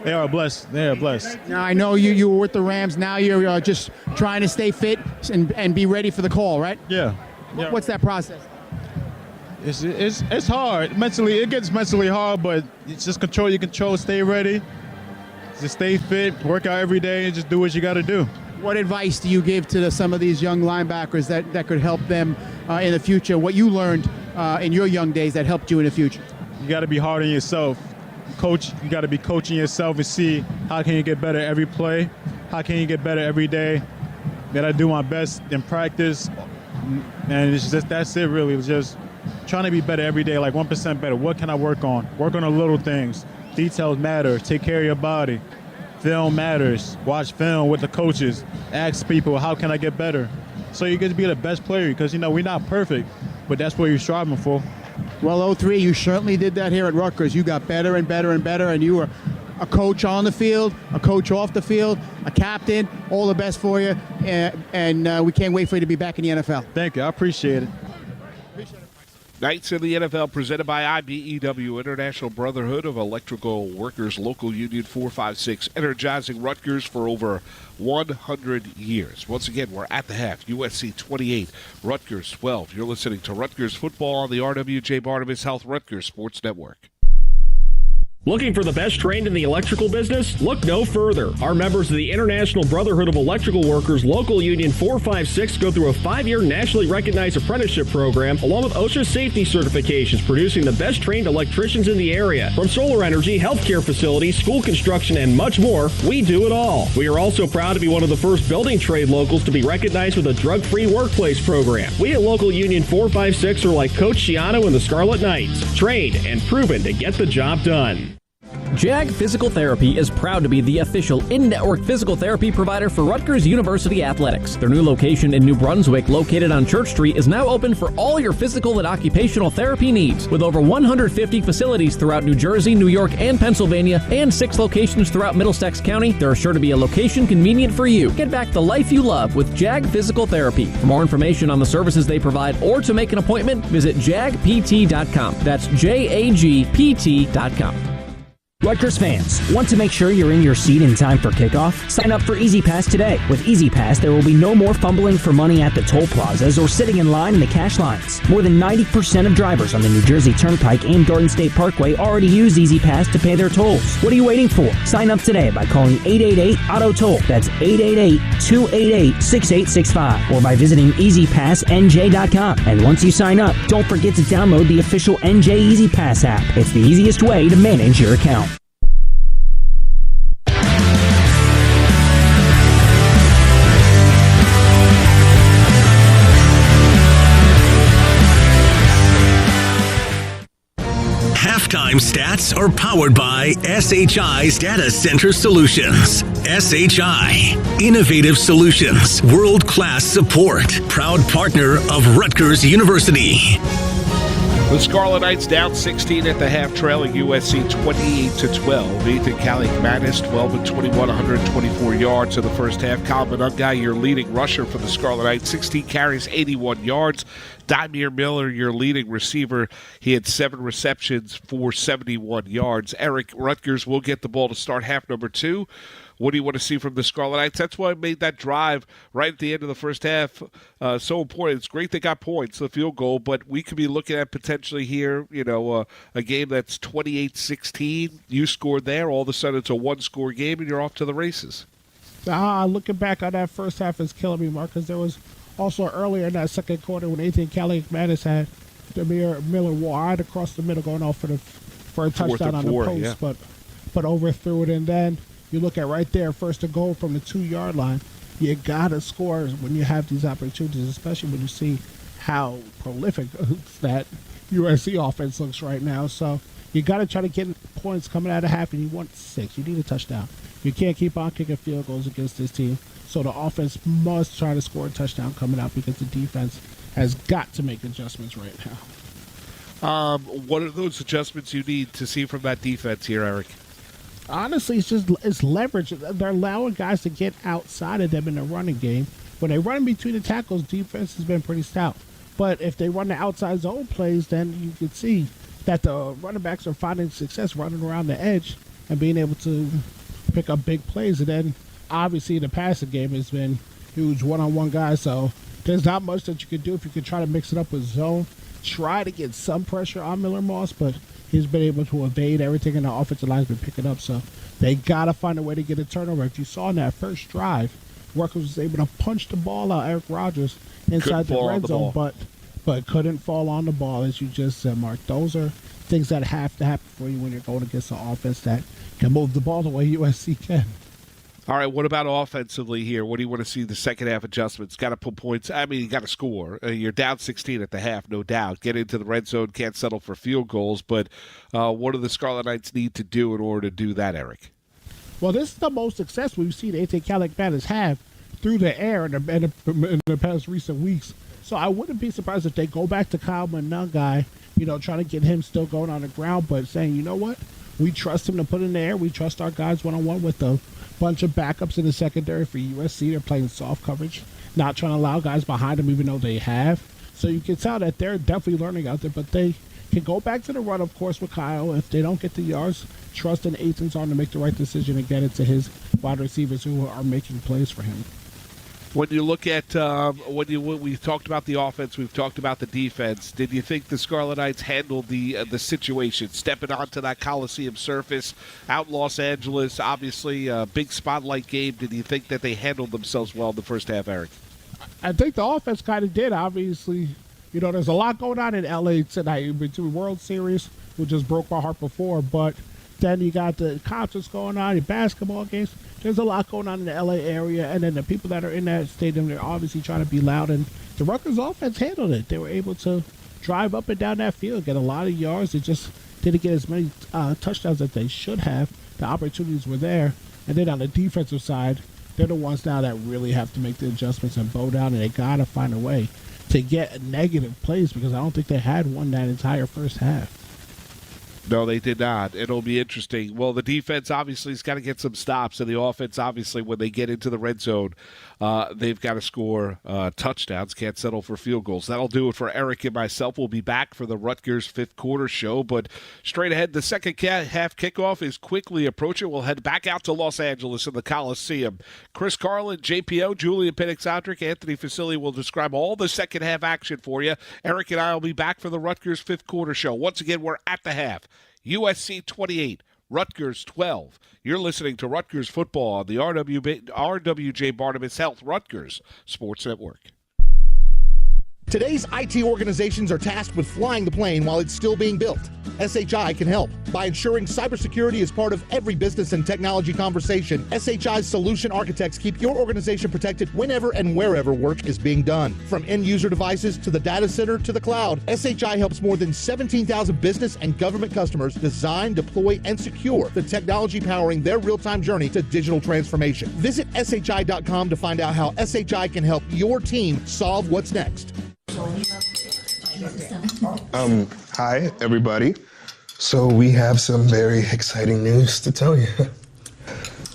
They are blessed. They are blessed. Now, I know you were with the Rams. Now you're just trying to stay fit and be ready for the call, right? Yeah. What's that process? It's hard. Mentally, it gets mentally hard, but it's just control your control, stay ready, just stay fit, work out every day, and just do what you got to do. What advice do you give to some of these young linebackers that could help them in the future? What you learned in your young days that helped you in the future? You got to be hard on yourself. Coach, you got to be coaching yourself and see how can you get better every play, how can you get better every day. That I do my best in practice, and it's just that's it really. It's just trying to be better every day, like 1% better. What can I work on? Work on the little things. Details matter. Take care of your body. Film matters. Watch film with the coaches. Ask people, how can I get better? So you get to be the best player because, we're not perfect, but that's what you're striving for. Well, 03, you certainly did that here at Rutgers. You got better and better and better, and you were a coach on the field, a coach off the field, a captain. All the best for you, and we can't wait for you to be back in the NFL. Thank you. I appreciate it. Knights in the NFL presented by IBEW, International Brotherhood of Electrical Workers, Local Union 456, energizing Rutgers for over 100 years. Once again, we're at the half. USC 28, Rutgers 12. You're listening to Rutgers football on the RWJ Barnabas Health Rutgers Sports Network. Looking for the best trained in the electrical business? Look no further. Our members of the International Brotherhood of Electrical Workers Local Union 456 go through a 5-year nationally recognized apprenticeship program along with OSHA safety certifications, producing the best trained electricians in the area. From solar energy, healthcare facilities, school construction, and much more, we do it all. We are also proud to be one of the first building trade locals to be recognized with a drug-free workplace program. We at Local Union 456 are like Coach Schiano and the Scarlet Knights, trained and proven to get the job done. JAG Physical Therapy is proud to be the official in-network physical therapy provider for Rutgers University Athletics. Their new location in New Brunswick, located on Church Street, is now open for all your physical and occupational therapy needs. With over 150 facilities throughout New Jersey, New York, and Pennsylvania, and 6 locations throughout Middlesex County, there is sure to be a location convenient for you. Get back the life you love with JAG Physical Therapy. For more information on the services they provide or to make an appointment, visit jagpt.com. That's JAGPT.com. Rutgers fans, want to make sure you're in your seat in time for kickoff? Sign up for Easy Pass today. With Easy Pass, there will be no more fumbling for money at the toll plazas or sitting in line in the cash lines. More than 90% of drivers on the New Jersey Turnpike and Garden State Parkway already use Easy Pass to pay their tolls. What are you waiting for? Sign up today by calling 888-AUTO-TOLL. That's 888-288-6865. Or by visiting EasyPassNJ.com. And once you sign up, don't forget to download the official NJ Easy Pass app. It's the easiest way to manage your account. Halftime stats are powered by SHI's Data Center Solutions. SHI, innovative solutions, world-class support, proud partner of Rutgers University. The Scarlet Knights down 16 at the half, trailing USC 28-12. Ethan Kaliak-Mattis, 12-21, 124 yards in the first half. Kyle Monungai, your leading rusher for the Scarlet Knights, 16 carries, 81 yards. Dymere Miller, your leading receiver, he had 7 receptions for 71 yards. Eric, Rutgers will get the ball to start half number 2. What do you want to see from the Scarlet Knights? That's why I made that drive right at the end of the first half so important. It's great they got points, the field goal, but we could be looking at potentially here, a game that's 28-16. You scored there. All of a sudden it's a one-score game, and you're off to the races. Looking back on that first half is killing me, Marcus. There was also earlier in that second quarter when Ethan Kaliak-Mattis had Dymere Miller wide across the middle going off for a touchdown on the post, yeah. but overthrew it. And then you look at right there, first and goal from the 2-yard line. You got to score when you have these opportunities, especially when you see how prolific that USC offense looks right now. So you got to try to get points coming out of half, and you want 6. You need a touchdown. You can't keep on kicking field goals against this team. So the offense must try to score a touchdown coming out because the defense has got to make adjustments right now. What are those adjustments you need to see from that defense here, Eric? Honestly, it's leverage. They're allowing guys to get outside of them in the running game. When they run in between the tackles, defense has been pretty stout. But if they run the outside zone plays, then you can see that the running backs are finding success running around the edge and being able to pick up big plays. And then, obviously, the passing game has been huge one-on-one guys. So there's not much that you can do if you can try to mix it up with zone. Try to get some pressure on Miller Moss, but he's been able to evade everything, and the offensive line's been picking up. So they got to find a way to get a turnover. If you saw in that first drive, Rutgers was able to punch the ball out, Eric Rogers, inside the red zone, but couldn't fall on the ball, as you just said, Mark. Those are things that have to happen for you when you're going against an offense that can move the ball the way USC can. All right, what about offensively here? What do you want to see the second half adjustments? Got to put points. I mean, you got to score. You're down 16 at the half, no doubt. Get into the red zone, can't settle for field goals. But what do the Scarlet Knights need to do in order to do that, Eric? Well, this is the most success we've seen A.J. Calic Banners have through the air in the past recent weeks. So I wouldn't be surprised if they go back to Kyle Monangai, trying to get him still going on the ground, but saying, you know what? We trust him to put in the air. We trust our guys one-on-one with a bunch of backups in the secondary for USC. They're playing soft coverage, not trying to allow guys behind them, even though they have. So you can tell that they're definitely learning out there, but they can go back to the run, of course, with Kyle. If they don't get the yards, trust in Aiton's arm to make the right decision and get it to his wide receivers who are making plays for him. When you look at we've talked about the offense, we've talked about the defense. Did you think the Scarlet Knights handled the situation, stepping onto that Coliseum surface out in Los Angeles? Obviously, a big spotlight game. Did you think that they handled themselves well in the first half, Eric? I think the offense kind of did. Obviously, there's a lot going on in LA tonight between World Series, which just broke my heart before, but then you got the concerts going on, the basketball games. There's a lot going on in the LA area, and then the people that are in that stadium, they're obviously trying to be loud, and the Rutgers offense handled it. They were able to drive up and down that field, get a lot of yards. They just didn't get as many touchdowns as they should have. The opportunities were there. And then on the defensive side, they're the ones now that really have to make the adjustments and bow down, and they got to find a way to get negative plays because I don't think they had one that entire first half. No, they did not. It'll be interesting. Well, the defense obviously has got to get some stops, and the offense, obviously, when they get into the red zone, they've got to score touchdowns, can't settle for field goals. That'll do it for Eric and myself. We'll be back for the Rutgers fifth quarter show, but straight ahead, the second half kickoff is quickly approaching. We'll head back out to Los Angeles in the Coliseum. Chris Carlin, JPO, Julian Penix-Odrick, Anthony Facili will describe all the second half action for you. Eric and I will be back for the Rutgers fifth quarter show. Once again, we're at the half. USC 28, Rutgers 12. You're listening to Rutgers football on the RWJ Barnabas Health Rutgers Sports Network. Today's IT organizations are tasked with flying the plane while it's still being built. SHI can help by ensuring cybersecurity is part of every business and technology conversation. SHI's solution architects keep your organization protected whenever and wherever work is being done. From end-user devices to the data center to the cloud, SHI helps more than 17,000 business and government customers design, deploy, and secure the technology powering their real-time journey to digital transformation. Visit SHI.com to find out how SHI can help your team solve what's next. Hi, everybody. So we have some very exciting news to tell you.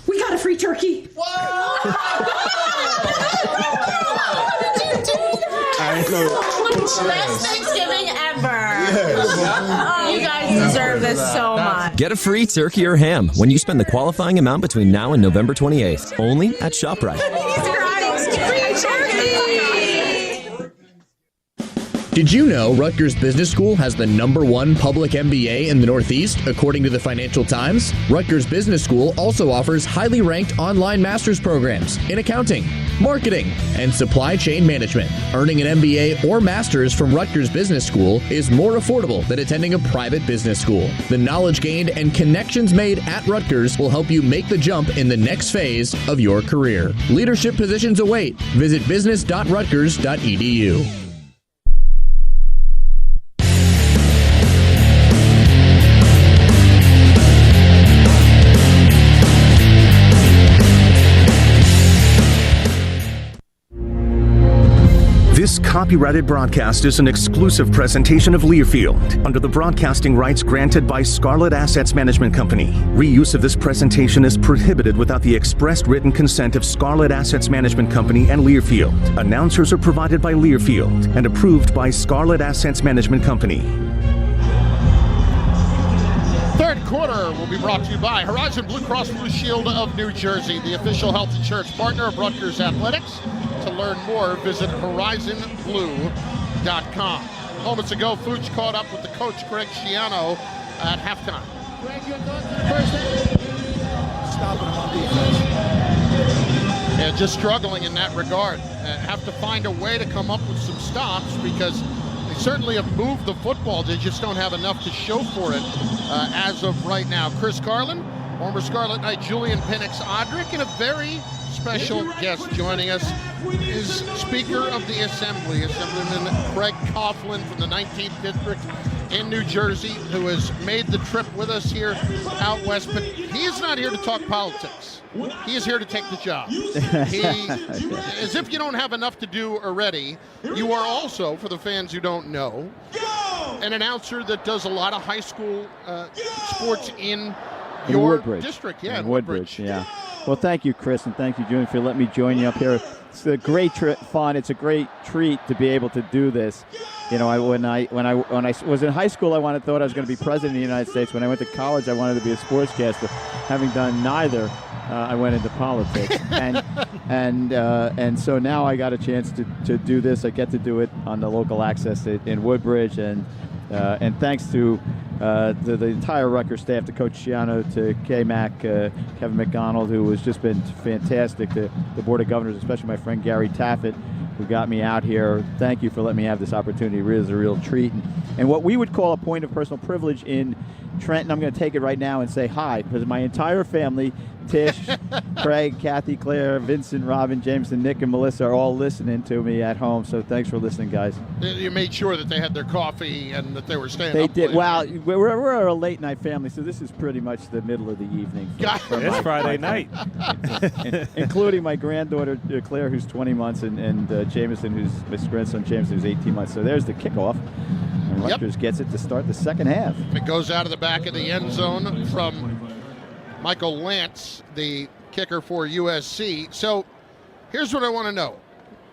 We got a free turkey. Whoa! I know. Best Thanksgiving ever. Yes. Oh, you guys deserve this so much. Get a free turkey or ham when you spend the qualifying amount between now and November 28th, only at ShopRite. Free turkey! Did you know Rutgers Business School has the #1 public MBA in the Northeast, according to the Financial Times? Rutgers Business School also offers highly ranked online master's programs in accounting, marketing, and supply chain management. Earning an MBA or master's from Rutgers Business School is more affordable than attending a private business school. The knowledge gained and connections made at Rutgers will help you make the jump in the next phase of your career. Leadership positions await. Visit business.rutgers.edu. This copyrighted broadcast is an exclusive presentation of Learfield under the broadcasting rights granted by Scarlet Assets Management Company. Reuse of this presentation is prohibited without the expressed written consent of Scarlet Assets Management Company and Learfield. Announcers are provided by Learfield and approved by Scarlet Assets Management Company. Third quarter will be brought to you by Horizon Blue Cross Blue Shield of New Jersey, the official health insurance partner of Rutgers Athletics. To learn more, visit horizonblue.com. Moments ago, Fuchs caught up with the coach, Greg Schiano, at halftime. Greg, your thoughts on the first half? Stopping him on defense. Yeah, just struggling in that regard. Have to find a way to come up with some stops because they certainly have moved the football. They just don't have enough to show for it as of right now. Chris Carlin, former Scarlet Knight Julian Penix-Odrick, and a very special guest joining us is Speaker of the Assembly, Assemblyman Craig Coughlin from the 19th District in New Jersey, who has made the trip with us here out west. But he is not here to talk politics. He is here to take the job. As if you don't have enough to do already, you are also, for the fans who don't know, an announcer that does a lot of high school sports in your Woodbridge. district. Yeah, in Woodbridge. Yeah. Well, thank you, Chris, and thank you, Julian, for letting me join you up here. It's a great fun. It's a great treat to be able to do this. You know, when I was in high school, thought I was going to be president of the United States. When I went to college, I wanted to be a sportscaster. Having done neither, I went into politics, and so now I got a chance to do this. I get to do it on the local access in Woodbridge, and thanks to the entire Rutgers staff, to Coach Schiano, to K-Mac, Kevin McDonald, who has just been fantastic, to the Board of Governors, especially my friend Gary Taffet, who got me out here. Thank you for letting me have this opportunity. It really is a real treat. And what we would call a point of personal privilege in Trenton, I'm going to take it right now and say hi, because my entire family, Tish, Craig, Kathy, Claire, Vincent, Robin, Jameson, Nick, and Melissa are all listening to me at home. So thanks for listening, guys. You made sure that they had their coffee and that they were staying They up did. late. Well, we're a late night family, so this is pretty much the middle of the evening. It's Friday night. Including my granddaughter, Claire, who's 20 months, and Jameson, who's my grandson, Jameson, who's 18 months. So there's the kickoff. And Rutgers gets it to start the second half. It goes out of the back of the end zone from Michael Lance, the kicker for USC. So here's what I want to know.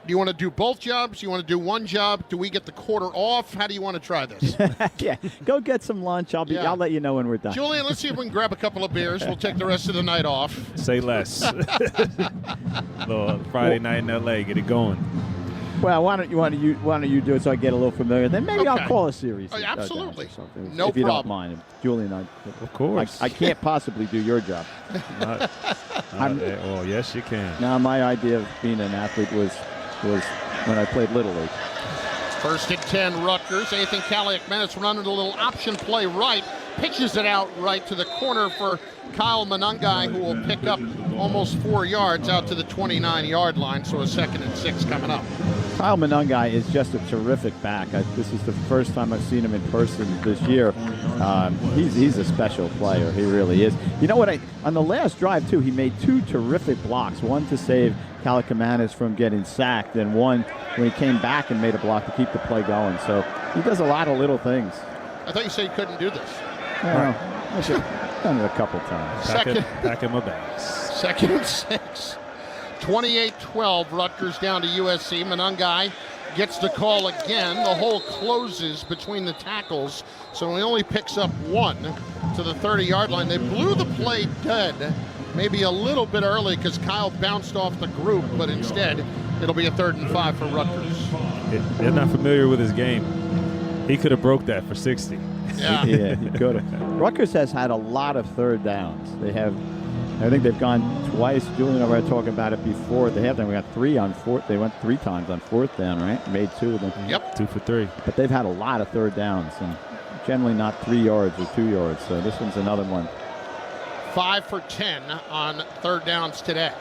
Do you want to do both jobs? Do you want to do one job? Do we get the quarter off? How do you want to try this? Yeah, go get some lunch. I'll let you know when we're done. Julian, let's see if we can grab a couple of beers. We'll take the rest of the night off. Say less. Little Friday night in LA, get it going. Well, why don't you do it so I get a little familiar? Then maybe I'll call a series. Oh, absolutely. No if you don't mind. Julian, of course. I can't possibly do your job. Well, yes, you can. Now, my idea of being an athlete was when I played Little League. First and 10, Rutgers. Ethan Kaliak-Menace running a little option play right. Pitches it out right to the corner for Kyle Monungai, who will pick up almost 4 yards out to the 29-yard line. So a 2nd and 6 coming up. Kyle Monungai is just a terrific back. This is the first time I've seen him in person this year. He's a special player. He really is. You know what? On the last drive, too, he made 2 terrific blocks. One to save Kaliak-Menace from getting sacked, and one when he came back and made a block to keep the play going. So he does a lot of little things. I thought you said you couldn't do this. Well, I've done it a couple times. Pack in my bags. 2nd and 6. 28-12, Rutgers down to USC. Monungai gets the call again. The hole closes between the tackles, so he only picks up 1 to the 30-yard line. They blew the play dead, maybe a little bit early because Kyle bounced off the group, but instead it'll be a 3rd and 5 for Rutgers. They're not familiar with his game. He could have broke that for 60. Yeah, he could have. Rutgers has had a lot of third downs. I think they've gone twice. Julian and I were talking about it before. We got 3 on 4th. They went 3 times on 4th down, right? Made 2 of them. Yep. 2 for 3. But they've had a lot of third downs, and generally not 3 yards or 2 yards. So this one's another one. 5 for 10 on 3rd downs today.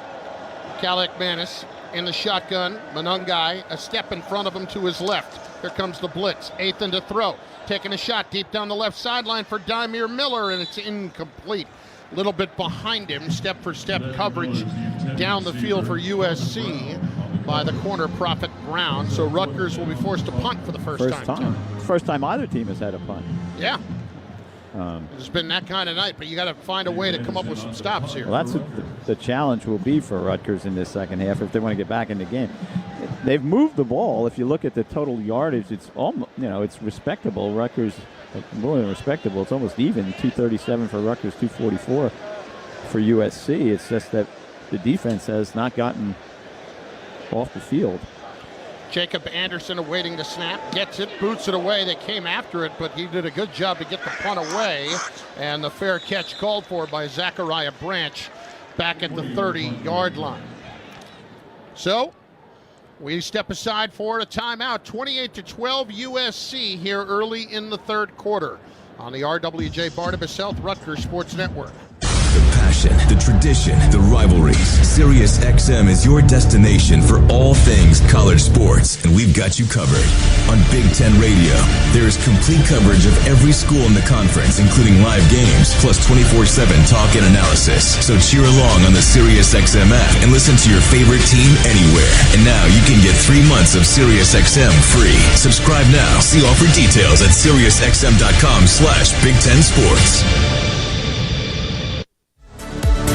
Kaliak-Menace in the shotgun. Monungai a step in front of him to his left. Here comes the blitz. Ethan to throw. Taking a shot deep down the left sideline for Dymere Miller, and it's incomplete. A little bit behind him, step-for-step coverage down the field for USC. by the corner, Prophet Brown. So Rutgers will be forced to punt for the first time. First time either team has had a punt. Yeah. It's been that kind of night, but you got to find a way to come up with some stops here. Well, that's what the challenge will be for Rutgers in this second half if they want to get back in the game. They've moved the ball. If you look at the total yardage, it's almost, it's respectable. Rutgers, more than respectable. It's almost even. 237 for Rutgers, 244 for USC. It's just that the defense has not gotten off the field. Jacob Anderson awaiting the snap, gets it, boots it away. They came after it, but he did a good job to get the punt away. And the fair catch called for by Zachariah Branch back at the 30-yard line. So we step aside for a timeout. 28-12 USC here early in the third quarter on the RWJ Barnabas Health Rutgers Sports Network. The passion, the tradition, the rivalries. SiriusXM is your destination for all things college sports, and we've got you covered. On Big Ten Radio, there is complete coverage of every school in the conference, including live games, plus 24/7 talk and analysis. So cheer along on the SiriusXM app and listen to your favorite team anywhere. And now you can get 3 months of SiriusXM free. Subscribe now. See offer details at SiriusXM.com/Big Ten Sports.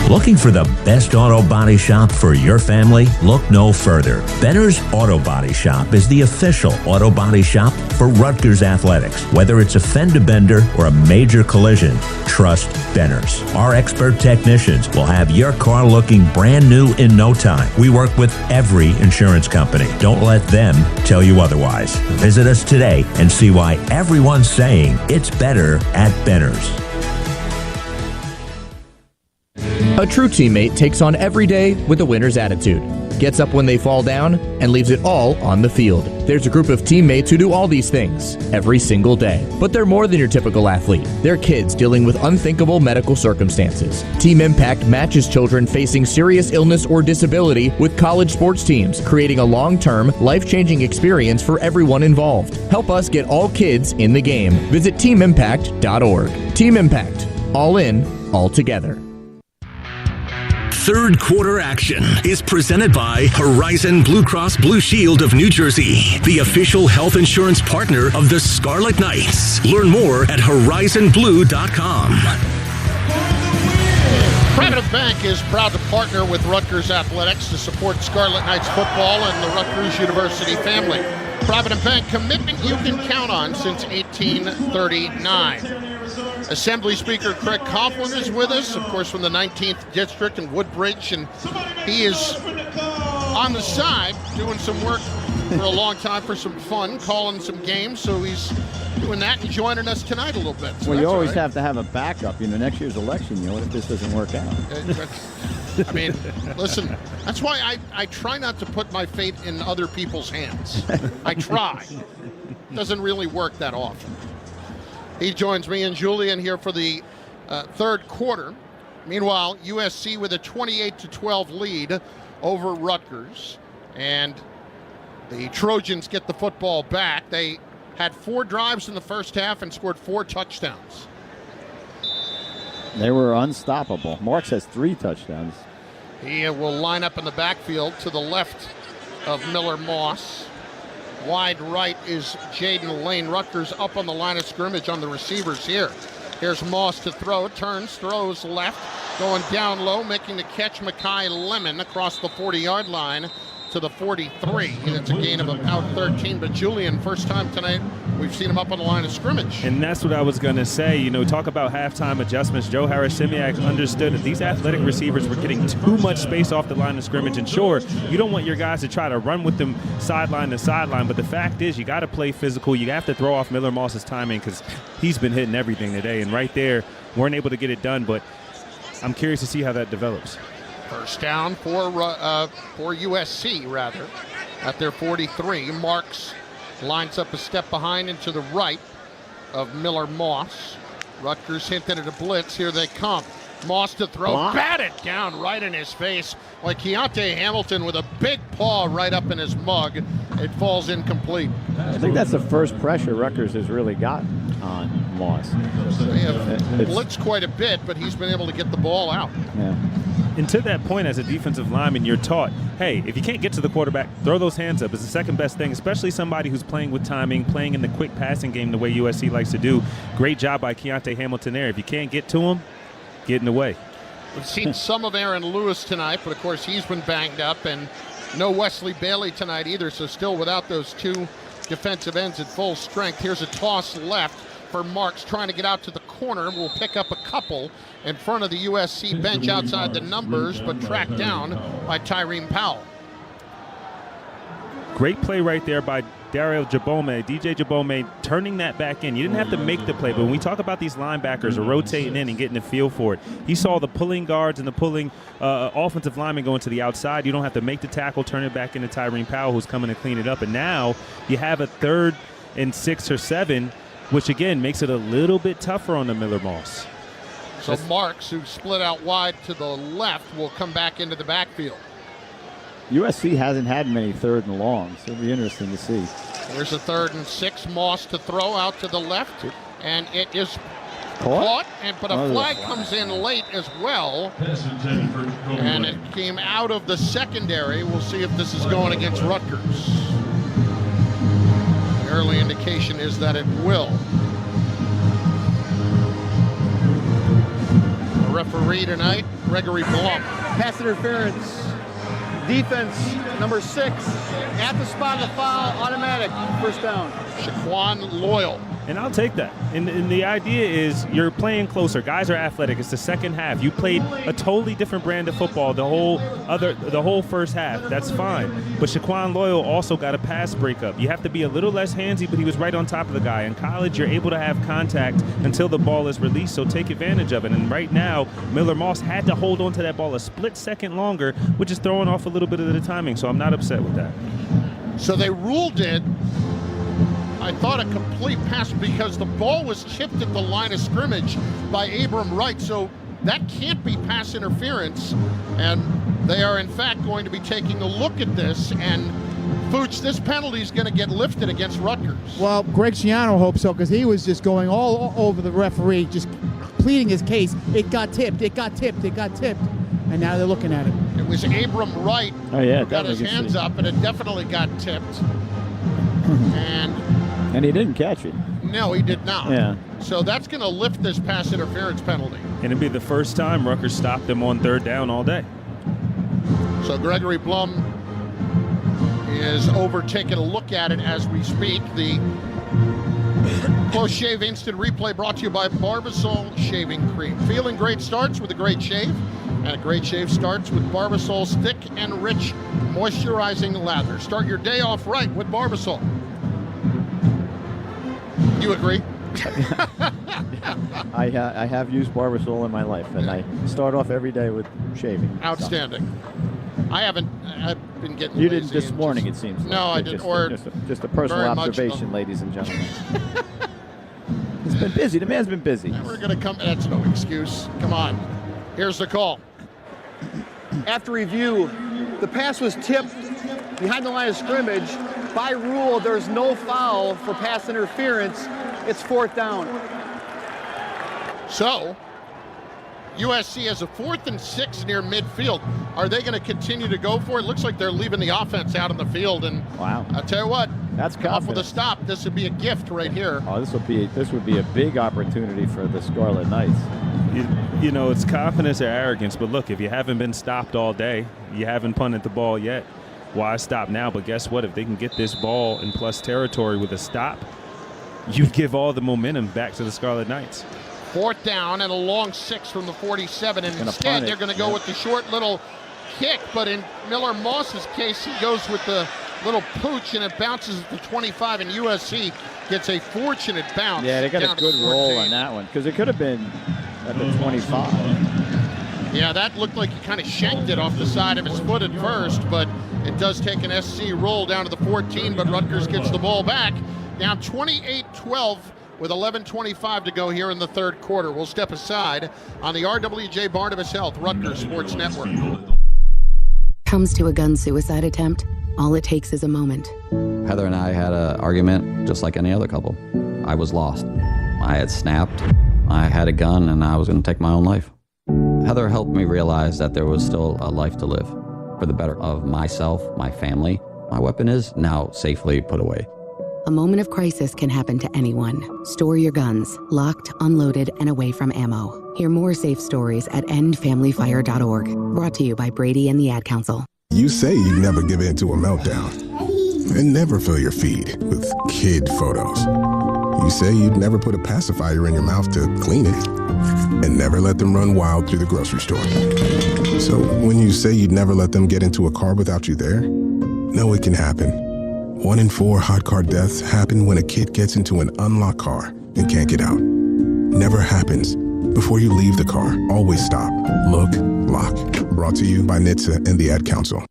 Looking for the best auto body shop for your family? Look no further. Benner's Auto Body Shop is the official auto body shop for Rutgers Athletics. Whether it's a fender bender or a major collision, trust Benner's. Our expert technicians will have your car looking brand new in no time. We work with every insurance company. Don't let them tell you otherwise. Visit us today and see why everyone's saying it's better at Benner's. A true teammate takes on every day with a winner's attitude, gets up when they fall down, and leaves it all on the field. There's a group of teammates who do all these things every single day. But they're more than your typical athlete. They're kids dealing with unthinkable medical circumstances. Team Impact matches children facing serious illness or disability with college sports teams, creating a long-term, life-changing experience for everyone involved. Help us get all kids in the game. Visit teamimpact.org. Team Impact. All in, all together. Third quarter action is presented by Horizon Blue Cross Blue Shield of New Jersey, the official health insurance partner of the Scarlet Knights. Learn more at horizonblue.com. Provident Bank is proud to partner with Rutgers Athletics to support Scarlet Knights football and the Rutgers University family. Provident Bank, commitment you can count on since 1839. Assembly Speaker Craig Coughlin is with us, of course, from the 19th District in Woodbridge, and he is on the side doing some work for a long time for some fun, calling some games, so he's doing that and joining us tonight a little bit. So well, you always have to have a backup. Next year's election, what if this doesn't work out? I mean, listen, that's why I try not to put my fate in other people's hands. I try. It doesn't really work that often. He joins me and Julian here for the third quarter. Meanwhile, USC with a 28-12 lead over Rutgers. And the Trojans get the football back. They had 4 drives in the first half and scored 4 touchdowns. They were unstoppable. Marks has 3 touchdowns. He will line up in the backfield to the left of Miller Moss. Wide right is Jaden Lane. Rutgers up on the line of scrimmage on the receivers here. Here's Moss to throw, turns, throws left, going down low, making the catch, Mekhi Lemon across the 40-yard line to the 43. And it's a gain of about 13. But Julian, first time tonight, we've seen him up on the line of scrimmage. And that's what I was going to say. Talk about halftime adjustments. Joe Harris-Simiak understood that these athletic receivers were getting too much space off the line of scrimmage. And sure, you don't want your guys to try to run with them sideline to sideline. But the fact is, you got to play physical. You have to throw off Miller Moss's timing because he's been hitting everything today. And right there, weren't able to get it done. But I'm curious to see how that develops. First down for USC, rather, at their 43. Marks lines up a step behind and to the right of Miller Moss. Rutgers hinted at a blitz. Here they come. Moss to throw. Batted down right in his face like Keontae Hamilton with a big paw right up in his mug. It falls incomplete. I think that's the first pressure Rutgers has really gotten on Moss. They have blitzed quite a bit, but he's been able to get the ball out. Yeah. And to that point, as a defensive lineman, you're taught, hey, if you can't get to the quarterback, throw those hands up. It's the second best thing, especially somebody who's playing with timing, playing in the quick passing game the way USC likes to do. Great job by Keontae Hamilton there. If you can't get to him, get in the way. We've seen some of Aaron Lewis tonight, but of course he's been banged up, and no Wesley Bailey tonight either, so still without those two defensive ends at full strength. Here's a toss left for Marks, trying to get out to the corner. Will pick up a couple in front of the USC bench outside the numbers, but tracked down by Tyrene Powell. Great play right there by Daryl Jabome, DJ Jabome, turning that back in. You didn't have to make the play, but when we talk about these linebackers are rotating in and getting a feel for it, he saw the pulling guards and the pulling offensive lineman going to the outside. You don't have to make the tackle, turn it back into Tyrene Powell, who's coming to clean it up. And now you have a 3rd and 6 or 7, which, again, makes it a little bit tougher on the Miller Moss. So Marks, who split out wide to the left, will come back into the backfield. USC hasn't had many 3rd and longs. It'll be interesting to see. There's a 3rd and 6. Moss to throw out to the left, and it is caught, but a flag comes in late as well, and it came out of the secondary. We'll see if this is going against Rutgers. The early indication is that it will. The referee tonight, Gregory Blum. Pass interference. Defense, number 6, at the spot of the foul, automatic, first down. Shaquan Loyal. And I'll take that. And the idea is you're playing closer. Guys are athletic. It's the second half. You played a totally different brand of football the whole first half. That's fine. But Shaquan Loyal also got a pass breakup. You have to be a little less handsy, but he was right on top of the guy. In college, you're able to have contact until the ball is released, so take advantage of it. And right now, Miller Moss had to hold on to that ball a split second longer, which is throwing off a little bit of the timing, so I'm not upset with that. So they ruled it, I thought, a complete pass because the ball was chipped at the line of scrimmage by Abram Wright, so that can't be pass interference, and they are in fact going to be taking a look at this, and Fooch, this penalty is going to get lifted against Rutgers. Well, Greg Schiano hopes so, because he was just going all over the referee, just pleading his case. It got tipped, it got tipped, it got tipped, and now they're looking at it. It was Abram Wright who got his hands up, and it definitely got tipped. And he didn't catch it. No, he did not. Yeah. So that's going to lift this pass interference penalty. And it'd be the first time Rutgers stopped them on 3rd down all day. So Gregory Blum is over taking a look at it as we speak. The Close Shave Instant Replay brought to you by Barbasol Shaving Cream. Feeling great starts with a great shave, and a great shave starts with Barbasol's thick and rich moisturizing lather. Start your day off right with Barbasol. You agree? I have used Barbasol in my life, and I start off every day with shaving. Outstanding. So. I've been getting. You didn't this morning, it seems. No, I didn't. Just a personal observation, ladies and gentlemen. He's been busy. The man's been busy. And we're going to come. That's no excuse. Come on. Here's the call. After review, the pass was tipped behind the line of scrimmage. By rule, there's no foul for pass interference. It's 4th down. So, USC has a 4th and 6 near midfield. Are they going to continue to go for it? Looks like they're leaving the offense out on the field. And wow, I'll tell you what, that's confidence. Off with a stop. This would be a gift right here. Oh, this would be a big opportunity for the Scarlet Knights. You know, it's confidence or arrogance, but look, if you haven't been stopped all day, you haven't punted the ball yet, why stop now? But guess what? If they can get this ball in plus territory with a stop, you give all the momentum back to the Scarlet Knights. 4th down and a long 6 from the 47, and instead they're going to go with the short little kick, but in Miller Moss's case, he goes with the little pooch, and it bounces at the 25, and USC gets a fortunate bounce. Yeah, they got a good roll on that one, because it could have been at the 25. Yeah, that looked like he kind of shanked it off the side of his foot at first, but it does take an SC roll down to the 14, but Rutgers gets the ball back. Down 28-12 with 11:25 to go here in the 3rd quarter. We'll step aside on the RWJ Barnabas Health Rutgers Sports Network. Comes to a gun suicide attempt, all it takes is a moment. Heather and I had an argument just like any other couple. I was lost. I had snapped. I had a gun and I was going to take my own life. Heather helped me realize that there was still a life to live for the better of myself, my family. My weapon is now safely put away. A moment of crisis can happen to anyone. Store your guns, locked, unloaded, and away from ammo. Hear more safe stories at endfamilyfire.org. Brought to you by Brady and the Ad Council. You say you'd never give in to a meltdown and never fill your feed with kid photos. You say you'd never put a pacifier in your mouth to clean it and never let them run wild through the grocery store. So when you say you'd never let them get into a car without you there, know it can happen. 1 in 4 hot car deaths happen when a kid gets into an unlocked car and can't get out. Never happens. Before you leave the car, always stop, look, lock. Brought to you by NHTSA and the Ad Council.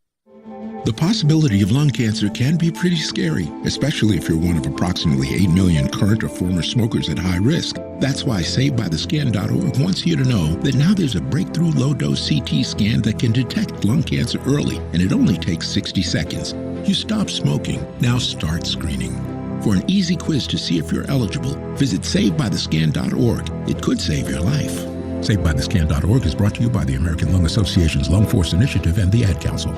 The possibility of lung cancer can be pretty scary, especially if you're one of approximately 8 million current or former smokers at high risk. That's why SaveByTheScan.org wants you to know that now there's a breakthrough low-dose CT scan that can detect lung cancer early, and it only takes 60 seconds. You stop smoking, now start screening. For an easy quiz to see if you're eligible, visit SaveByTheScan.org. It could save your life. SaveByTheScan.org is brought to you by the American Lung Association's Lung Force Initiative and the Ad Council.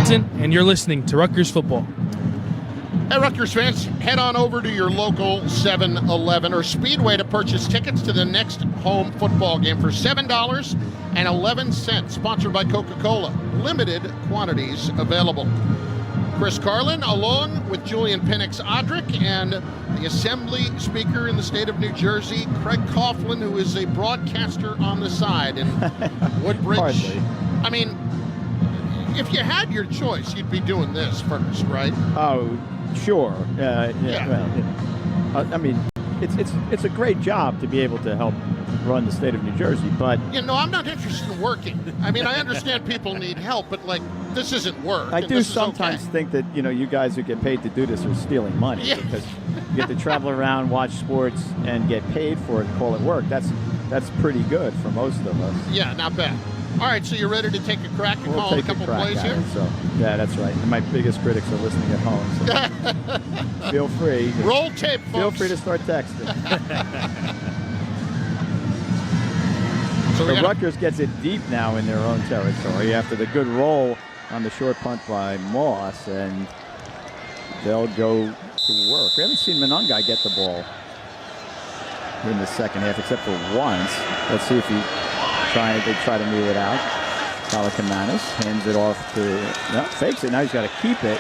And you're listening to Rutgers football. Hey, Rutgers fans, head on over to your local 7-Eleven or Speedway to purchase tickets to the next home football game for $7.11. Sponsored by Coca-Cola. Limited quantities available. Chris Carlin, along with Julian Penix-Odrick and the Assembly Speaker in the state of New Jersey, Craig Coughlin, who is a broadcaster on the side in Woodbridge. Hardly. I mean, if you had your choice, you'd be doing this first, right? Oh, sure. Yeah. Well, you know, I mean, it's a great job to be able to help run the state of New Jersey, but I'm not interested in working. I mean, I understand people need help, but this isn't work. I do sometimes think that you guys who get paid to do this are stealing money because you get to travel around, watch sports, and get paid for it and call it work. That's pretty good for most of us. Yeah, not bad. All right, so you're ready to take a crack and call a couple plays here? Yeah, that's right. And my biggest critics are listening at home. So feel free. Roll tape, folks. Feel free to start texting. So Rutgers gets it deep now in their own territory after the good roll on the short punt by Moss, and they'll go to work. We haven't seen Monangai get the ball in the second half except for once. Let's see if they try to move it out. Salakamanis hands it off to, fakes it. Now he's got to keep it.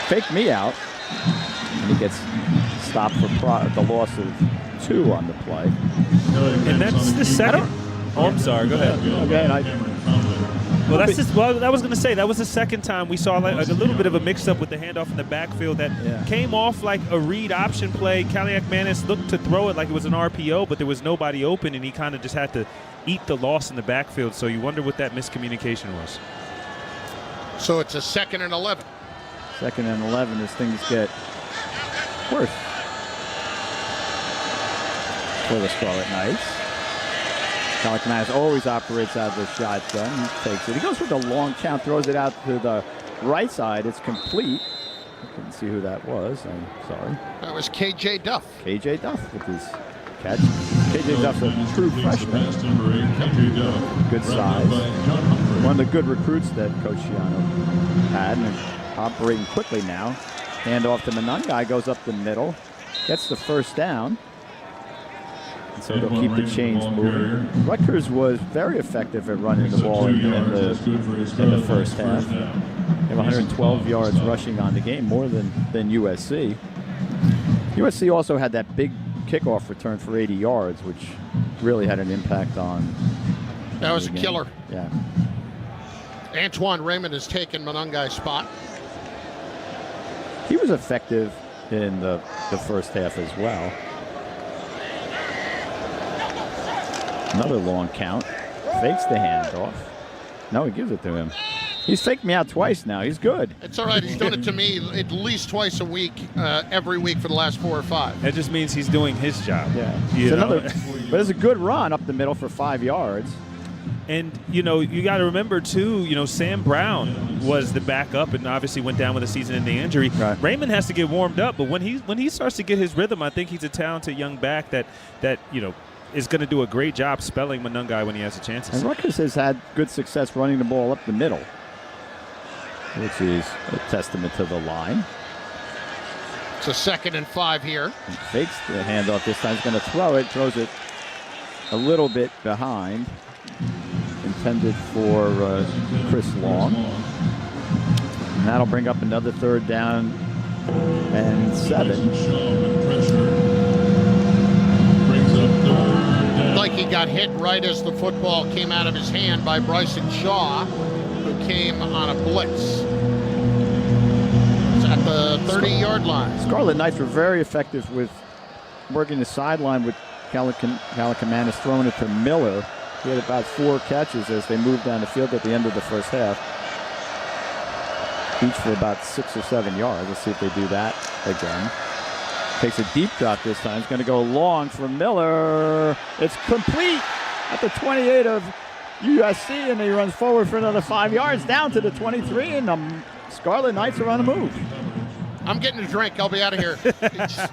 Fake me out. And he gets stopped for the loss of 2 on the play. And that's the second. Oh, I'm sorry. Go ahead. Okay. I was going to say, that was the second time we saw a little bit of a mix-up with the handoff in the backfield that came off like a read option play. Kaliak-Manis looked to throw it like it was an RPO, but there was nobody open, and he kind of just had to eat the loss in the backfield. So you wonder what that miscommunication was. So it's a 2nd and 11. 2nd and 11 as things get worse for the Scarlet Knights. Kaliak-Manis always operates out of the shotgun. He takes it. He goes with a long count, throws it out to the right side. It's complete. I couldn't see who that was. I'm sorry. That was K.J. Duff. K.J. Duff with his catch. K.J. Duff's a true freshman. Good size. One of the good recruits that Coach Shiano had, and operating quickly now. Hand off to Monangai, goes up the middle, gets the first down. And so they'll keep the chains moving. Rutgers was very effective at running the ball in the first half. They have 112 yards rushing on the game, more than USC. USC also had that big kickoff return for 80 yards, which really had an impact on. That was a killer. Yeah. Antoine Raymond has taken Monangai's spot. He was effective in the first half as well. Another long count. Fakes the handoff. No, he gives it to him. He's faked me out twice now. He's good. It's all right. He's done it to me at least twice a week, every week for the last 4 or 5. That just means he's doing his job. Yeah. But it's a good run up the middle for 5 yards. And, you got to remember, too, Sam Brown was the backup and obviously went down with a season-ending injury. Right. Raymond has to get warmed up, but when he starts to get his rhythm, I think he's a talented young back that is going to do a great job spelling Monungai when he has a chance. And Rutgers has had good success running the ball up the middle, which is a testament to the line. It's a 2nd and 5 here. And fakes the handoff this time. He's going to throw it, throws it a little bit behind. Intended for Chris Long. And that'll bring up another 3rd down and 7. Like he got hit right as the football came out of his hand by Bryson Shaw, who came on a blitz. It's at the 30-yard line. Scarlet Knights were very effective with working the sideline with Kalakamanis throwing it to Miller. He had about 4 catches as they moved down the field at the end of the first half. Each for about 6 or 7 yards. Let's see if they do that again. Takes a deep drop this time. It's going to go long for Miller. It's complete at the 28 of USC, and he runs forward for another 5 yards down to the 23, and the Scarlet Knights are on the move. I'm getting a drink. I'll be out of here. He just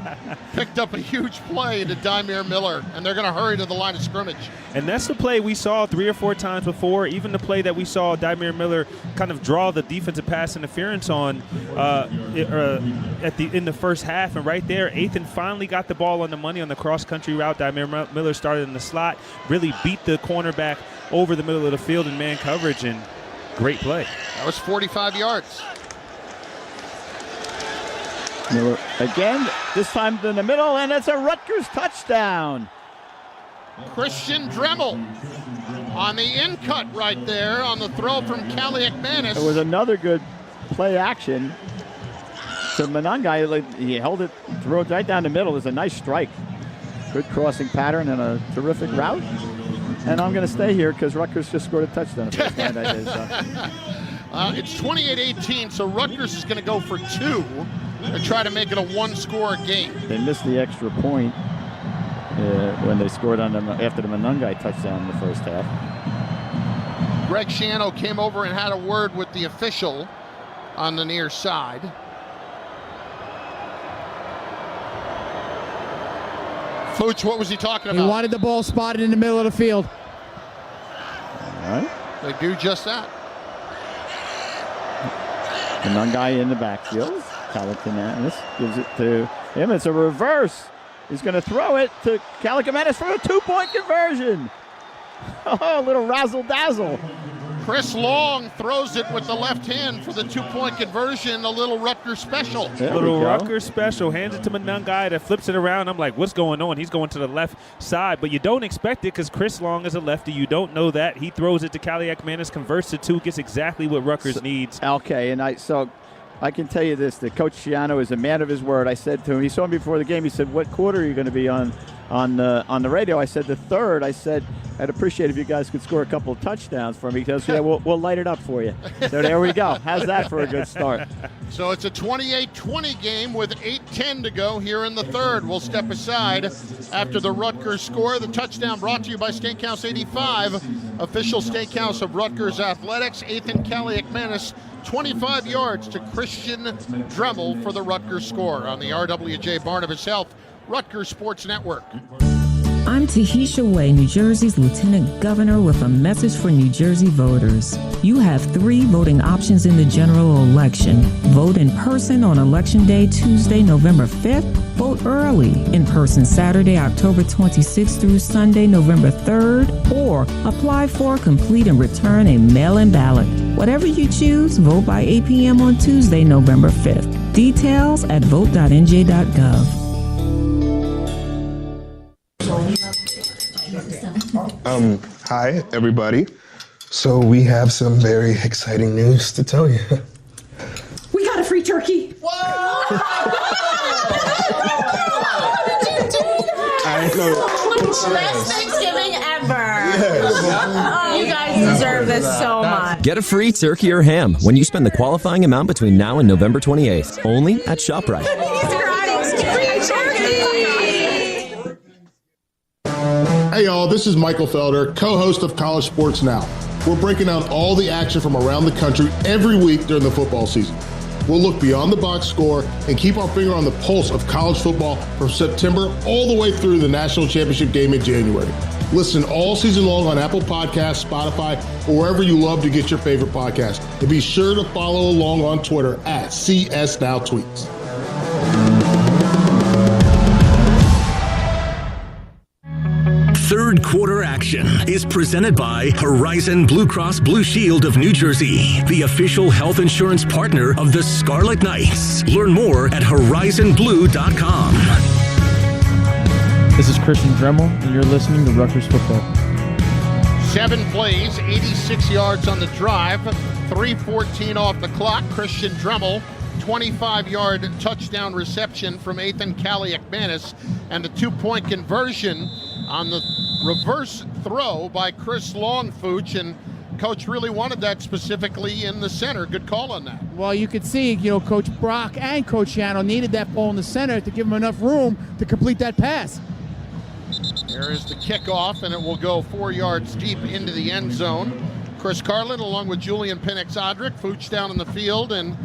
picked up a huge play to Dymere Miller, and they're going to hurry to the line of scrimmage. And that's the play we saw 3 or 4 times before, even the play that we saw Dymere Miller kind of draw the defensive pass interference on in the first half. And right there, Ethan finally got the ball on the money on the cross-country route. Dymere Miller started in the slot, really beat the cornerback over the middle of the field in man coverage, and great play. That was 45 yards. Miller again, this time in the middle, and it's a Rutgers touchdown. Christian Dremel on the in-cut right there on the throw from Kaliakmanis. It was another good play action to Monungai. He held it, threw it right down the middle. It was a nice strike. Good crossing pattern and a terrific route. And I'm going to stay here because Rutgers just scored a touchdown. It's 28-18, so Rutgers is going to go for 2 and try to make it a 1-score game. They missed the extra point when they scored on them after the Monungai touchdown in the first half. Greg Schiano came over and had a word with the official on the near side. Fooch, what was he talking about? He wanted the ball spotted in the middle of the field. All right. They do just that. Monungai in the backfield. Kalakamanis gives it to him. It's a reverse. He's going to throw it to Kalakamanis for a 2-point conversion. Oh, a little razzle-dazzle. Chris Long throws it with the left hand for the 2-point conversion, a little Rutgers special. Rutgers special, hands it to Monungai that flips it around. I'm like, what's going on? He's going to the left side, but you don't expect it because Chris Long is a lefty. You don't know that. He throws it to Kaliakmanis, converts to 2, gets exactly what Rutgers needs. Okay, and I can tell you this, that Coach Schiano is a man of his word. I said to him, he saw me before the game, he said, what quarter are you going to be on the radio? I said, the 3rd. I said, I'd appreciate if you guys could score a couple of touchdowns for me. Because we'll light it up for you. So there we go. How's that for a good start? So it's a 28-20 game with 8:10 to go here in the 3rd. We'll step aside after the Rutgers score. The touchdown brought to you by Steakhouse 85, official steakhouse of Rutgers Athletics. Ethan Kaliakmanis, 25 yards to Christian Dremel for the Rutgers score on the RWJ Barnabas Health Rutgers Sports Network. I'm Tahisha Way, New Jersey's Lieutenant Governor, with a message for New Jersey voters. You have 3 voting options in the general election. Vote in person on Election Day, Tuesday, November 5th. Vote early, in person Saturday, October 26th through Sunday, November 3rd. Or apply for, complete, and return a mail-in ballot. Whatever you choose, vote by 8 p.m. on Tuesday, November 5th. Details at vote.nj.gov. Hi, everybody. So we have some very exciting news to tell you. We got a free turkey. Whoa! I know. Best Thanksgiving ever. Oh, you guys deserve this so much. Get a free turkey or ham when you spend the qualifying amount between now and November 28th, only at ShopRite. Hey y'all, this is Michael Felder, co-host of College Sports Now. We're breaking down all the action from around the country every week during the football season. We'll look beyond the box score and keep our finger on the pulse of college football from September all the way through the national championship game in January. Listen all season long on Apple Podcasts, Spotify, or wherever you love to get your favorite podcast. And be sure to follow along on Twitter at CSNowTweets. Third quarter action is presented by Horizon Blue Cross Blue Shield of New Jersey, the official health insurance partner of the Scarlet Knights. Learn more at horizonblue.com. This is Christian Dremel, and you're listening to Rutgers Football. 7 plays, 86 yards on the drive, 3:14 off the clock. Christian Dremel, 25-yard touchdown reception from Ethan Kaliakmanis, and the 2-point conversion on the reverse throw by Chris Longfooch, and Coach really wanted that specifically in the center. Good call on that. Well, you could see, Coach Brock and Coach Yano needed that ball in the center to give him enough room to complete that pass. Here is the kickoff, and it will go 4 yards deep into the end zone. Chris Carlin, along with Julian Penix-Odrick, Fooch down in the field, and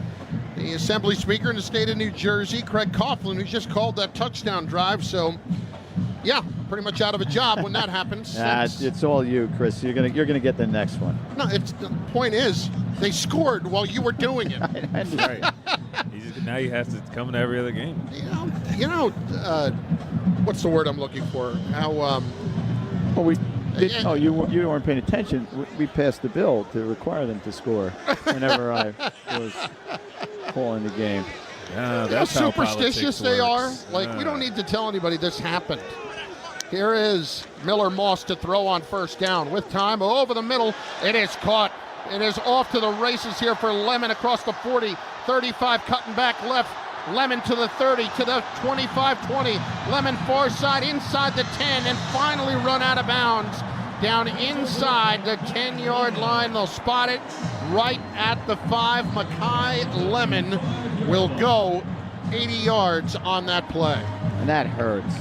the Assembly Speaker in the state of New Jersey, Craig Coughlin, who just called that touchdown drive. So, yeah, pretty much out of a job when that happens. It's all you, Chris. You're gonna get the next one. No, the point is they scored while you were doing it. Right. Now you have to come to every other game. What's the word I'm looking for? How? Well, you weren't paying attention. We passed the bill to require them to score whenever I was calling the game. That's how superstitious they are. We don't need to tell anybody this happened. Here is Miller Moss to throw on first down with time over the middle. It is caught. It is off to the races here for Lemon across the 40, 35, cutting back left. Lemon to the 30, to the 25-20. Lemon far side, inside the 10, and finally run out of bounds. Down inside the 10-yard line. They'll spot it right at the 5. Makai Lemon will go 80 yards on that play. And that hurts.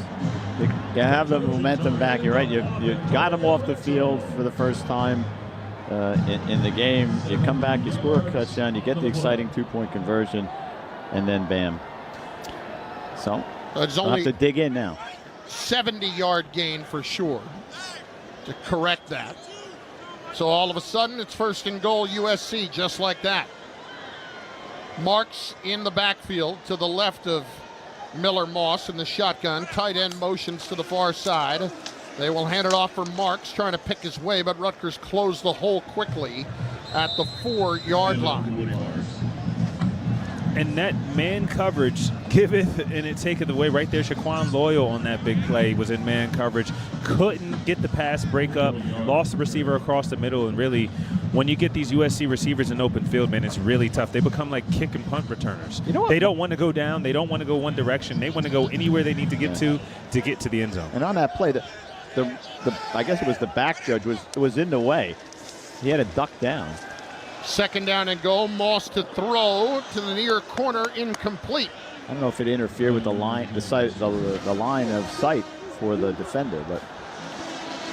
You have the momentum back. You're right. You got him off the field for the first time in the game. You come back, you score a touchdown, you get the exciting 2-point conversion, and then bam. So I'll have to dig in now. 70-yard gain for sure to correct that. So all of a sudden it's 1st and goal USC, just like that. Marks in the backfield to the left of Miller Moss in the shotgun. Tight end motions to the far side. They will hand it off for Marks, trying to pick his way, but Rutgers closed the hole quickly at the 4-yard line. And that man coverage giveth and it taketh away. Right there, Shaquan Loyal on that big play was in man coverage. Couldn't get the pass break up, lost the receiver across the middle, and really, when you get these USC receivers in open field, man, it's really tough. They become like kick and punt returners. You know what? They don't want to go down. They don't want to go one direction. They want to go anywhere they need to get to get to the end zone. And on that play, the I guess it was the back judge was in the way. He had to duck down. 2nd down and goal. Moss to throw to the near corner, incomplete. I don't know if it interfered with the line of sight for the defender, but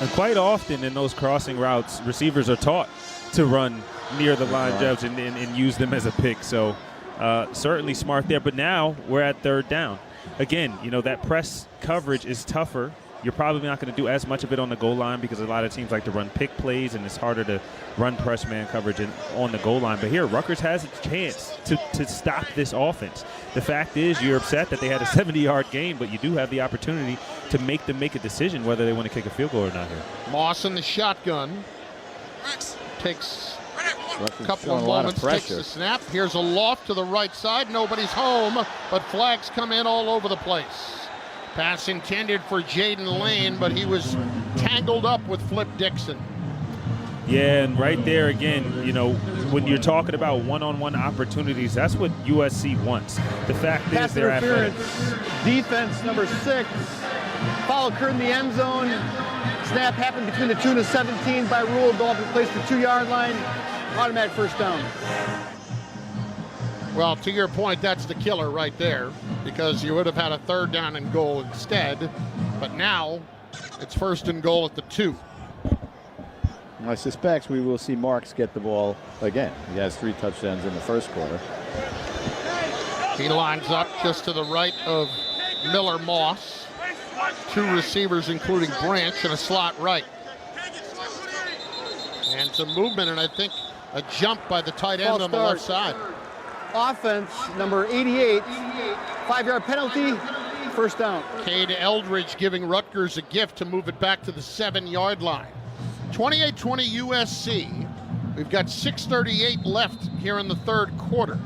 and quite often in those crossing routes, receivers are taught to run near the line judge and use them as a pick. So certainly smart there. But now we're at 3rd down. Again, that press coverage is tougher. You're probably not going to do as much of it on the goal line because a lot of teams like to run pick plays, and it's harder to run press man coverage on the goal line. But here, Rutgers has a chance to stop this offense. The fact is, you're upset that they had a 70-yard gain, but you do have the opportunity to make them make a decision whether they want to kick a field goal or not here. Moss in the shotgun. Takes a couple of moments, takes the snap. Here's a loft to the right side. Nobody's home, but flags come in all over the place. Pass intended for Jaden Lane, but he was tangled up with Flip Dixon. Yeah, and right there again, when you're talking about one-on-one opportunities, that's what USC wants. The fact is they're athletic. Defense number 6. Foul occurred in the end zone. Snap happened between the 2 and the 17 by rule. Ball placed the 2-yard line. Automatic 1st down. Well, to your point, that's the killer right there, because you would have had a 3rd down and goal instead. But now It's first and goal at the 2. I suspect we will see Marks get the ball again. He has 3 touchdowns in the first quarter. He lines up just to the right of Miller Moss. 2 receivers, including Branch, and a slot right. And some movement, and I think a jump by the tight end on the left side. Offense, number 88, 5-yard penalty, first down. Cade Eldridge giving Rutgers a gift to move it back to the 7-yard line. 28-20 USC. We've got 6:38 left here in the third quarter.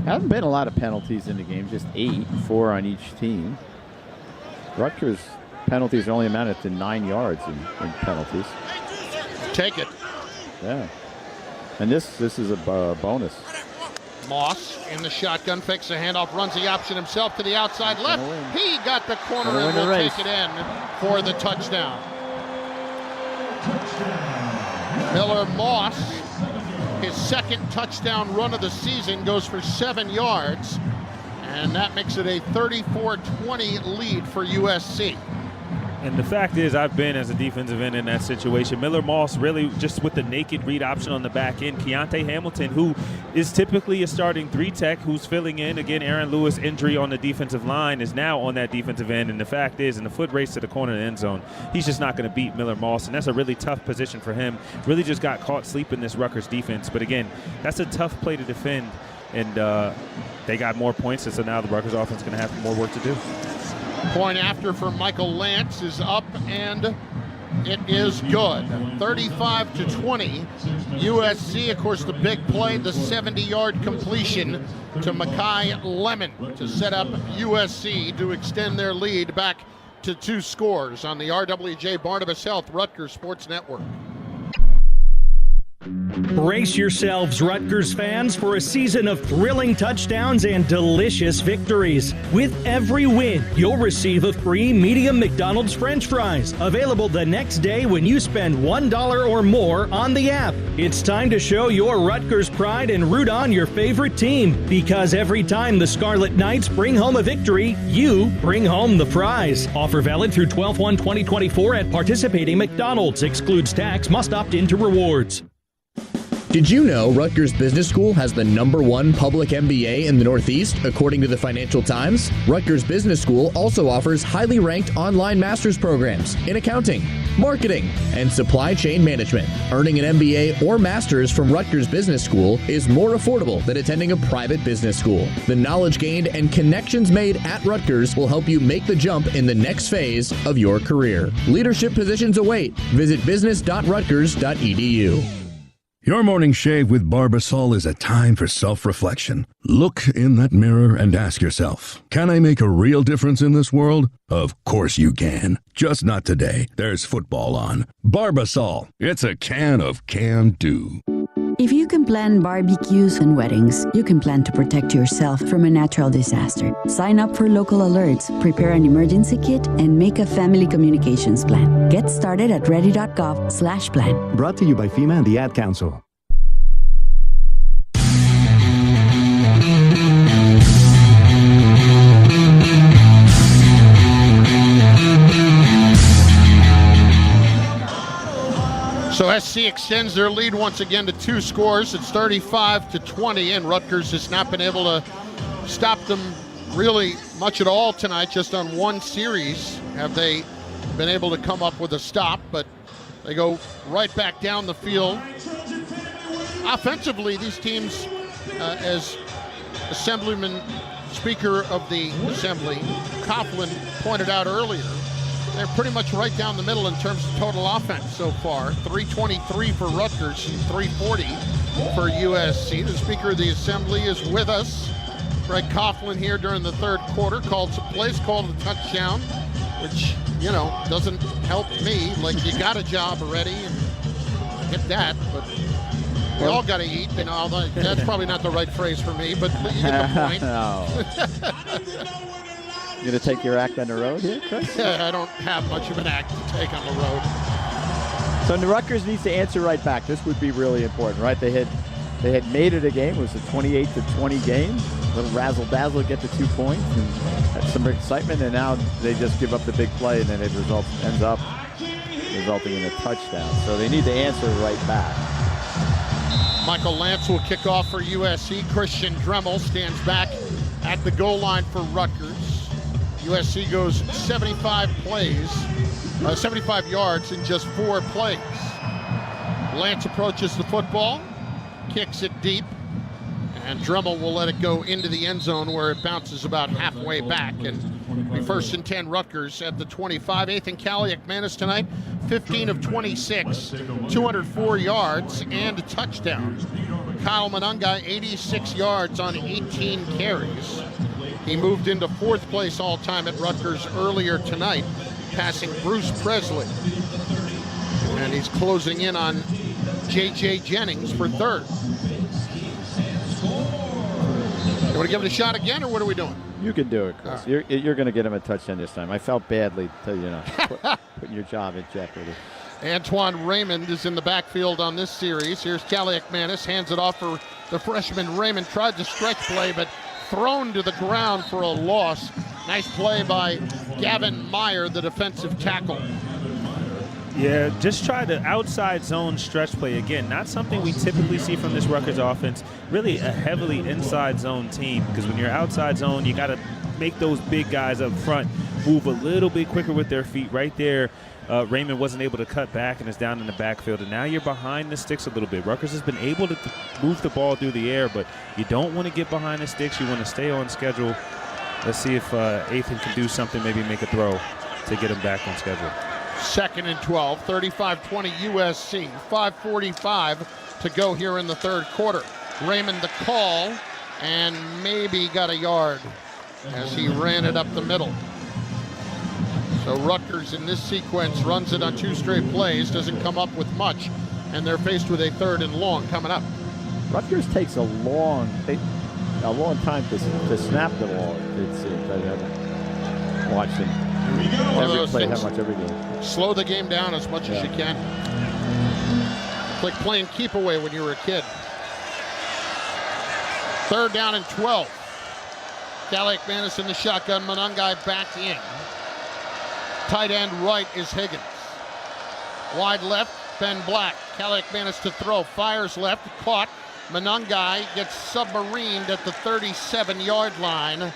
Haven't been a lot of penalties in the game, just 8, 4 on each team. Rutgers penalties only amounted to 9 yards in penalties. Take it. Yeah. And this is a bonus. Moss in the shotgun, fakes a handoff, runs the option himself to the outside left. He got the corner and will take it in for the touchdown. Miller Moss, his second touchdown run of the season, goes for 7 yards, and that makes it a 34-20 lead for USC. And the fact is, I've been as a defensive end in that situation. Miller Moss really just with the naked read option on the back end. Keontae Hamilton, who is typically a starting 3-tech, who's filling in. Again, Aaron Lewis injury on the defensive line is now on that defensive end. And the fact is, in the foot race to the corner of the end zone, he's just not going to beat Miller Moss. And that's a really tough position for him. Really just got caught sleeping this Rutgers defense. But again, that's a tough play to defend. And they got more points, and so now the Rutgers offense is going to have more work to do. Point after for Michael Lance is up, and it is good. 35-20. USC, of course, the big play, the 70-yard completion to Makai Lemon to set up USC to extend their lead back to 2 scores on the RWJ Barnabas Health Rutgers Sports Network. Brace yourselves, Rutgers fans, for a season of thrilling touchdowns and delicious victories. With every win, you'll receive a free medium McDonald's French fries, available the next day when you spend $1 or more on the app. It's time to show your Rutgers pride and root on your favorite team, because every time the Scarlet Knights bring home a victory, you bring home the fries. Offer valid through 12/1/2024 at participating McDonald's. Excludes tax. Must opt into rewards. Did you know Rutgers Business School has the #1 public MBA in the Northeast, according to the Financial Times? Rutgers Business School also offers highly ranked online master's programs in accounting, marketing, and supply chain management. Earning an MBA or master's from Rutgers Business School is more affordable than attending a private business school. The knowledge gained and connections made at Rutgers will help you make the jump in the next phase of your career. Leadership positions await. Visit business.rutgers.edu. Your morning shave with Barbasol is a time for self-reflection. Look in that mirror and ask yourself, can I make a real difference in this world? Of course you can. Just not today. There's football on. Barbasol. It's a can of can-do. If you can plan barbecues and weddings, you can plan to protect yourself from a natural disaster. Sign up for local alerts, prepare an emergency kit, and make a family communications plan. Get started at ready.gov/plan. Brought to you by FEMA and the Ad Council. So SC extends their lead once again to 2 scores. It's 35-20, and Rutgers has not been able to stop them really much at all tonight. Just on one series have they been able to come up with a stop, but they go right back down the field. Offensively, these teams, as Assemblyman, Speaker of the Assembly, Coughlin pointed out earlier, they're pretty much right down the middle in terms of total offense so far. 323 for Rutgers and 340 for USC. The Speaker of the Assembly is with us. Greg Coughlin here during the third quarter. Called some plays, called a touchdown, which, you know, doesn't help me. Like, you got a job already, and I get that, but we all got to eat. You know, that's probably not the right phrase for me, but you get the point. You going to take your act on the road here, Chris? I don't have much of an act to take on the road. So the Rutgers needs to answer right back. This would be really important, right? They They had made it a game. It was a 28-20 game. A little razzle-dazzle, get the 2 points, and had some excitement, and now they just give up the big play, and then it ends up resulting in a touchdown. So they need to answer right back. Michael Lance will kick off for USC. Christian Dremel stands back at the goal line for Rutgers. USC goes 75 yards in just 4 plays. Lance approaches the football, kicks it deep, and Dremel will let it go into the end zone where it bounces about halfway back. And be 1st and 10 Rutgers at the 25. Ethan Kaliak-Manis tonight, 15 of 26, 204 yards and a touchdown. Kyle Monangai, 86 yards on 18 carries. He moved into 4th place all-time at Rutgers earlier tonight, passing Bruce Presley. And he's closing in on J.J. Jennings for 3rd. You want to give it a shot again, or what are we doing? You can do it, Chris. Right. You're going to get him a touchdown this time. I felt badly, putting your job in jeopardy. Antoine Raymond is in the backfield on this series. Here's Kaliak-Manis, hands it off for the freshman Raymond. Tried to stretch play, but thrown to the ground for a loss. Nice play by Gavin Meyer, the defensive tackle. Yeah, just try the outside zone stretch play. Again, not something we typically see from this Rutgers offense. Really a heavily inside zone team, because when you're outside zone, you got to make those big guys up front move a little bit quicker with their feet. Right there, Raymond wasn't able to cut back and is down in the backfield, and now you're behind the sticks a little bit. Rutgers has been able to move the ball through the air, but you don't want to get behind the sticks. You want to stay on schedule. Let's see if Ethan can do something, maybe make a throw to get him back on schedule. 2nd and 12, 35-20 USC, 5:45 to go here in the 3rd quarter. Raymond the call, and maybe got a yard as he ran it up the middle. So Rutgers in this sequence runs it on 2 straight plays, doesn't come up with much, and they're faced with a 3rd and long coming up. Rutgers takes a long time to snap the ball. It seems. I haven't watched them every play how much every game. Slow the game down as much as you can. It's like playing keep away when you were a kid. 3rd down and 12. Kaliak-Manis in the shotgun. Monangai back in. Tight end right is Higgins. Wide left, Ben Black. Kaliak-Manis to throw. Fires left, caught. Monangai gets submarined at the 37-yard line.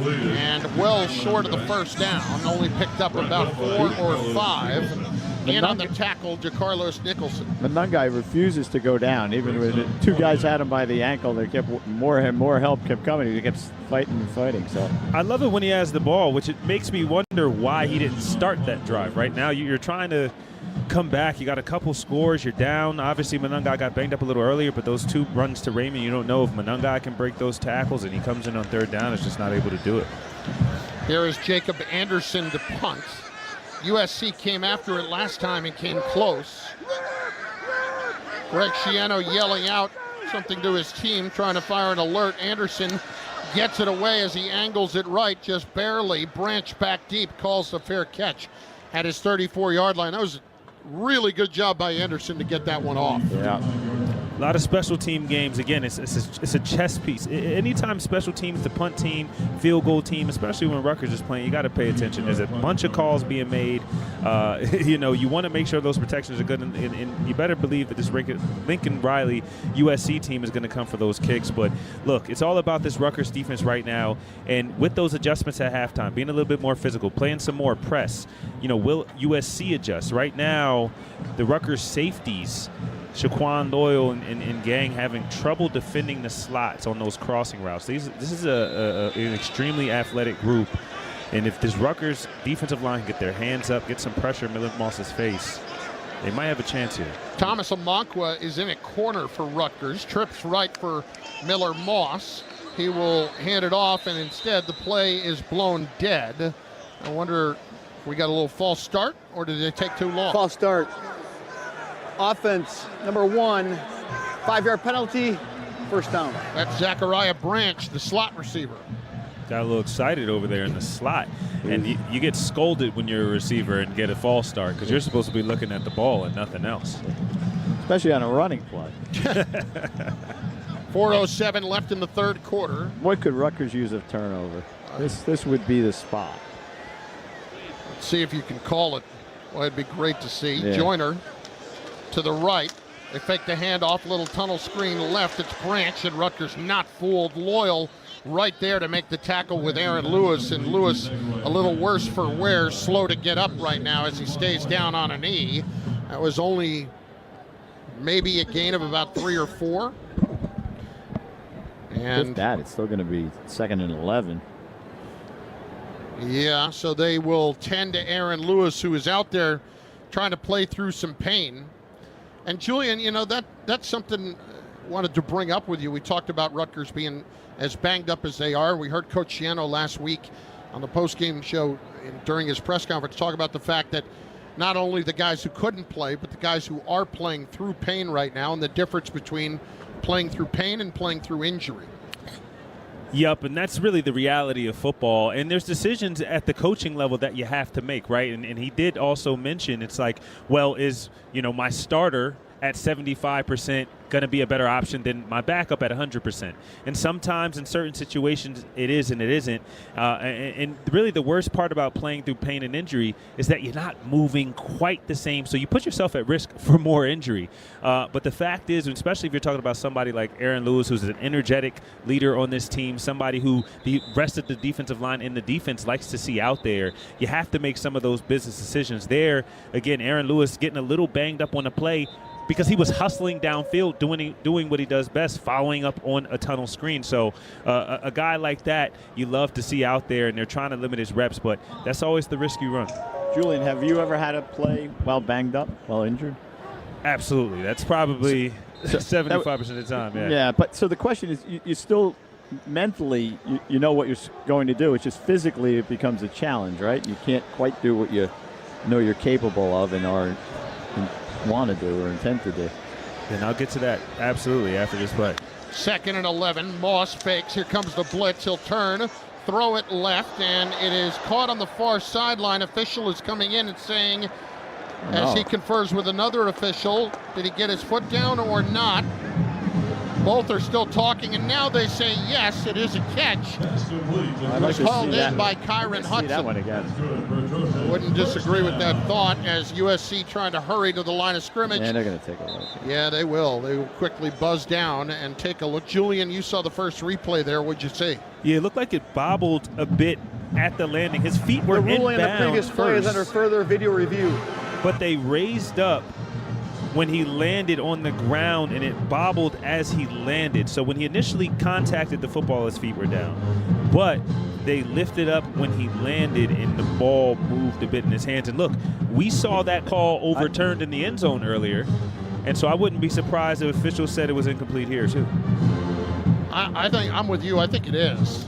And well short of the 1st down. Only picked up about 4 or 5. And on the tackle, JaCarlos Nicholson. Monangai refuses to go down. Even when 2 guys had him by the ankle, they kept more help kept coming. He kept fighting and fighting. So I love it when he has the ball, which it makes me wonder why he didn't start that drive. Right now, you're trying to come back. You got a couple scores. You're down. Obviously, Monangai got banged up a little earlier, but those 2 runs to Raymond, you don't know if Monangai can break those tackles, and he comes in on 3rd down. Is just not able to do it. Here is Jacob Anderson to punt. USC came after it last time and came close. Greg Schiano yelling out something to his team, trying to fire an alert. Anderson gets it away as he angles it right, just barely. Branch back deep, calls the fair catch at his 34-yard line. That was a really good job by Anderson to get that one off. Yeah. A lot of special team games. Again, it's a chess piece. Anytime special teams, the punt team, field goal team, especially when Rutgers is playing, you got to pay attention. There's a bunch of calls being made. You want to make sure those protections are good, and you better believe that this Lincoln Riley USC team is going to come for those kicks. But look, it's all about this Rutgers defense right now, and with those adjustments at halftime, being a little bit more physical, playing some more press. Will USC adjust? Right now, the Rutgers safeties, Shaquan Doyle and gang, having trouble defending the slots on those crossing routes. This is an extremely athletic group, and if this Rutgers defensive line can get their hands up, get some pressure in Miller Moss's face, they might have a chance here. Thomas Amankwa is in a corner for Rutgers, trips right for Miller Moss. He will hand it off, and instead the play is blown dead. I wonder if we got a little false start, or did they take too long? False start. Offense, number 1, 5-yard penalty, 1st down. That's Zachariah Branch, the slot receiver. Got a little excited over there in the slot. And you get scolded when you're a receiver and get a false start, because you're supposed to be looking at the ball and nothing else. especially on a running play. 4:07 left in the third quarter. What could Rutgers use a turnover? This would be the spot. Let's see if you can call it. Well, it'd be great to see. Yeah. Joyner to the right. They fake the handoff, little tunnel screen left. It's Branch, and Rutgers not fooled. Loyal right there to make the tackle with Aaron Lewis, and Lewis a little worse for wear, slow to get up right now as he stays down on a knee. That was only maybe a gain of about 3 or 4. And with that, it's still going to be 2nd and 11. Yeah, so they will tend to Aaron Lewis, who is out there trying to play through some pain. And Julian, you know, that's something I wanted to bring up with you. We talked about Rutgers being as banged up as they are. We heard Coach Schiano last week on the post-game show during his press conference talk about the fact that not only the guys who couldn't play, but the guys who are playing through pain right now, and the difference between playing through pain and playing through injury. Yep, and that's really the reality of football. And there's decisions at the coaching level that you have to make, right? And he did also mention, it's like, well, is, you know, my starter at 75% going to be a better option than my backup at 100%. And sometimes in certain situations it is and it isn't. And really the worst part about playing through pain and injury is that you're not moving quite the same, so you put yourself at risk for more injury. But the fact is, especially if you're talking about somebody like Aaron Lewis, who's an energetic leader on this team, somebody who the rest of the defensive line in the defense likes to see out there, you have to make some of those business decisions. There, again, Aaron Lewis getting a little banged up on the play, because he was hustling downfield, doing what he does best, following up on a tunnel screen. So a guy like that you love to see out there, and they're trying to limit his reps, but that's always the risk you run. Julian, have you ever had a play while banged up, while injured? Absolutely. That's probably 75% of the time, yeah. Yeah, but so the question is, you still mentally, you know what you're going to do. It's just physically it becomes a challenge, right? You can't quite do what you know you're capable of and want to do or intend to do. And I'll get to that absolutely after this play. 2nd and 11. Moss fakes. Here comes the blitz. He'll turn, throw it left, and it is caught on the far sideline. Official is coming in and saying, as he confers with another official, did he get his foot down or not? Both are still talking, and now they say yes, it is a catch. It was called in by Kyron Hudson. That one again. Wouldn't disagree with that thought, as USC trying to hurry to the line of scrimmage. Yeah, they're going to take a look. Yeah, they will. They will quickly buzz down and take a look. Julian, you saw the first replay there. What'd you see? Yeah, it looked like it bobbled a bit at the landing. His feet were inbound. The ruling on the previous play is under further video review. But they raised up when he landed on the ground, and it bobbled as he landed. So when he initially contacted the football, his feet were down. But they lifted up when he landed, and the ball moved a bit in his hands. And look, we saw that call overturned in the end zone earlier, and so I wouldn't be surprised if officials said it was incomplete here too. I think I'm with you. I think it is.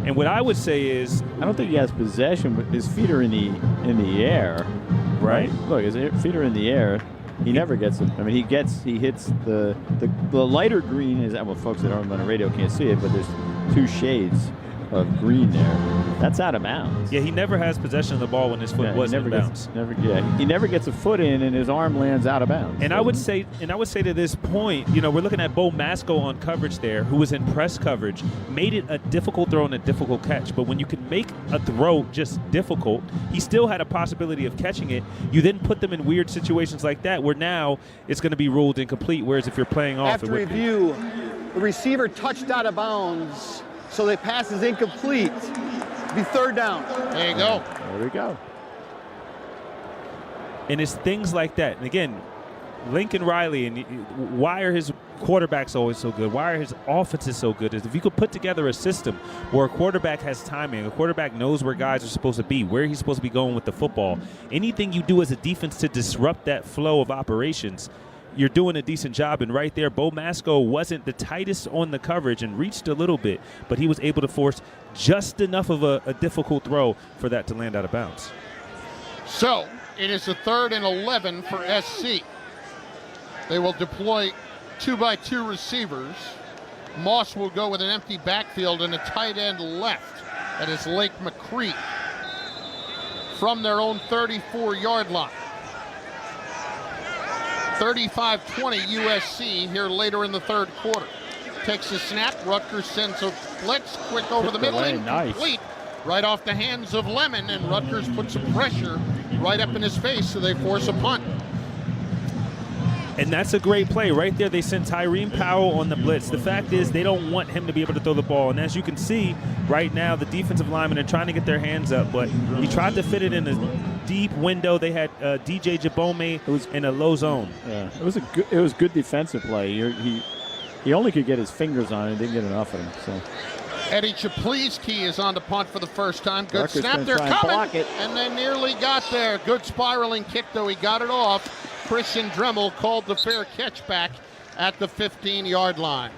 And what I would say is, I don't think he has possession, but his feet are in the air. Right? Look, his feet are in the air. He never gets them. I mean, he hits the lighter green is, well, folks that aren't on the radio can't see it, but there's 2 shades of green there. That's out of bounds. Yeah, he never has possession of the ball when his foot was in bounds. He never gets a foot in, and his arm lands out of bounds. And I would say to this point, you know, we're looking at Bo Masco on coverage there, who was in press coverage, made it a difficult throw and a difficult catch. But when you can make a throw just difficult, he still had a possibility of catching it. You then put them in weird situations like that, where now it's going to be ruled incomplete. Whereas if you're playing off, after review, the receiver touched out of bounds. So the pass is incomplete. Be 3rd down. There you go. There we go. And it's things like that. And again, Lincoln Riley, and why are his quarterbacks always so good? Why are his offenses so good? Is if you could put together a system where a quarterback has timing, a quarterback knows where guys are supposed to be, where he's supposed to be going with the football. Anything you do as a defense to disrupt that flow of operations, you're doing a decent job. And right there, Bo Masco wasn't the tightest on the coverage and reached a little bit, but he was able to force just enough of a difficult throw for that to land out of bounds. So it is a 3rd and 11 for SC. They will deploy 2-by-2 receivers. Moss will go with an empty backfield and a tight end left. That is Lake McCree from their own 34-yard line. 35-20 USC here later in the third quarter. Takes a snap. Rutgers sends a blitz quick over the middle. Incomplete. Right off the hands of Lemon, and Rutgers puts some pressure right up in his face, so they force a punt. And that's a great play. Right there, they sent Tyreen Powell on the blitz. The fact is they don't want him to be able to throw the ball. And as you can see right now, the defensive linemen are trying to get their hands up, but he tried to fit it in a deep window. They had DJ Jabome in a low zone. Yeah, it was good defensive play. He only could get his fingers on it and didn't get enough of him. So. Eddie Chapliski is on the punt for the first time. Good Rutgers snap. They're coming. And they nearly got there. Good spiraling kick, though. He got it off. Christian Dremel called the fair catch back at the 15-yard line.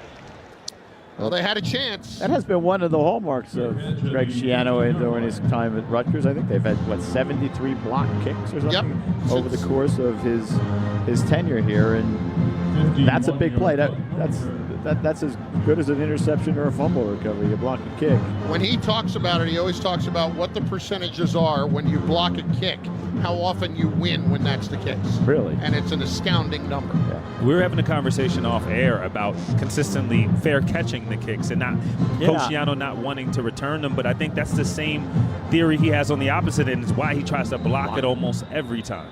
Well, they had a chance. That has been one of the hallmarks of Greg Schiano during his time at Rutgers. I think they've had, 73 block kicks or something over the course of his tenure here. And that's a big play. That's as good as an interception or a fumble recovery, a block a kick. When he talks about it, he always talks about what the percentages are when you block a kick, how often you win when that's the case. Really? And it's an astounding number. Yeah. We were having a conversation off air about consistently fair catching the kicks and not Coach Schiano not wanting to return them, but I think that's the same theory he has on the opposite end, is why he tries to block it almost every time.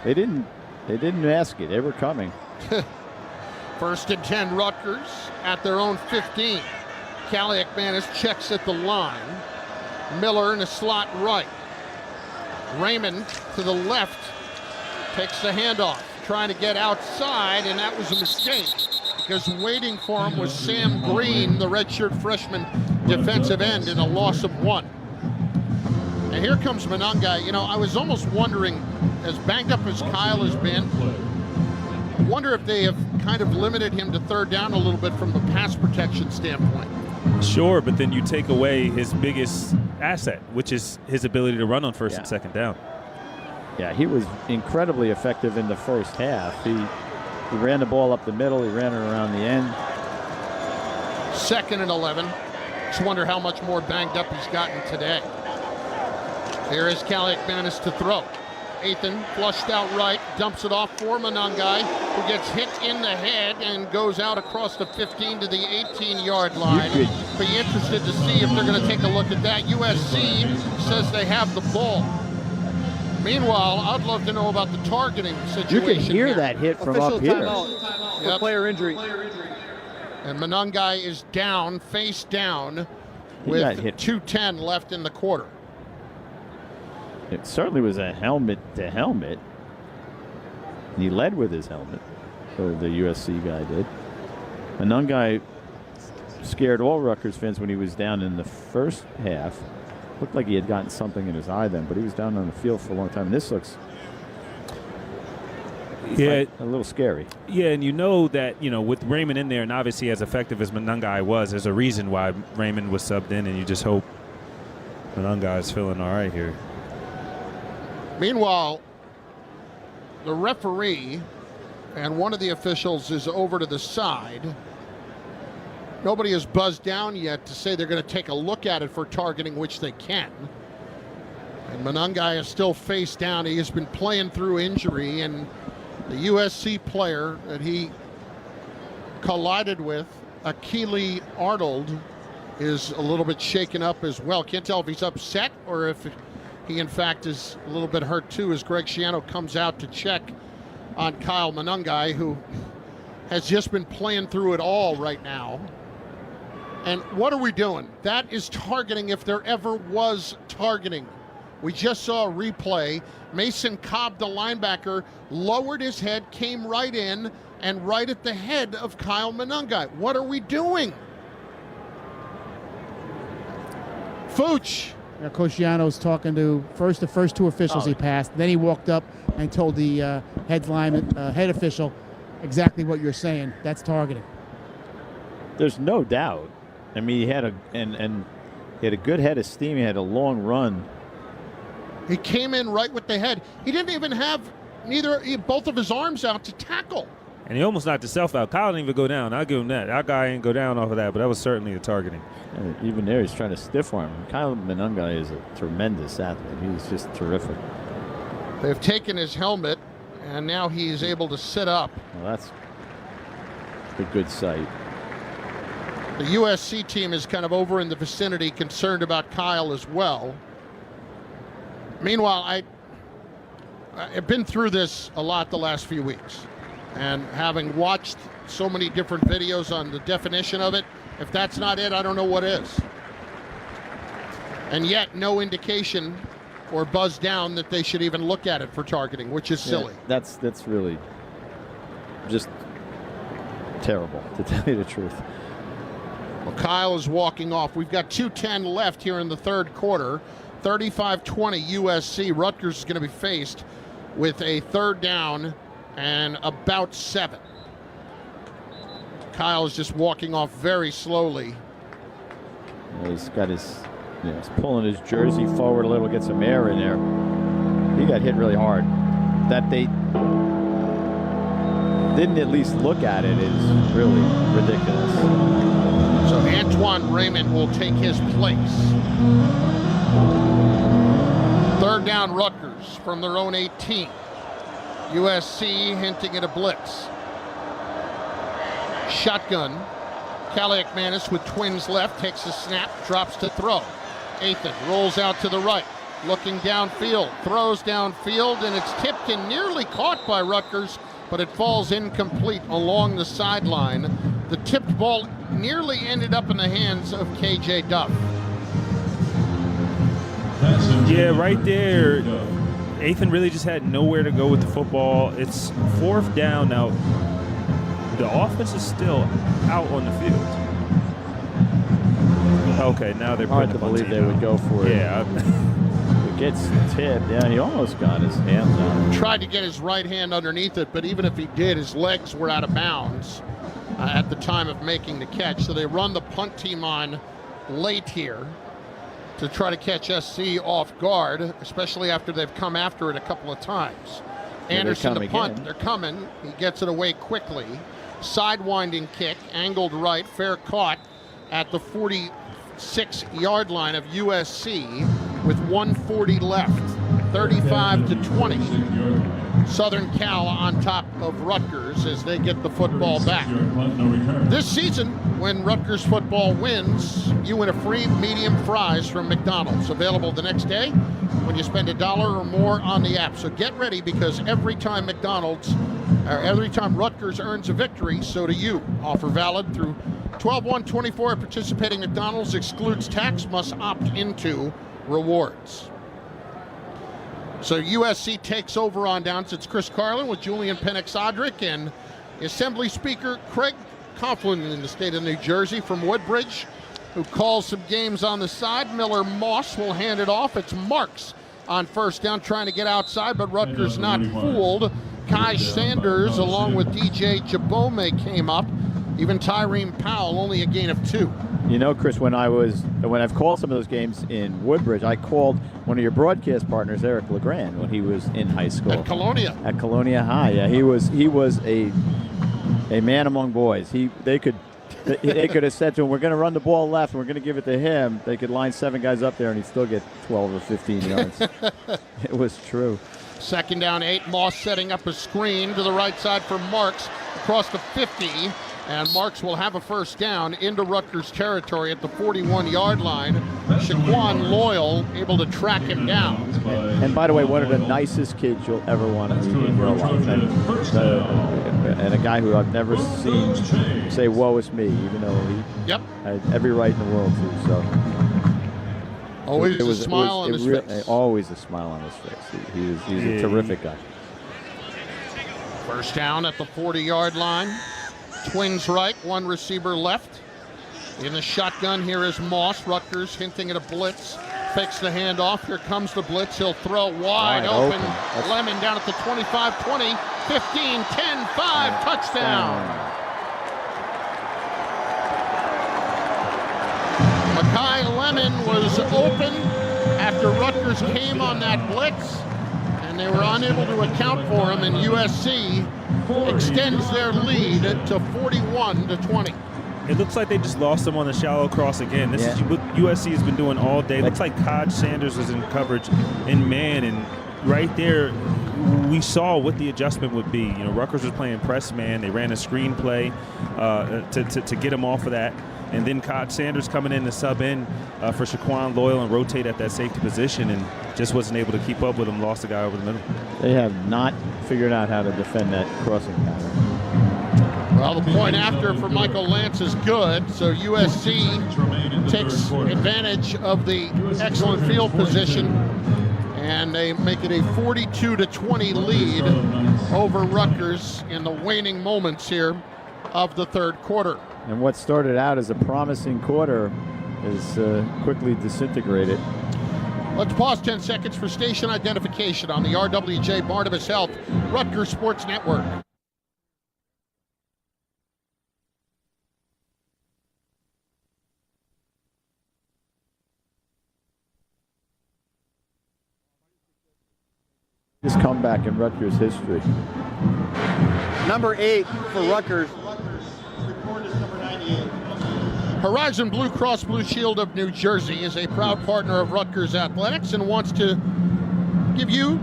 They didn't ask it. They were coming. First and 10 Rutgers at their own 15. Kaliakmanis checks at the line. Miller in a slot right. Raymond to the left takes the handoff, trying to get outside, and that was a mistake because waiting for him was Sam Green, the redshirt freshman defensive end, in a loss of 1. And here comes Monangai. You know, I was almost wondering, as banged up as Kyle has been, I wonder if they have kind of limited him to third down a little bit from a pass protection standpoint. Sure, but then you take away his biggest asset, which is his ability to run on first and second down. Yeah, he was incredibly effective in the first half. He ran the ball up the middle. He ran it around the end. 2nd and 11. Just wonder how much more banged up he's gotten today. Here is Kaliakmanis to throw. Ethan flushed out right, dumps it off for Monangai, who gets hit in the head and goes out across the 15 to the 18-yard line. Be interested to see if they're going to take a look at that. USC says they have the ball. Meanwhile, I'd love to know about the targeting situation. You can hear that hit from up here. Timeout for player injury. And Monangai is down, face down, with 2:10 left in the quarter. It certainly was a helmet to helmet. And he led with his helmet, so the USC guy did. Monangai scared all Rutgers fans when he was down in the first half. Looked like he had gotten something in his eye then, but he was down on the field for a long time. And this looks a little scary. Yeah, and you know that, with Raymond in there, and obviously as effective as Monangai was, there's a reason why Raymond was subbed in, and you just hope Monangai is feeling all right here. Meanwhile, the referee and one of the officials is over to the side. Nobody has buzzed down yet to say they're going to take a look at it for targeting, which they can. And Monangai is still face down. He has been playing through injury, and the USC player that he collided with, Akili Arnold, is a little bit shaken up as well. Can't tell if he's upset or if he, in fact, is a little bit hurt, too, as Greg Schiano comes out to check on Kyle Monangai, who has just been playing through it all right now. And what are we doing? That is targeting if there ever was targeting. We just saw a replay. Mason Cobb, the linebacker, lowered his head, came right in, and right at the head of Kyle Monangai. What are we doing? Fooch. Coach Schiano's talking to the first two officials he passed. Then he walked up and told the head official exactly what you're saying. That's targeting. There's no doubt. I mean, he had a good head of steam. He had a long run. He came in right with the head. He didn't even have both of his arms out to tackle. And he almost knocked himself out. Kyle didn't even go down. I'll give him that. Our guy ain't go down off of that, but that was certainly a targeting. And even there, he's trying to stiff arm him. Kyle Monangai is a tremendous athlete. He's just terrific. They've taken his helmet and now he's able to sit up. Well, that's a good sight. The USC team is kind of over in the vicinity, concerned about Kyle as well. Meanwhile, I've been through this a lot the last few weeks, and having watched so many different videos on the definition of it, if that's not it, I don't know what is. And yet, no indication or buzz down that they should even look at it for targeting, which is silly. Yeah, that's really just terrible, to tell you the truth. Well, Kyle is walking off. We've got 2:10 left here in the third quarter. 35-20 USC. Rutgers is going to be faced with a third down and about 7. Kyle is just walking off very slowly. He's got his, he's pulling his jersey forward a little, get some air in there. He got hit really hard. That they didn't at least look at it is really ridiculous. So Antoine Raymond will take his place. Third down, Rutgers from their own 18. USC hinting at a blitz. Shotgun. Kaliakmanis with twins left, takes a snap, drops to throw. Athan rolls out to the right, looking downfield, throws downfield, and it's tipped and nearly caught by Rutgers, but it falls incomplete along the sideline. The tipped ball nearly ended up in the hands of KJ Duff. Yeah, right there, Athan really just had nowhere to go with the football. It's 4th down now. The offense is still out on the field. Okay, now they're hard to believe they would go for it. Yeah. It gets tipped. Yeah, he almost got his hands on it. Tried to get his right hand underneath it, but even if he did, his legs were out of bounds at the time of making the catch. So they run the punt team on late here to try to catch SC off guard, especially after they've come after it a couple of times. Anderson, the punt, again. They're coming. He gets it away quickly. Sidewinding kick, angled right, fair caught at the 46-yard line of USC with 1:40 left, 35-20. Southern Cal on top of Rutgers as they get the football back. This season, when Rutgers football wins, you win a free medium fries from McDonald's, available the next day when you spend $1 or more on the app. So get ready, because every time Rutgers earns a victory, so do you. Offer valid through 12/1/24. Participating McDonald's, excludes tax, must opt into rewards. So USC takes over on downs. It's Chris Carlin with Julian Penix-Odrick and Assembly Speaker Craig Coughlin in the state of New Jersey from Woodbridge, who calls some games on the side. Miller Moss will hand it off. It's Marks on first down, trying to get outside, but Rutgers not fooled. Kai Sanders along with DJ Jabome came up. Even Tyreen Powell, only a gain of 2. You know, Chris, when I've called some of those games in Woodbridge, I called one of your broadcast partners, Eric LeGrand, when he was in high school. At Colonia. At Colonia High, yeah. He was a man among boys. They could have said to him, we're going to run the ball left, and we're going to give it to him. They could line 7 guys up there, and he'd still get 12 or 15 yards. It was true. Second down, 8. Moss setting up a screen to the right side for Marks across the 50. And Marks will have a first down into Rutgers territory at the 41-yard line. Shaquan Loyal able to track him down. And by the way, one of the nicest kids you'll ever want to meet in real life. And a guy who I've never seen say, woe is me, even though he had every right in the world to. So always a smile on his face. Always a smile on his face. He's a terrific guy. First down at the 40-yard line. Twins right, 1 receiver left. In the shotgun, here is Moss. Rutgers hinting at a blitz. Fakes the handoff. Here comes the blitz. He'll throw wide open. Lemon down at the 25, 20, 15, 10, 5. Touchdown. Makai Lemon was open after Rutgers came on that blitz, and they were unable to account for him, and USC extends their lead to 41-20. It looks like they just lost him on the shallow cross again. This is what USC has been doing all day. It looks like Kaj Sanders was in coverage in man, and right there, we saw what the adjustment would be. Rutgers was playing press man. They ran a screen play to get him off of that. And then Cod Sanders coming in to sub in for Shaquan Loyal and rotate at that safety position, and just wasn't able to keep up with him, lost the guy over the middle. They have not figured out how to defend that crossing pattern. Well, the point after for Michael Lance is good, so USC takes advantage of the excellent field position, and they make it a 42-20 lead over Rutgers in the waning moments here of the third quarter. And what started out as a promising quarter is quickly disintegrated. Let's pause 10 seconds for station identification on the RWJ Barnabas Health Rutgers Sports Network. This comeback in Rutgers history. Number 8 for Rutgers. Horizon Blue Cross Blue Shield of New Jersey is a proud partner of Rutgers Athletics and wants to give you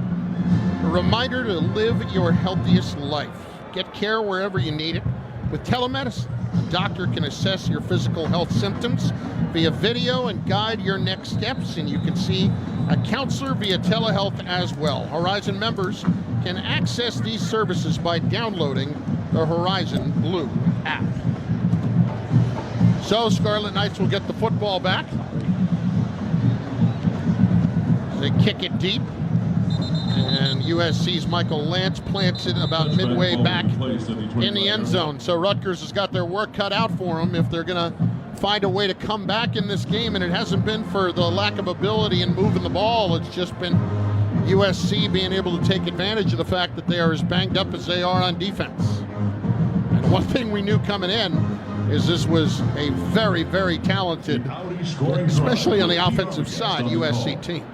a reminder to live your healthiest life. Get care wherever you need it. With telemedicine, a doctor can assess your physical health symptoms via video and guide your next steps, and you can see a counselor via telehealth as well. Horizon members can access these services by downloading the Horizon Blue app. So Scarlet Knights will get the football back. They kick it deep. And USC's Michael Lance plants it about midway back in the end zone. So Rutgers has got their work cut out for them if they're going to find a way to come back in this game. And it hasn't been for the lack of ability in moving the ball. It's just been USC being able to take advantage of the fact that they are as banged up as they are on defense. And one thing we knew coming in is this was a very, very talented, especially on the offensive side, USC team.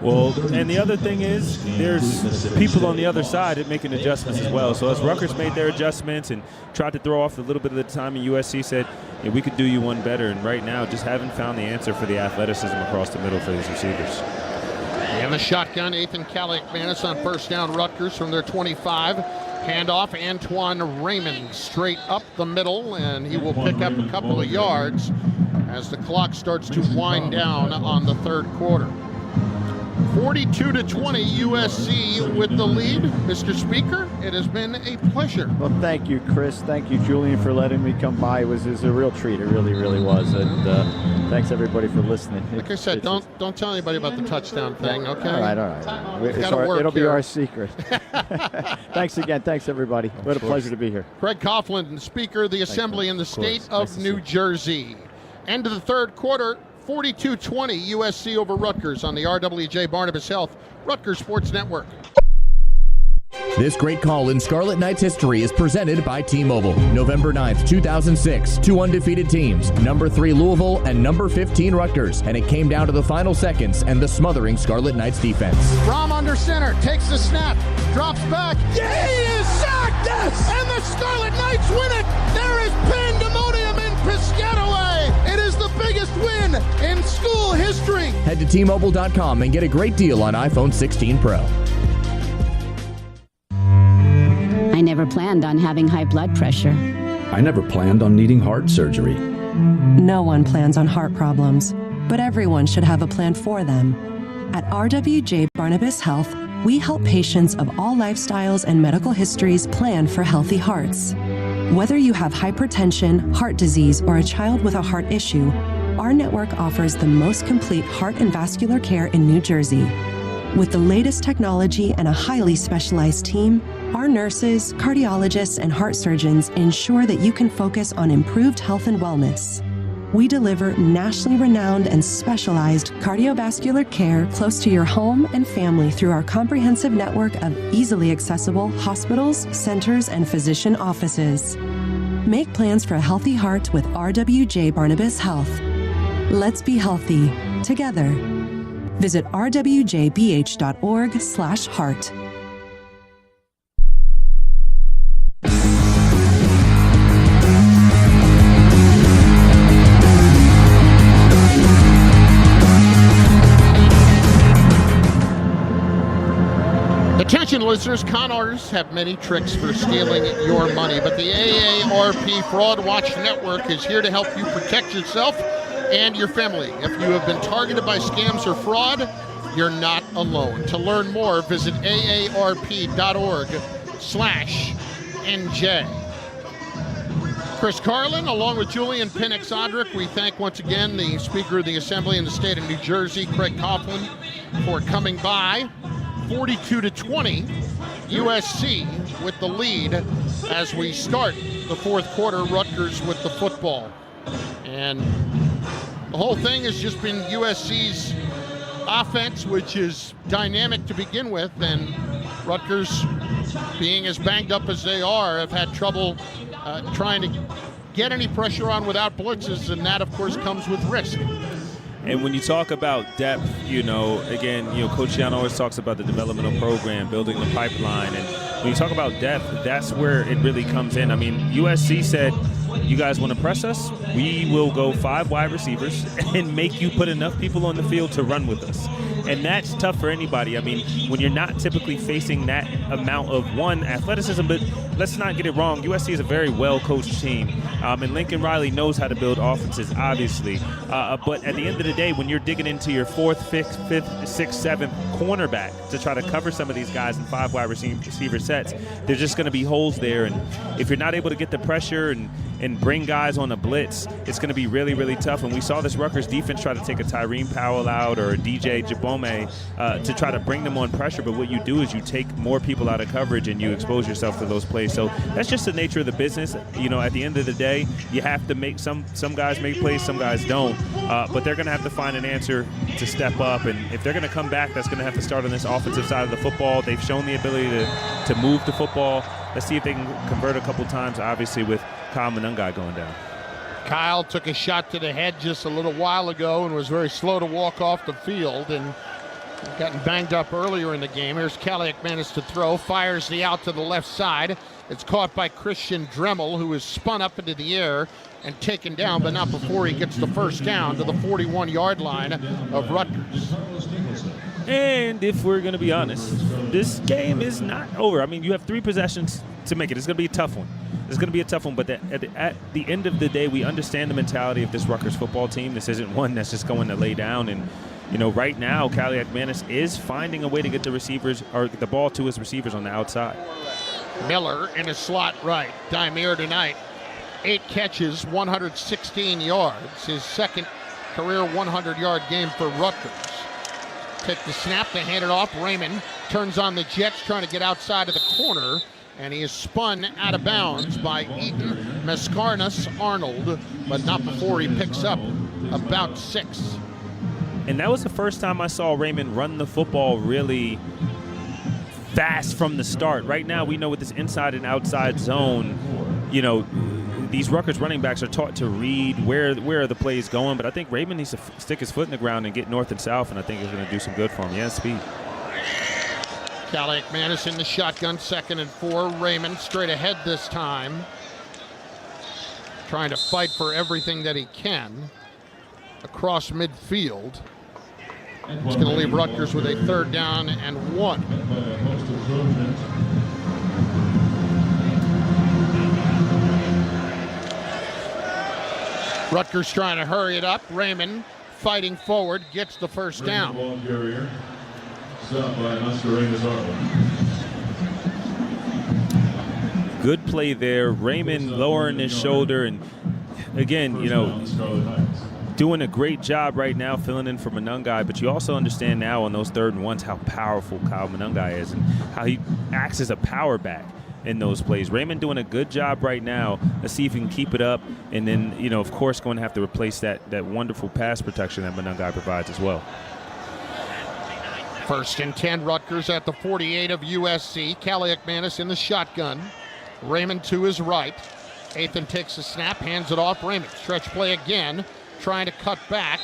Well, and the other thing is there's people on the other side that making adjustments as well. So as Rutgers made their adjustments and tried to throw off a little bit of the time, and USC said, yeah, we could do you one better. And right now, just haven't found the answer for the athleticism across the middle for these receivers. And the shotgun, Ethan Kalakmanis on first down, Rutgers from their 25. Handoff, Antoine Raymond straight up the middle, and he will pick up a couple of yards as the clock starts to wind down on the third quarter. 42-20 USC with the lead. Mr. Speaker, it has been a pleasure. Well, thank you, Chris. Thank you, Julian, for letting me come by. It was a real treat. It really, really was. And thanks, everybody, for listening. Like I said, don't tell anybody about the touchdown thing, okay? All right. It'll be our secret. Thanks again. Thanks, everybody. What a pleasure to be here. Craig Coughlin, Speaker of the Assembly in the state of New Jersey. End of the third quarter. 42-20 USC over Rutgers on the RWJ Barnabas Health Rutgers Sports Network. This great call in Scarlet Knights history is presented by T-Mobile. November 9th, 2006, two undefeated teams, number 3 Louisville and number 15 Rutgers, and it came down to the final seconds and the smothering Scarlet Knights defense. Rom under center, takes the snap, drops back. Yeah, he is sacked! Yes! And the Scarlet Knights win it! There is pandemonium in Piscataway! It is the biggest win in school history! Head to T-Mobile.com and get a great deal on iPhone 16 Pro. I never planned on having high blood pressure. I never planned on needing heart surgery. No one plans on heart problems, but everyone should have a plan for them. At RWJ Barnabas Health, we help patients of all lifestyles and medical histories plan for healthy hearts. Whether you have hypertension, heart disease, or a child with a heart issue, our network offers the most complete heart and vascular care in New Jersey. With the latest technology and a highly specialized team, our nurses, cardiologists, and heart surgeons ensure that you can focus on improved health and wellness. We deliver nationally renowned and specialized cardiovascular care close to your home and family through our comprehensive network of easily accessible hospitals, centers, and physician offices. Make plans for a healthy heart with RWJ Barnabas Health. Let's be healthy together. Visit rwjbh.org/heart. listeners, con artists have many tricks for stealing your money, but the AARP Fraud Watch Network is here to help you protect yourself and your family. If you have been targeted by scams or fraud, you're not alone. To learn more, visit aarp.org/NJ. Chris Carlin, along with Julian Pinnock-Zodrick, we thank once again the Speaker of the Assembly in the state of New Jersey, Craig Coughlin, for coming by. 42-20, USC with the lead as we start the fourth quarter, Rutgers with the football. And the whole thing has just been USC's offense, which is dynamic to begin with, and Rutgers, being as banged up as they are, have had trouble trying to get any pressure on without blitzes, and that, of course, comes with risk. And when you talk about depth, again, Coach Shiano always talks about the developmental program, building the pipeline. And when you talk about depth, that's where it really comes in. I mean, USC said, you guys want to press us? We will go 5 wide receivers and make you put enough people on the field to run with us. And that's tough for anybody. I mean, when you're not typically facing that amount of athleticism, but let's not get it wrong. USC is a very well-coached team. And Lincoln Riley knows how to build offenses, obviously. But at the end of the day, when you're digging into your 4th, 5th, 6th, 7th cornerback to try to cover some of these guys in 5 wide receiver sets, there's just going to be holes there. And if you're not able to get the pressure and bring guys on a blitz, it's going to be really, really tough. And we saw this Rutgers defense try to take a Tyreen Powell out or a DJ Jabome to try to bring them on pressure. But what you do is you take more people out of coverage and you expose yourself to those plays. So that's just the nature of the business. At the end of the day, you have to make some guys make plays, some guys don't. But they're going to have to find an answer to step up. And if they're going to come back, that's going to have to start on this offensive side of the football. They've shown the ability to move the football. Let's see if they can convert a couple times, obviously, with Kyle Monungai going down. Kyle took a shot to the head just a little while ago and was very slow to walk off the field and gotten banged up earlier in the game. Here's Kaliak Manis to throw, fires the out to the left side. It's caught by Christian Dremel, who is spun up into the air and taken down, but not before he gets the first down to the 41-yard line of Rutgers. And if we're going to be honest, this game is not over. I mean, you have 3 possessions to make it. It's going to be a tough one. It's going to be a tough one, but at the end of the day, we understand the mentality of this Rutgers football team. This isn't one that's just going to lay down. And, right now, Kaliak Manis is finding a way to get the receivers or the ball to his receivers on the outside. Miller in a slot right. Daimir tonight, 8 catches, 116 yards. His second career 100-yard game for Rutgers. Take the snap, they hand it off. Raymond turns on the Jets, trying to get outside of the corner, and he is spun out of bounds by Eaton Mascarenhas-Arnold, but not before he picks up about 6. And that was the first time I saw Raymond run the football really fast from the start. Right now, we know with this inside and outside zone, these Rutgers running backs are taught to read where are the plays going, but I think Raymond needs to stick his foot in the ground and get north and south, and I think it's going to do some good for him. He has speed. Kaliak Manis in the shotgun, 2nd and 4. Raymond straight ahead this time, trying to fight for everything that he can across midfield. It's going to leave Rutgers with a 3rd down and 1. Rutgers trying to hurry it up. Raymond fighting forward, gets the first down. Good play there. Raymond lowering his shoulder and, again, doing a great job right now filling in for Monungai, but you also understand now on those 3rd and 1s how powerful Kyle Monungai is and how he acts as a power back in those plays. Raymond doing a good job right now. Let's see if he can keep it up, and then, of course, going to have to replace that wonderful pass protection that Monungai provides as well. 1st and 10, Rutgers at the 48 of USC. Kaliak Manis in the shotgun. Raymond to his right. Athan takes the snap, hands it off. Raymond, stretch play again, trying to cut back.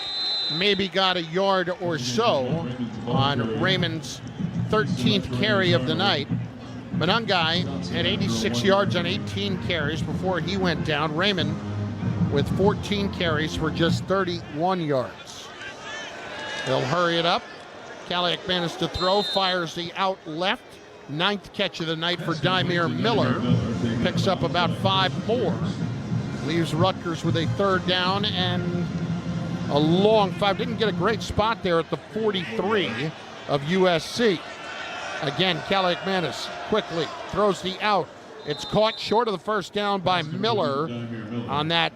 Maybe got a yard or so on Raymond's 13th carry of the night. Monungai had 86 yards on 18 carries before he went down. Raymond with 14 carries for just 31 yards. They'll hurry it up. Kaliak Manis to throw, fires the out left. 9th catch of the night for Dymere Miller. Picks up about 5 more. Leaves Rutgers with a 3rd down and a long 5. Didn't get a great spot there at the 43 of USC. Again, Kaliakmanis quickly throws the out. It's caught short of the 1st down by Miller on that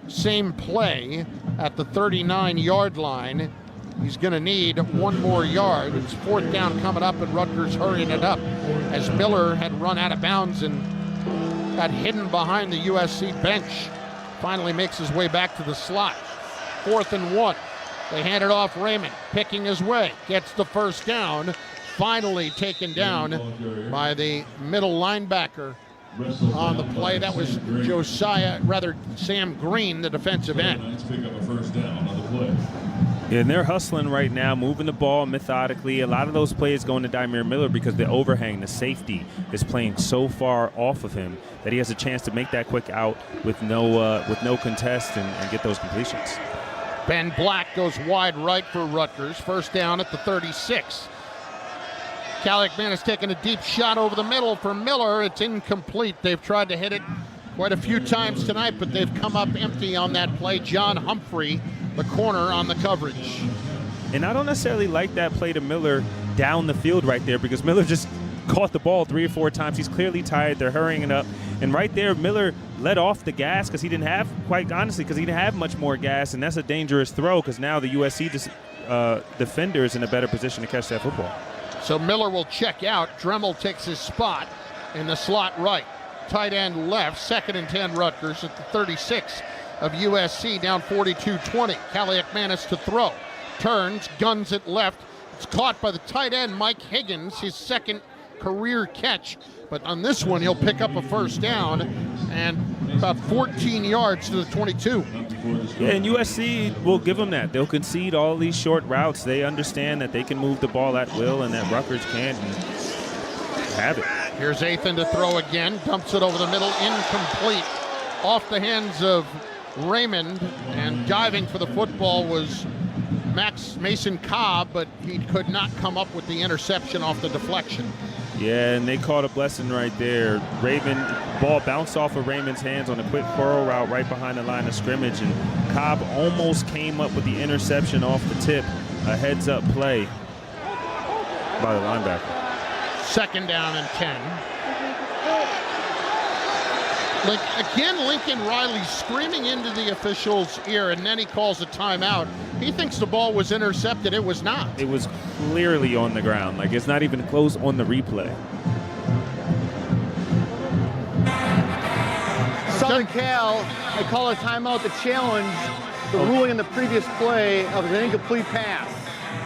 same play at the 39-yard line. He's going to need 1 more yard. It's 4th down coming up, and Rutgers hurrying it up as Miller had run out of bounds and got hidden behind the USC bench. Finally makes his way back to the slot. 4th and 1. They hand it off. Raymond picking his way. Gets the 1st down. Finally taken down by the middle linebacker on the play. That was Sam Green, the defensive end. Yeah, and they're hustling right now, moving the ball methodically. A lot of those plays going to Dymere Miller because the overhang, the safety, is playing so far off of him that he has a chance to make that quick out with no contest and get those completions. Ben Black goes wide right for Rutgers. 1st down at the 36. Kaliakmanis taking a deep shot over the middle for Miller. It's incomplete. They've tried to hit it quite a few times tonight, but they've come up empty on that play. John Humphrey, the corner, on the coverage. And I don't necessarily like that play to Miller down the field right there because Miller just caught the ball 3 or 4 times. He's clearly tired. They're hurrying it up. And right there, Miller let off the gas because he didn't have much more gas, and that's a dangerous throw because now the USC defender is in a better position to catch that football. So Miller will check out. Dremel takes his spot in the slot right. Tight end left. 2nd and 10 Rutgers at the 36 of USC, down 42-20. Kaliakmanis to throw. Turns, guns it left. It's caught by the tight end, Mike Higgins, his 2nd career catch. But on this one, he'll pick up a 1st down and about 14 yards to the 22. Yeah, and USC will give them that. They'll concede all these short routes. They understand that they can move the ball at will and that Rutgers can't have it. Here's Athan to throw again. Dumps it over the middle. Incomplete. Off the hands of Raymond. And diving for the football was Mason Cobb, but he could not come up with the interception off the deflection. Yeah, and they caught a blessing right there. Ball bounced off of Raymond's hands on a quick curl route right behind the line of scrimmage, and Cobb almost came up with the interception off the tip. A heads-up play by the linebacker. 2nd down and 10. Lincoln Riley screaming into the official's ear, and then he calls a timeout. He thinks the ball was intercepted. It was not. It was clearly on the ground. Like, it's not even close on the replay. Southern Cal, they call a timeout to challenge the ruling in the previous play of an incomplete pass.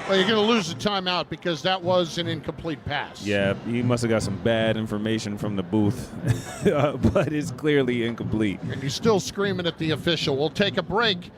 Well, you're going to lose the timeout because that was an incomplete pass. Yeah, he must have got some bad information from the booth, but it's clearly incomplete. And he's still screaming at the official. We'll take a break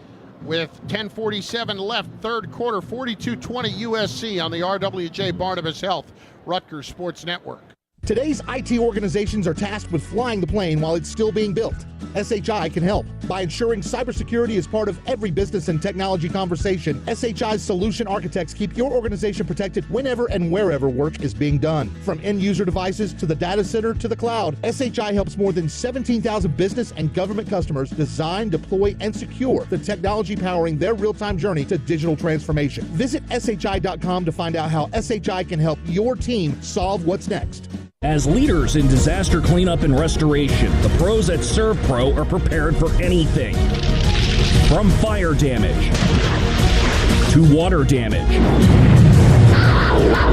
with 10:47 left, 3rd quarter, 42-20 USC on the RWJ Barnabas Health Rutgers Sports Network. Today's IT organizations are tasked with flying the plane while it's still being built. SHI can help by ensuring cybersecurity is part of every business and technology conversation. SHI's solution architects keep your organization protected whenever and wherever work is being done. From end-user devices to the data center to the cloud, SHI helps more than 17,000 business and government customers design, deploy, and secure the technology powering their real-time journey to digital transformation. Visit SHI.com to find out how SHI can help your team solve what's next. As leaders in disaster cleanup and restoration, the pros at ServPro are prepared for anything. From fire damage, to water damage,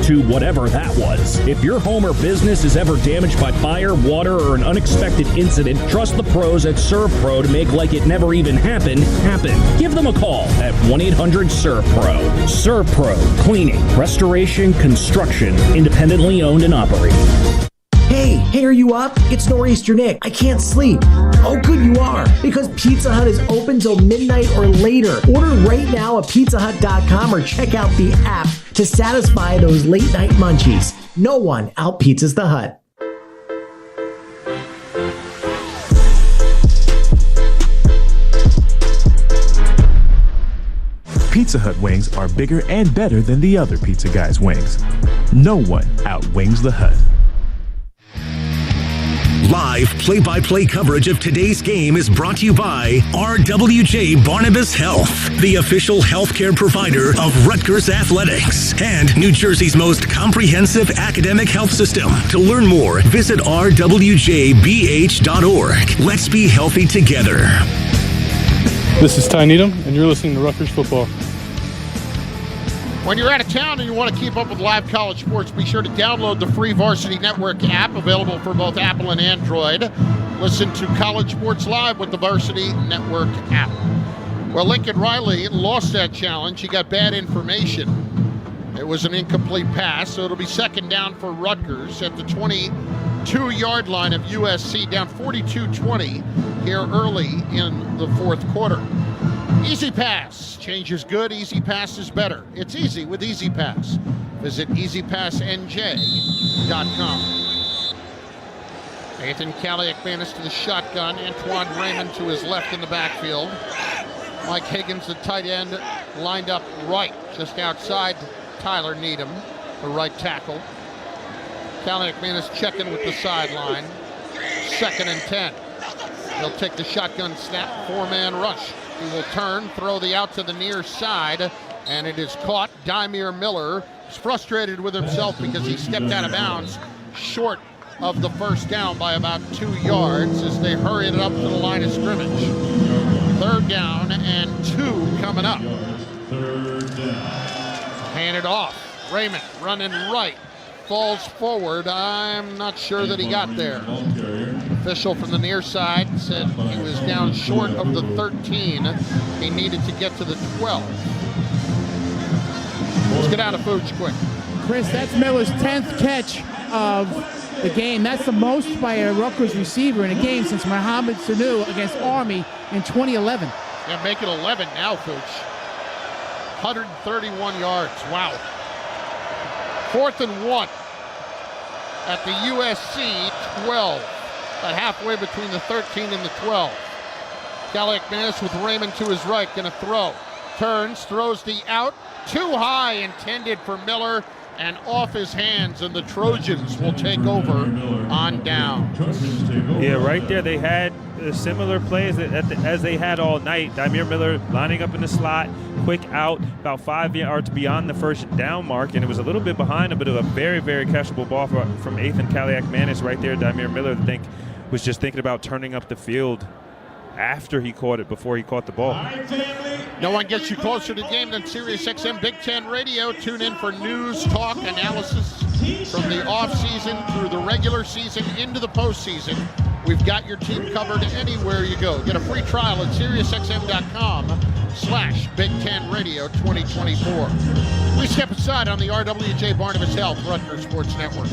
to whatever that was. If your home or business is ever damaged by fire, water, or an unexpected incident, trust the pros at ServPro to make like it never even happened happen. Give them a call at 1-800-ServPro. ServPro, cleaning, restoration, construction, independently owned and operated. Hey, are you up? It's Nor'easter Nick. I can't sleep. Oh, good you are, because Pizza Hut is open till midnight or later. Order right now at pizzahut.com or check out the app to satisfy those late night munchies. No one out-pizzas the Hut. Pizza Hut wings are bigger and better than the other pizza guys' wings. No one outwings the Hut. Live play-by-play coverage of today's game is brought to you by RWJ Barnabas Health, the official healthcare provider of Rutgers Athletics, and New Jersey's most comprehensive academic health system. To learn more, visit rwjbh.org. Let's be healthy together. This is Ty Needham, and you're listening to Rutgers Football. When you're out of town and you want to keep up with live college sports, be sure to download the free Varsity Network app, available for both Apple and Android. Listen to College Sports Live with the Varsity Network app. Well, Lincoln Riley lost that challenge. He got bad information. It was an incomplete pass, so it'll be second down for Rutgers at the 22-yard line of USC, down 42-20 here early in the fourth quarter. Easy Pass. Change is good. Easy Pass is better. It's easy with Easy Pass. Visit easypassnj.com. Nathan Kaliak-Manis to the shotgun. Antoine Raymond to his left in the backfield. Mike Higgins, the tight end, lined up right, just outside Tyler Needham, the right tackle. Kaliak-Manis checking with the sideline. 2nd and 10. He'll take the shotgun snap, 4-man rush. He will turn, throw the out to the near side, and it is caught. Dymere Miller is frustrated with himself because he stepped out of bounds short of the first down by about 2 yards as they hurried it up to the line of scrimmage. 3rd down and 2 coming up. Hand it off. Raymond running right. Falls forward. I'm not sure that he got there. Official from the near side said he was down short of the 13. He needed to get to the 12. Let's get out of Fooch quick. Chris, that's Miller's 10th catch of the game. That's the most by a Rutgers receiver in a game since Mohamed Sanu against Army in 2011. Yeah, make it 11 now, Fooch. 131 yards. Wow. 4th and 1 at the USC 12. About halfway between the 13 and the 12. Kaliak-Manis with Raymond to his right, going to throw. Turns, throws the out. Too high, intended for Miller, and off his hands, and the Trojans will take over on down. Yeah, right there they had similar plays as they had all night. Dymere Miller lining up in the slot, quick out, about 5 yards beyond the first down mark, and it was a little bit behind him, but it was a very, very catchable ball from Ethan Kaliak-Manis right there. Dymere Miller, I think, was just thinking about turning up the field after he caught it, before he caught the ball. No one gets you closer to the game than SiriusXM Big Ten Radio. Tune in for news, talk, analysis from the offseason through the regular season into the postseason. We've got your team covered anywhere you go. Get a free trial at SiriusXM.com/Big Ten Radio 2024. We step aside on the RWJ Barnabas Health Rutgers Sports Network.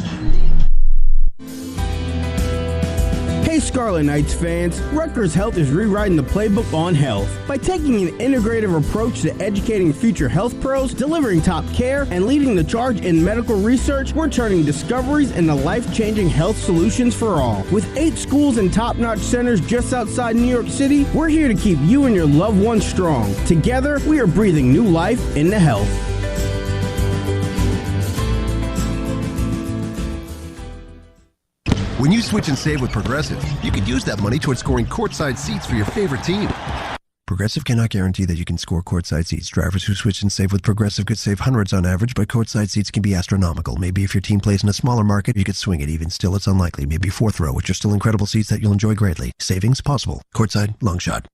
Hey Scarlet Knights fans, Rutgers Health is rewriting the playbook on health. By taking an integrative approach to educating future health pros, delivering top care, and leading the charge in medical research, we're turning discoveries into life-changing health solutions for all. With 8 schools and top-notch centers just outside New York City, we're here to keep you and your loved ones strong. Together, we are breathing new life into health. When you switch and save with Progressive, you could use that money towards scoring courtside seats for your favorite team. Progressive cannot guarantee that you can score courtside seats. Drivers who switch and save with Progressive could save hundreds on average, but courtside seats can be astronomical. Maybe if your team plays in a smaller market, you could swing it. Even still, it's unlikely. Maybe 4th row, which are still incredible seats that you'll enjoy greatly. Savings possible. Courtside, long shot.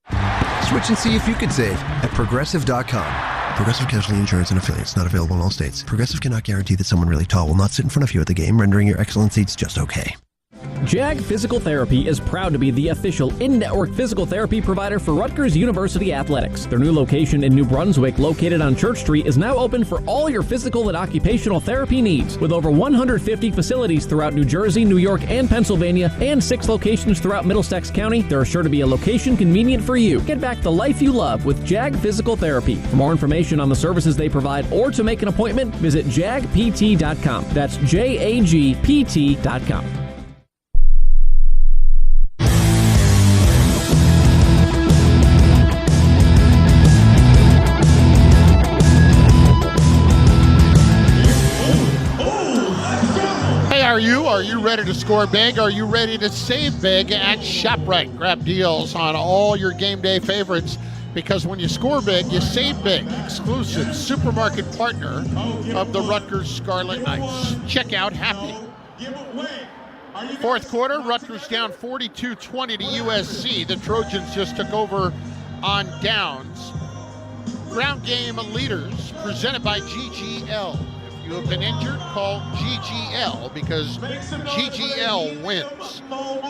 Switch and see if you could save at Progressive.com. Progressive Casualty Insurance and Affiliates. Not available in all states. Progressive cannot guarantee that someone really tall will not sit in front of you at the game, rendering your excellent seats just okay. JAG Physical Therapy is proud to be the official in-network physical therapy provider for Rutgers University Athletics. Their new location in New Brunswick, located on Church Street, is now open for all your physical and occupational therapy needs. With over 150 facilities throughout New Jersey, New York, and Pennsylvania, and 6 locations throughout Middlesex County, there are sure to be a location convenient for you. Get back the life you love with JAG Physical Therapy. For more information on the services they provide or to make an appointment, visit jagpt.com. That's JAGPT.com. are you? Are you ready to score big? Are you ready to save big at ShopRite? Grab deals on all your game day favorites, because when you score big, you save big. Exclusive supermarket partner of the Rutgers Scarlet Knights. Check out Happy. Fourth quarter, Rutgers down 42-20 to USC. The Trojans just took over on downs. Ground game leaders presented by GGL. If you have been injured, call GGL, because GGL wins.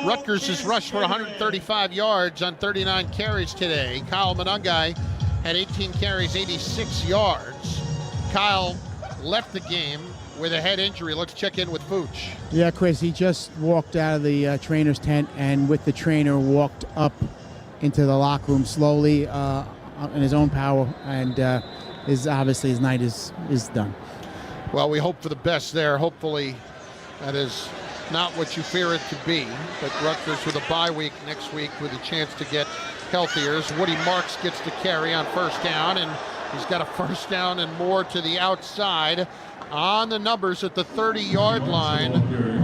Rutgers has rushed for 135 yards on 39 carries today. Kyle Monungai had 18 carries, 86 yards. Kyle left the game with a head injury. Let's check in with Fooch. Yeah, Chris, he just walked out of the trainer's tent and with the trainer walked up into the locker room slowly in his own power, and obviously his night is done. Well, we hope for the best there. Hopefully that is not what you fear it to be, but Rutgers with a bye week next week with a chance to get healthier, as Woody Marks gets to carry on first down, and he's got a first down and more to the outside on the numbers at the 30-yard line.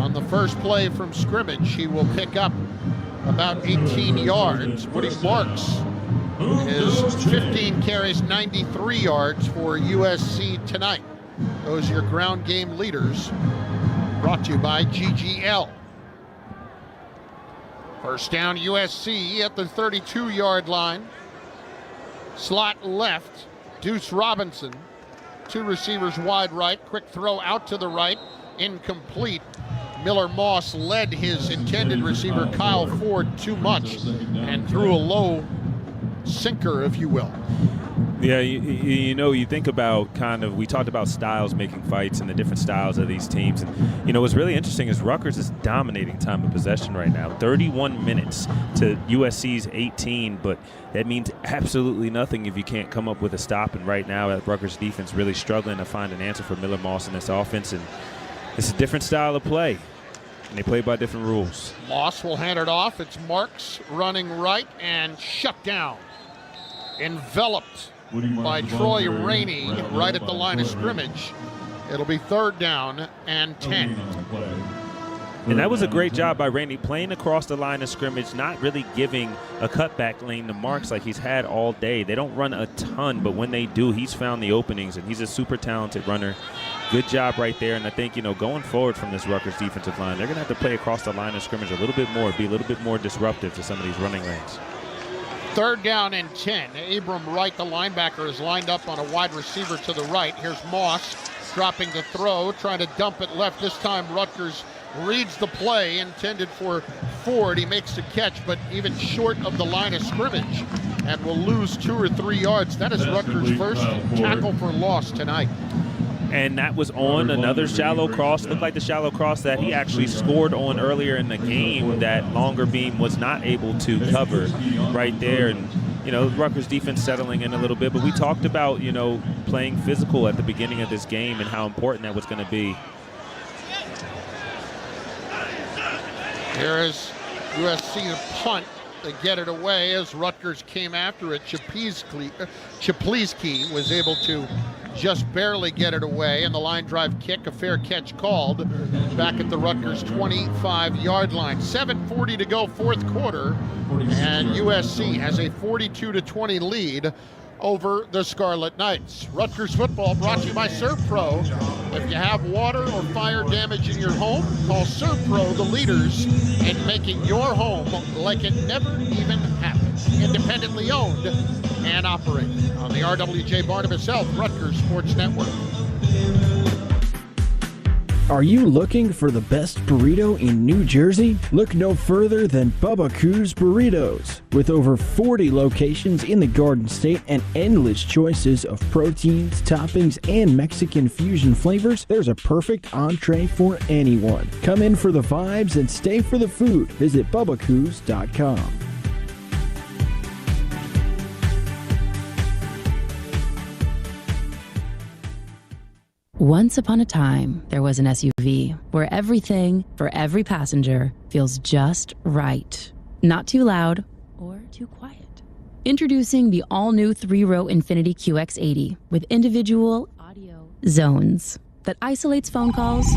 On the first play from scrimmage, he will pick up about 18 yards. Woody Marks is 15 carries, 93 yards for USC tonight. Those are your ground game leaders, brought to you by GGL. First down, USC at the 32-yard line. Slot left, Deuce Robinson. Two receivers wide right. Quick throw out to the right. Incomplete. Miller Moss led his intended receiver, Kyle Ford, too much and threw a low sinker, if you will. Yeah, you think about we talked about styles making fights and the different styles of these teams. And, what's really interesting is Rutgers is dominating time of possession right now. 31 minutes to USC's 18, but that means absolutely nothing if you can't come up with a stop. And right now, Rutgers defense really struggling to find an answer for Miller Moss in this offense. And it's a different style of play, and they play by different rules. Moss will hand it off. It's Marks running right and shut down. Enveloped by Troy Rainey right at the line of scrimmage. It'll be third down and 10. And that was a great job by Rainey, playing across the line of scrimmage, not really giving a cutback lane to Marks like he's had all day. They don't run a ton, but when they do, he's found the openings, and he's a super talented runner. Good job right there, and I think, going forward from this Rutgers defensive line, they're going to have to play across the line of scrimmage a little bit more, be a little bit more disruptive to some of these running lanes. Third down and 10. Abram Wright, the linebacker, is lined up on a wide receiver to the right. Here's Moss dropping the throw, trying to dump it left. This time Rutgers reads the play intended for Ford. He makes the catch, but even short of the line of scrimmage, and will lose 2 or 3 yards. That is Rutgers' first tackle for loss tonight. And that was on another shallow cross. Looked like the shallow cross that he actually scored on earlier in the game that longer beam was not able to cover right there. And, Rutgers defense settling in a little bit. But we talked about, playing physical at the beginning of this game and how important that was going to be. Here is USC to punt. They get it away as Rutgers came after it. Chapliski was able to just barely get it away, and the line drive kick, a fair catch called back at the Rutgers 25-yard line. 7:40 to go, fourth quarter, and USC has a 42-20 lead over the Scarlet Knights. Rutgers football brought to you by ServPro. If you have water or fire damage in your home, call ServPro, the leaders in making your home like it never even happened. Independently owned and operated on the RWJ Barnabas Health Rutgers Sports Network. Are you looking for the best burrito in New Jersey? Look no further than Bubba Coos Burritos. With over 40 locations in the Garden State and endless choices of proteins, toppings, and Mexican fusion flavors, there's a perfect entree for anyone. Come in for the vibes and stay for the food. Visit BubbaCoos.com. Once upon a time, there was an SUV where everything for every passenger feels just right. Not too loud or too quiet. Introducing the all-new 3-row Infiniti QX80 with individual audio zones that isolates phone calls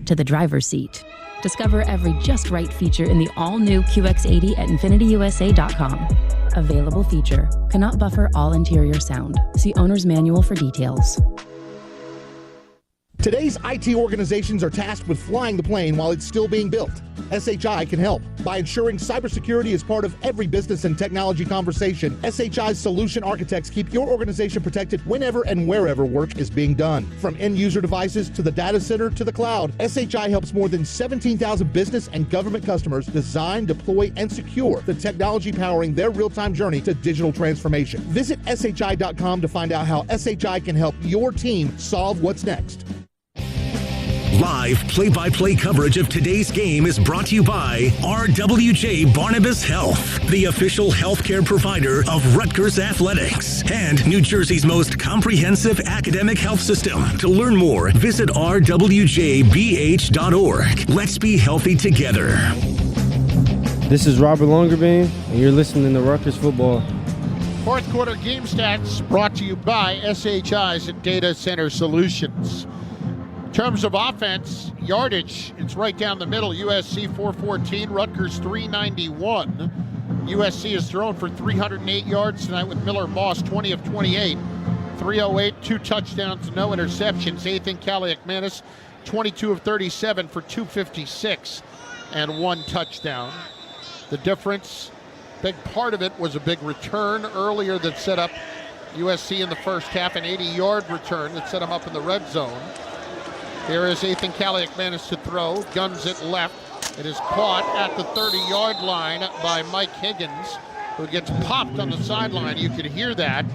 to the driver's seat. Discover every just right feature in the all-new QX80 at InfinityUSA.com. Available feature. Cannot buffer all interior sound. See owner's manual for details. Today's IT organizations are tasked with flying the plane while it's still being built. SHI can help by ensuring cybersecurity is part of every business and technology conversation. SHI's solution architects keep your organization protected whenever and wherever work is being done. From end-user devices to the data center to the cloud, SHI helps more than 17,000 business and government customers design, deploy, and secure the technology powering their real-time journey to digital transformation. Visit SHI.com to find out how SHI can help your team solve what's next. Live play-by-play coverage of today's game is brought to you by RWJ Barnabas Health, the official healthcare provider of Rutgers Athletics, and New Jersey's most comprehensive academic health system. To learn more, visit rwjbh.org. Let's be healthy together. This is Robert Longerbeam, and you're listening to Rutgers Football. Fourth quarter game stats brought to you by SHI's Data Center Solutions. In terms of offense, yardage, it's right down the middle. USC 414, Rutgers 391. USC has thrown for 308 yards tonight with Miller Moss 20 of 28. 308, 2 touchdowns, no interceptions. Ethan Kaliakmanis 22 of 37 for 256 and 1 touchdown. The difference, big part of it was a big return earlier that set up USC in the first half, an 80-yard return that set them up in the red zone. Here is Ethan Kaliakmanis to throw, guns it left. It is caught at the 30-yard line by Mike Higgins, who gets popped on the sideline. You could hear that,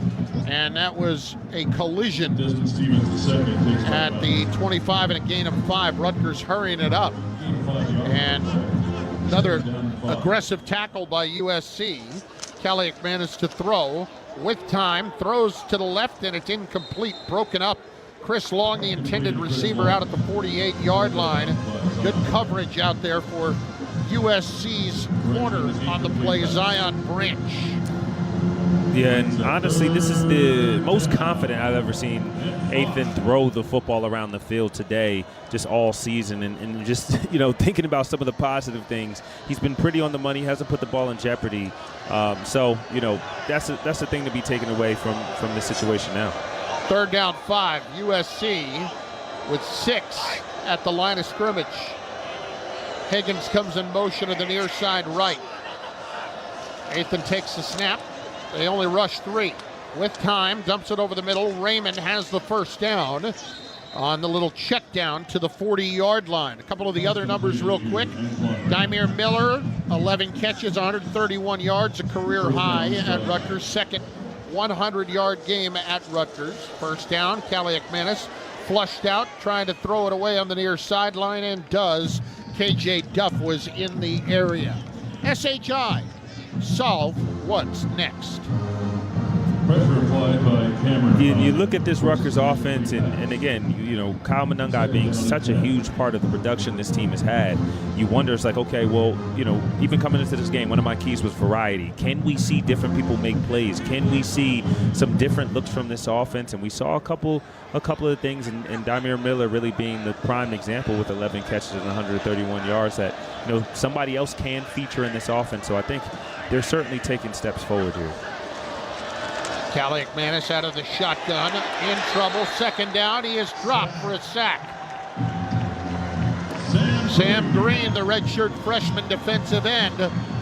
and that was a collision at the 25 and a gain of 5. Rutgers hurrying it up. And another aggressive tackle by USC. Kaliakmanis to throw with time, throws to the left, and it's incomplete, broken up. Chris Long, the intended receiver, out at the 48-yard line. Good coverage out there for USC's corner on the play, Zion Branch. Yeah, and honestly, this is the most confident I've ever seen Ethan throw the football around the field today, just all season. And just, you know, thinking about some of the positive things, he's been pretty on the money, hasn't put the ball in jeopardy. So, you know, that's the thing to be taken away from this situation now. Third down 5, USC with 6 at the line of scrimmage. Higgins comes in motion to the near side right. Ethan takes the snap. They only rush 3. With time, dumps it over the middle. Raymond has the first down on the little check down to the 40-yard line. A couple of the other numbers real quick. Dymere Miller, 11 catches, 131 yards, a career high at Rutgers. Second 100-yard game at Rutgers. First down, Kaliakmanis flushed out, trying to throw it away on the near sideline, and does. KJ Duff was in the area. SHI, solve what's next. Pressure applied by Cameron. You look at this Rutgers offense, and again, you know, Kyle Monungai being such a huge part of the production this team has had, you wonder, it's like, okay, well, you know, even coming into this game, one of my keys was variety. Can we see different people make plays? Can we see some different looks from this offense? And we saw a couple of things, and Dymere Miller really being the prime example with 11 catches and 131 yards that, you know, somebody else can feature in this offense. So I think they're certainly taking steps forward here. Kaliakmanis out of the shotgun, in trouble, second down, he is dropped for a sack. Sam Green, the redshirt freshman defensive end,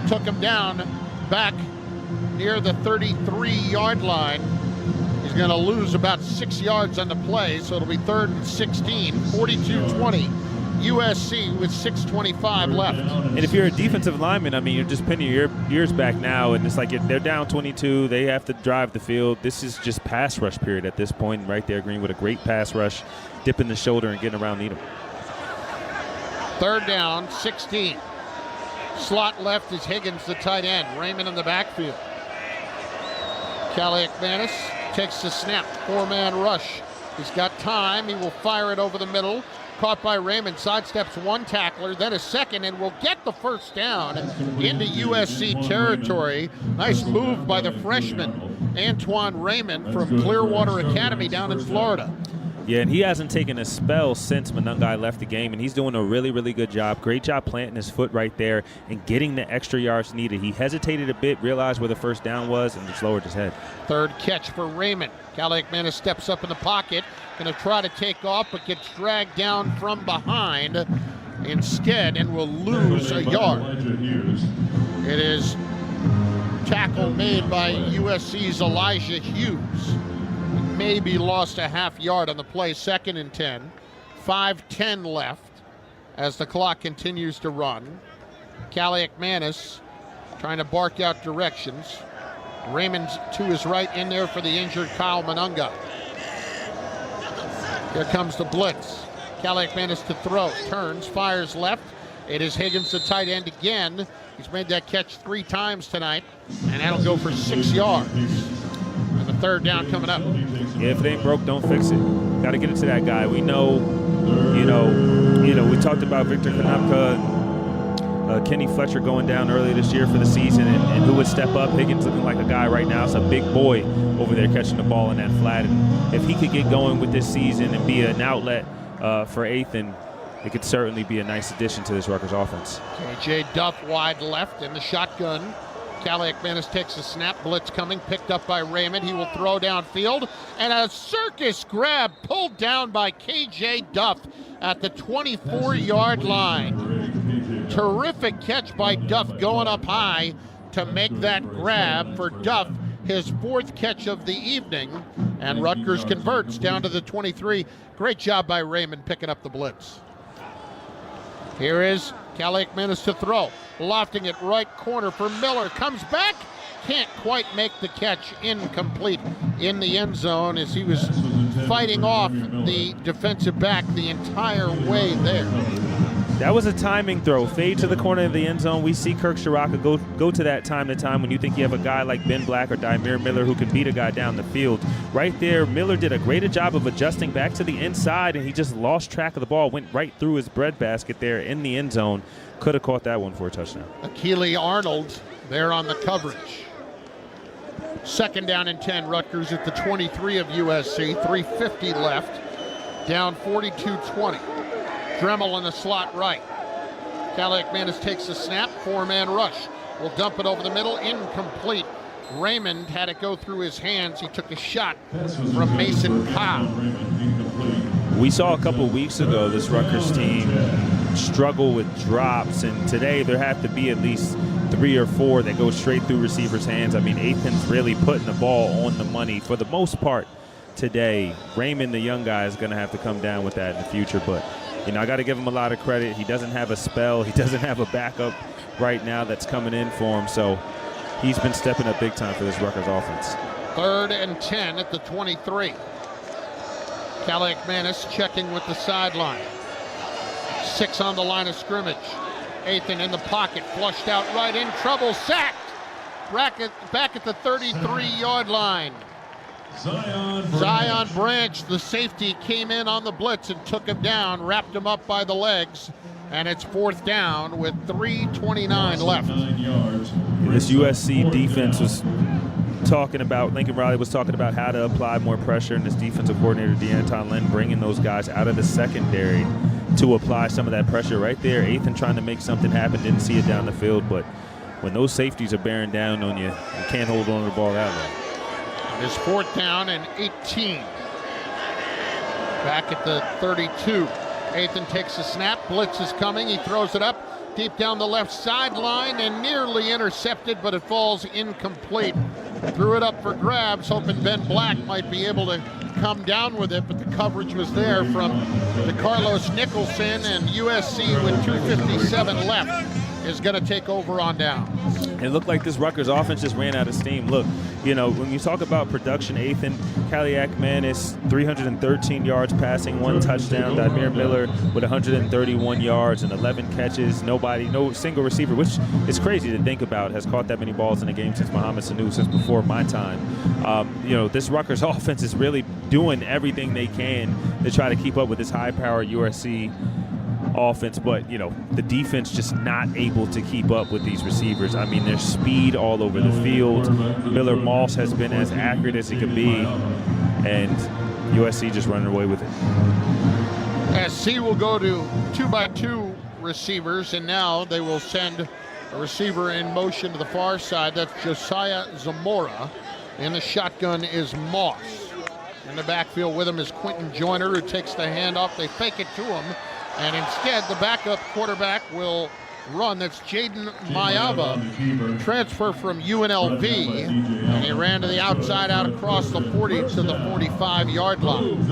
took him down back near the 33-yard line. He's going to lose about 6 yards on the play, so it'll be 3rd and 16, 42-20. USC with 6:25 left. And if you're a defensive lineman, I mean, you're just pinning your ears back now, and it's like they're down 22. They have to drive the field. This is just pass rush period at this point. Right there, Green with a great pass rush, dipping the shoulder and getting around Needham. Third down, 16. Slot left is Higgins, the tight end. Raymond in the backfield. Kaliakmanis takes the snap. 4-man rush. He's got time. He will fire it over the middle. Caught by Raymond, sidesteps one tackler, then a second, and will get the first down into USC territory. Nice move by the freshman, Antoine Raymond from Clearwater Academy down in Florida. Yeah, and he hasn't taken a spell since Monangai left the game, and he's doing a really, really good job. Great job planting his foot right there and getting the extra yards needed. He hesitated a bit, realized where the first down was, and just lowered his head. Third catch for Raymond. Kaliakmanis steps up in the pocket, going to try to take off, but gets dragged down from behind instead and will lose a yard. It is tackle made by USC's Elijah Hughes. Maybe lost a half yard on the play. 2nd and 10. 5:10 left as the clock continues to run. Kaliakmanis trying to bark out directions. Raymond to his right in there for the injured Kyle Monangai. Here comes the blitz. Kaliakmanis to throw. Turns, fires left. It is Higgins, the tight end again. He's made that catch 3 times tonight, and that'll go for 6 yards. And the third down coming up. Yeah, if it ain't broke, don't fix it. Got to get it to that guy. We know, we talked about Victor Konopka, Kenny Fletcher going down early this year for the season, and who would step up. Higgins looking like a guy right now. It's a big boy over there catching the ball in that flat. And if he could get going with this season and be an outlet for Ethan, it could certainly be a nice addition to this Rutgers offense. J.J. Duff wide left in the shotgun. Kaliakmanis takes a snap. Blitz coming, picked up by Raymond. He will throw downfield. And a circus grab pulled down by K.J. Duff at the 24-yard line. Terrific catch by Duff going up high to make that grab for Duff, his 4th catch of the evening. And Rutgers converts down to the 23. Great job by Raymond picking up the blitz. Here is Kaliakmanis to throw. Lofting it right corner for Miller. Comes back. Can't quite make the catch. Incomplete in the end zone as he was fighting off the defensive back the entire way there. That was a timing throw. Fade to the corner of the end zone. We see Kirk Shiraka go to that time to time when you think you have a guy like Ben Black or Dymere Miller who can beat a guy down the field. Right there, Miller did a great job of adjusting back to the inside, and he just lost track of the ball, went right through his breadbasket there in the end zone. Could have caught that one for a touchdown. Akili Arnold there on the coverage. 2nd down and 10, Rutgers at the 23 of USC. 3:50 left. Down 42-20. Dremel in the slot right. Kaliakmanis takes a snap. 4-man rush. Will dump it over the middle. Incomplete. Raymond had it go through his hands. He took a shot from Mason Powell. We saw a couple weeks ago this Rutgers team struggle with drops, and today there have to be at least 3 or 4 that go straight through receivers' hands. I mean, Ethan's really putting the ball on the money for the most part today. Raymond, the young guy, is going to have to come down with that in the future, but I got to give him a lot of credit. He doesn't have a spell. He doesn't have a backup right now that's coming in for him, so he's been stepping up big time for this Rutgers offense. 3rd and 10 at the 23. Kaliakmanis checking with the sideline. 6 on the line of scrimmage. Ethan in the pocket, flushed out right in trouble, sacked. Back at the 33-yard line. Zion Branch, the safety, came in on the blitz and took him down, wrapped him up by the legs, and it's 4th down with 3:29 left. This USC defense was talking about, Lincoln Riley was talking about how to apply more pressure, and this defensive coordinator, DeAnton Lynn, bringing those guys out of the secondary to apply some of that pressure right there. Ethan trying to make something happen, didn't see it down the field, but when those safeties are bearing down on you, you can't hold on to the ball that way. It's 4th down and 18. Back at the 32. Ethan takes a snap. Blitz is coming. He throws it up deep down the left sideline and nearly intercepted, but it falls incomplete. Threw it up for grabs, hoping Ben Black might be able to come down with it, but the coverage was there from DeCarlos Nicholson, and USC with 2:57 left is going to take over on down. It looked like this Rutgers offense just ran out of steam. Look, when you talk about production, Ethan Kaliakmanis, 313 yards passing, 1 touchdown. Dymere Miller with 131 yards and 11 catches. No single receiver, which is crazy to think about, has caught that many balls in a game since Mohamed Sanu, since before my time. This Rutgers offense is really doing everything they can to try to keep up with this high-powered USC offense, but the defense just not able to keep up with these receivers. I mean, there's speed all over the field. Miller Moss has been as accurate as he could be, and USC just running away with it. SC will go to 2x2 receivers, and now they will send a receiver in motion to the far side. That's Josiah Zamora. In the shotgun is Moss. In the backfield with him is Quentin Joyner, who takes the handoff. They fake it to him, and instead the backup quarterback will run. That's Jaden Mayava, transfer from UNLV, and he ran to the outside out across the 40 to the 45-yard line.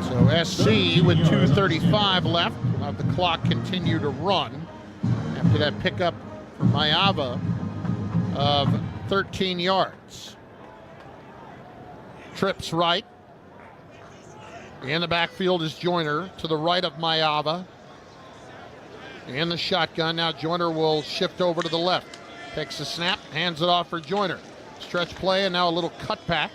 So SC with 2:35 left of the clock continue to run after that pickup for Mayava of 13 yards. Trips right. In the backfield is Joyner to the right of Mayava. In the shotgun, now Joyner will shift over to the left. Takes the snap, hands it off for Joyner. Stretch play, and now a little cutback.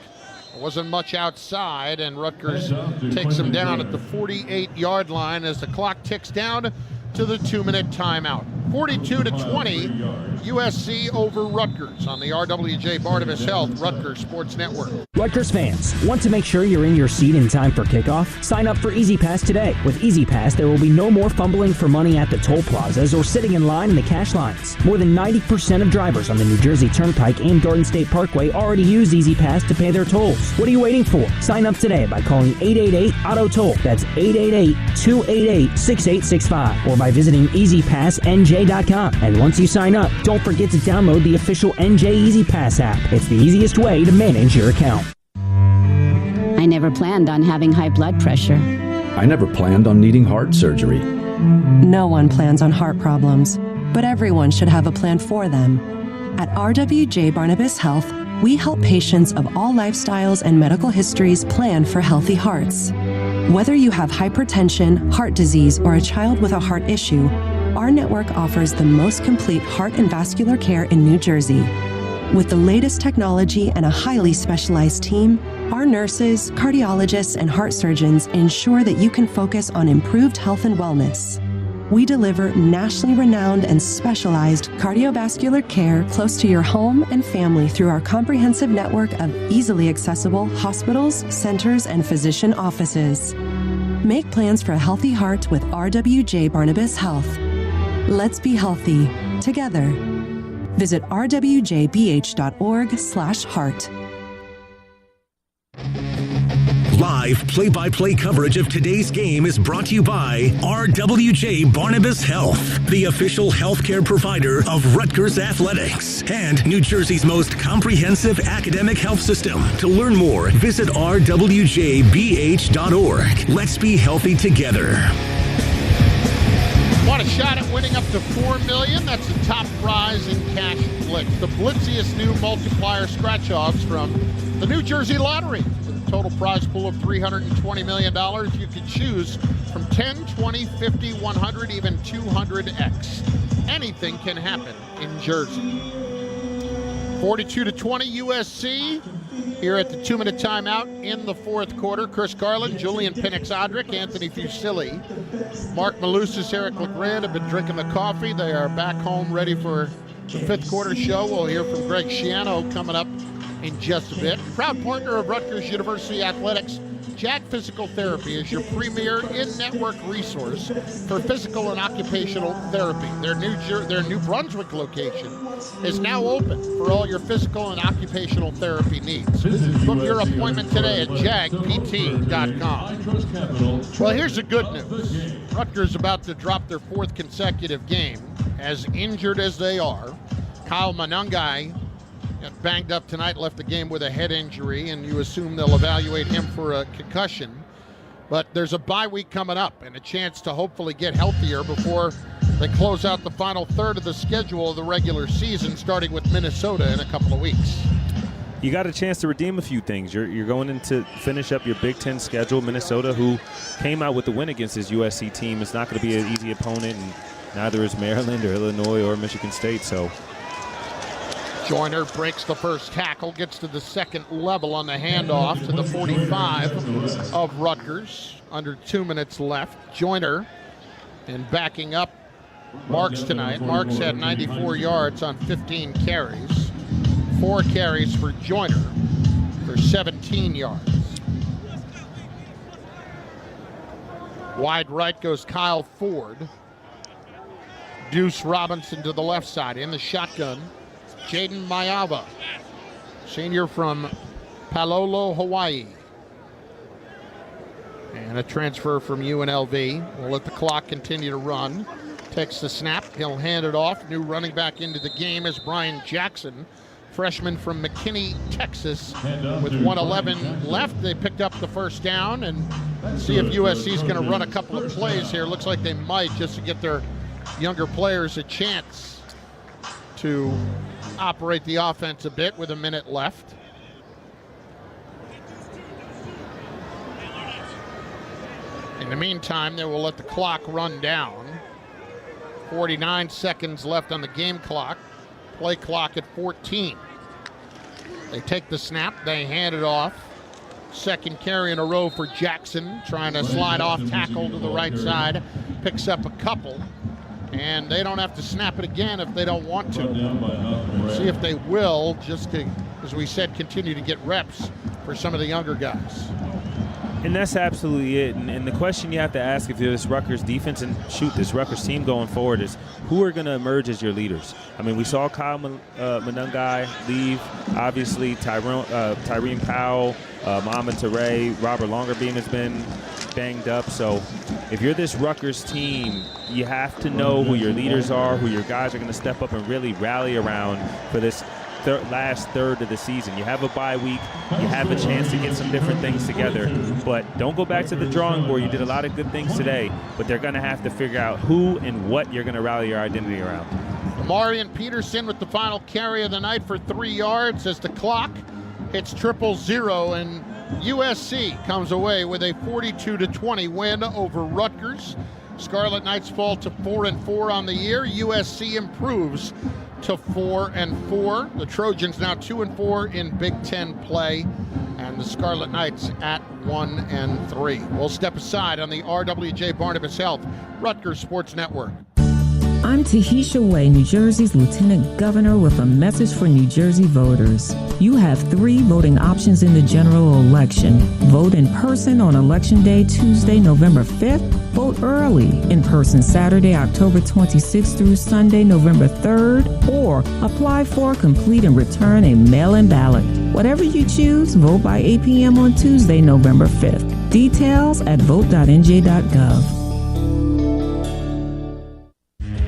Wasn't much outside, and Rutgers takes him down at the 48-yard line as the clock ticks down to the 2-minute timeout. 42-20, USC over Rutgers on the RWJ Barnabas Health Rutgers Sports Network. Rutgers fans, want to make sure you're in your seat in time for kickoff? Sign up for Easy Pass today. With Easy Pass, there will be no more fumbling for money at the toll plazas or sitting in line in the cash lines. More than 90% of drivers on the New Jersey Turnpike and Garden State Parkway already use Easy Pass to pay their tolls. What are you waiting for? Sign up today by calling 888-AUTO-TOLL. That's 888-288-6865. Or by visiting EasyPassNJ.com. And once you sign up, don't forget to download the official NJ Easy Pass app. It's the easiest way to manage your account. I never planned on having high blood pressure. I never planned on needing heart surgery. No one plans on heart problems, but everyone should have a plan for them. At RWJ Barnabas Health, we help patients of all lifestyles and medical histories plan for healthy hearts. Whether you have hypertension, heart disease, or a child with a heart issue, our network offers the most complete heart and vascular care in New Jersey. With the latest technology and a highly specialized team, our nurses, cardiologists, and heart surgeons ensure that you can focus on improved health and wellness. We deliver nationally renowned and specialized cardiovascular care close to your home and family through our comprehensive network of easily accessible hospitals, centers, and physician offices. Make plans for a healthy heart with RWJ Barnabas Health. Let's be healthy together. Visit rwjbh.org/heart. Live play-by-play coverage of today's game is brought to you by RWJ Barnabas Health, the official healthcare provider of Rutgers Athletics and New Jersey's most comprehensive academic health system. To learn more, visit rwjbh.org. Let's be healthy together. Want a shot at winning up to $4 million? That's the top prize in cash blitz. The blitziest new multiplier scratch-offs from the New Jersey Lottery. With a total prize pool of $320 million, you can choose from 10, 20, 50, 100, even 200x. Anything can happen in Jersey. 42-20 USC. Here at the 2-minute timeout in the fourth quarter, Chris Carlin, Julian Penix-Odrick, Anthony Fusilli, Mark Malusis, Eric LeGrand have been drinking the coffee. They are back home ready for the fifth quarter show. We'll hear from Greg Schiano coming up in just a bit. Proud partner of Rutgers University Athletics, JAG Physical Therapy is your premier in-network resource for physical and occupational therapy. Their New Brunswick location is now open for all your physical and occupational therapy needs. Book your appointment today at jagpt.com. Well, here's the good news. Rutgers about to drop their fourth consecutive game. As injured as they are, Kyle Manungai got banged up tonight, left the game with a head injury, and you assume they'll evaluate him for a concussion. But there's a bye week coming up and a chance to hopefully get healthier before they close out the final third of the schedule of the regular season, starting with Minnesota in a couple of weeks. You got a chance to redeem a few things. You're going in to finish up your Big Ten schedule. Minnesota, who came out with the win against his USC team, is not going to be an easy opponent, and neither is Maryland or Illinois or Michigan State. So Joyner breaks the first tackle, gets to the second level on the handoff to the 45 of Rutgers. Under 2 minutes left. Joyner, and backing up Marks tonight. Marks had 94 yards on 15 carries. 4 carries for Joyner. for 17 yards. Wide right goes Kyle Ford. Deuce Robinson to the left side. In the shotgun, Jaden Mayava, senior from Palolo, Hawaii. And a transfer from UNLV. We'll let the clock continue to run. Takes the snap. He'll hand it off. New running back into the game is Brian Jackson, freshman from McKinney, Texas. With 1:11 left, they picked up the first down, and see if USC is going to run a couple of plays here. Looks like they might, just to get their younger players a chance to operate the offense a bit with a minute left. In the meantime, they will let the clock run down. 49 seconds left on the game clock. Play clock at 14. They take the snap, they hand it off. Second carry in a row for Jackson, trying to slide off tackle to the right side. Picks up a couple, and they don't have to snap it again if they don't want to. See if they will, just to, as we said, continue to get reps for some of the younger guys. And that's absolutely it. And the question you have to ask if you're this Rutgers defense and this Rutgers team going forward is, who are going to emerge as your leaders? I mean, we saw Kyle Manungai leave. Obviously, Tyreen Powell, Mohamed Teray, Robert Longerbeam has been banged up. So if you're this Rutgers team, you have to know who your leaders are, who your guys are going to step up and really rally around for this last third of the season. You have a bye week. You have a chance to get some different things together. But don't go back to the drawing board. You did a lot of good things today, but they're going to have to figure out who and what you're going to rally your identity around. Marion Peterson with the final carry of the night for 3 yards as the clock hits 000, and USC comes away with a 42-20 win over Rutgers. Scarlet Knights fall to 4-4 on the year. USC improves to 4-4. The Trojans now 2-4 in Big Ten play, and the Scarlet Knights at 1-3. We'll step aside on the RWJ Barnabas Health Rutgers Sports Network. I'm Tahisha Way, New Jersey's Lieutenant Governor, with a message for New Jersey voters. You have 3 voting options in the general election. Vote in person on Election Day, Tuesday, November 5th. Vote early, in person Saturday, October 26th through Sunday, November 3rd. Or apply for, complete, and return a mail-in ballot. Whatever you choose, vote by 8 p.m. on Tuesday, November 5th. Details at vote.nj.gov.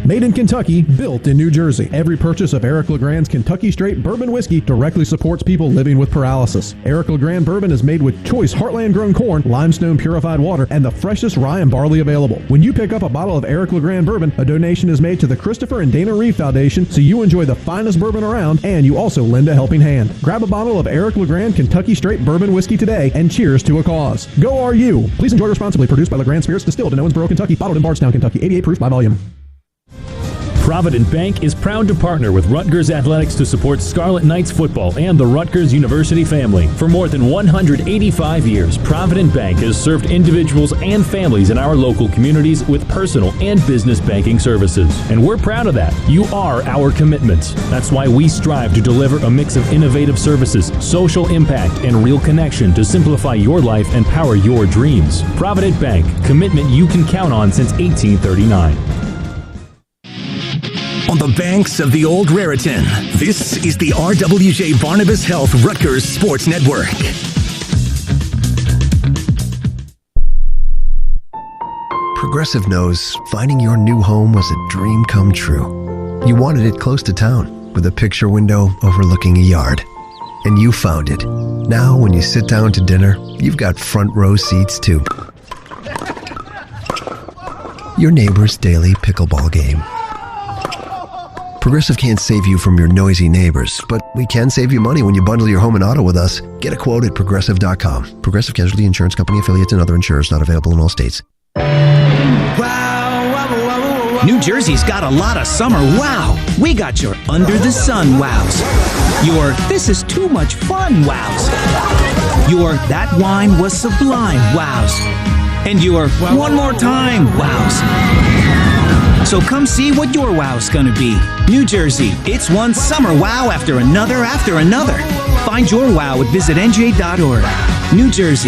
Made in Kentucky, built in New Jersey. Every purchase of Eric LeGrand's Kentucky Straight Bourbon Whiskey directly supports people living with paralysis. Eric LeGrand Bourbon is made with choice Heartland-grown corn, limestone purified water, and the freshest rye and barley available. When you pick up a bottle of Eric LeGrand Bourbon, a donation is made to the Christopher and Dana Reeve Foundation, so you enjoy the finest bourbon around, and you also lend a helping hand. Grab a bottle of Eric LeGrand Kentucky Straight Bourbon Whiskey today, and cheers to a cause. Go RU! Please enjoy responsibly. Produced by LeGrand Spirits, distilled in Owensboro, Kentucky, bottled in Bardstown, Kentucky. 88 proof by volume. Provident Bank is proud to partner with Rutgers Athletics to support Scarlet Knights football and the Rutgers University family. For more than 185 years, Provident Bank has served individuals and families in our local communities with personal and business banking services. And we're proud of that. You are our commitment. That's why we strive to deliver a mix of innovative services, social impact, and real connection to simplify your life and power your dreams. Provident Bank, commitment you can count on since 1839. On the banks of the Old Raritan, this is the RWJ Barnabas Health Rutgers Sports Network. Progressive knows finding your new home was a dream come true. You wanted it close to town, with a picture window overlooking a yard. And you found it. Now when you sit down to dinner, you've got front row seats too. Your neighbor's daily pickleball game. Progressive can't save you from your noisy neighbors, but we can save you money when you bundle your home and auto with us. Get a quote at Progressive.com. Progressive Casualty Insurance Company, affiliates, and other insurers not available in all states. New Jersey's got a lot of summer wow. We got your under the sun wows. Your this is too much fun wows. Your that wine was sublime wows. And your one more time wows. So come see what your wow's gonna be. New Jersey, it's one summer wow after another after another. Find your wow at visitnj.org. New Jersey,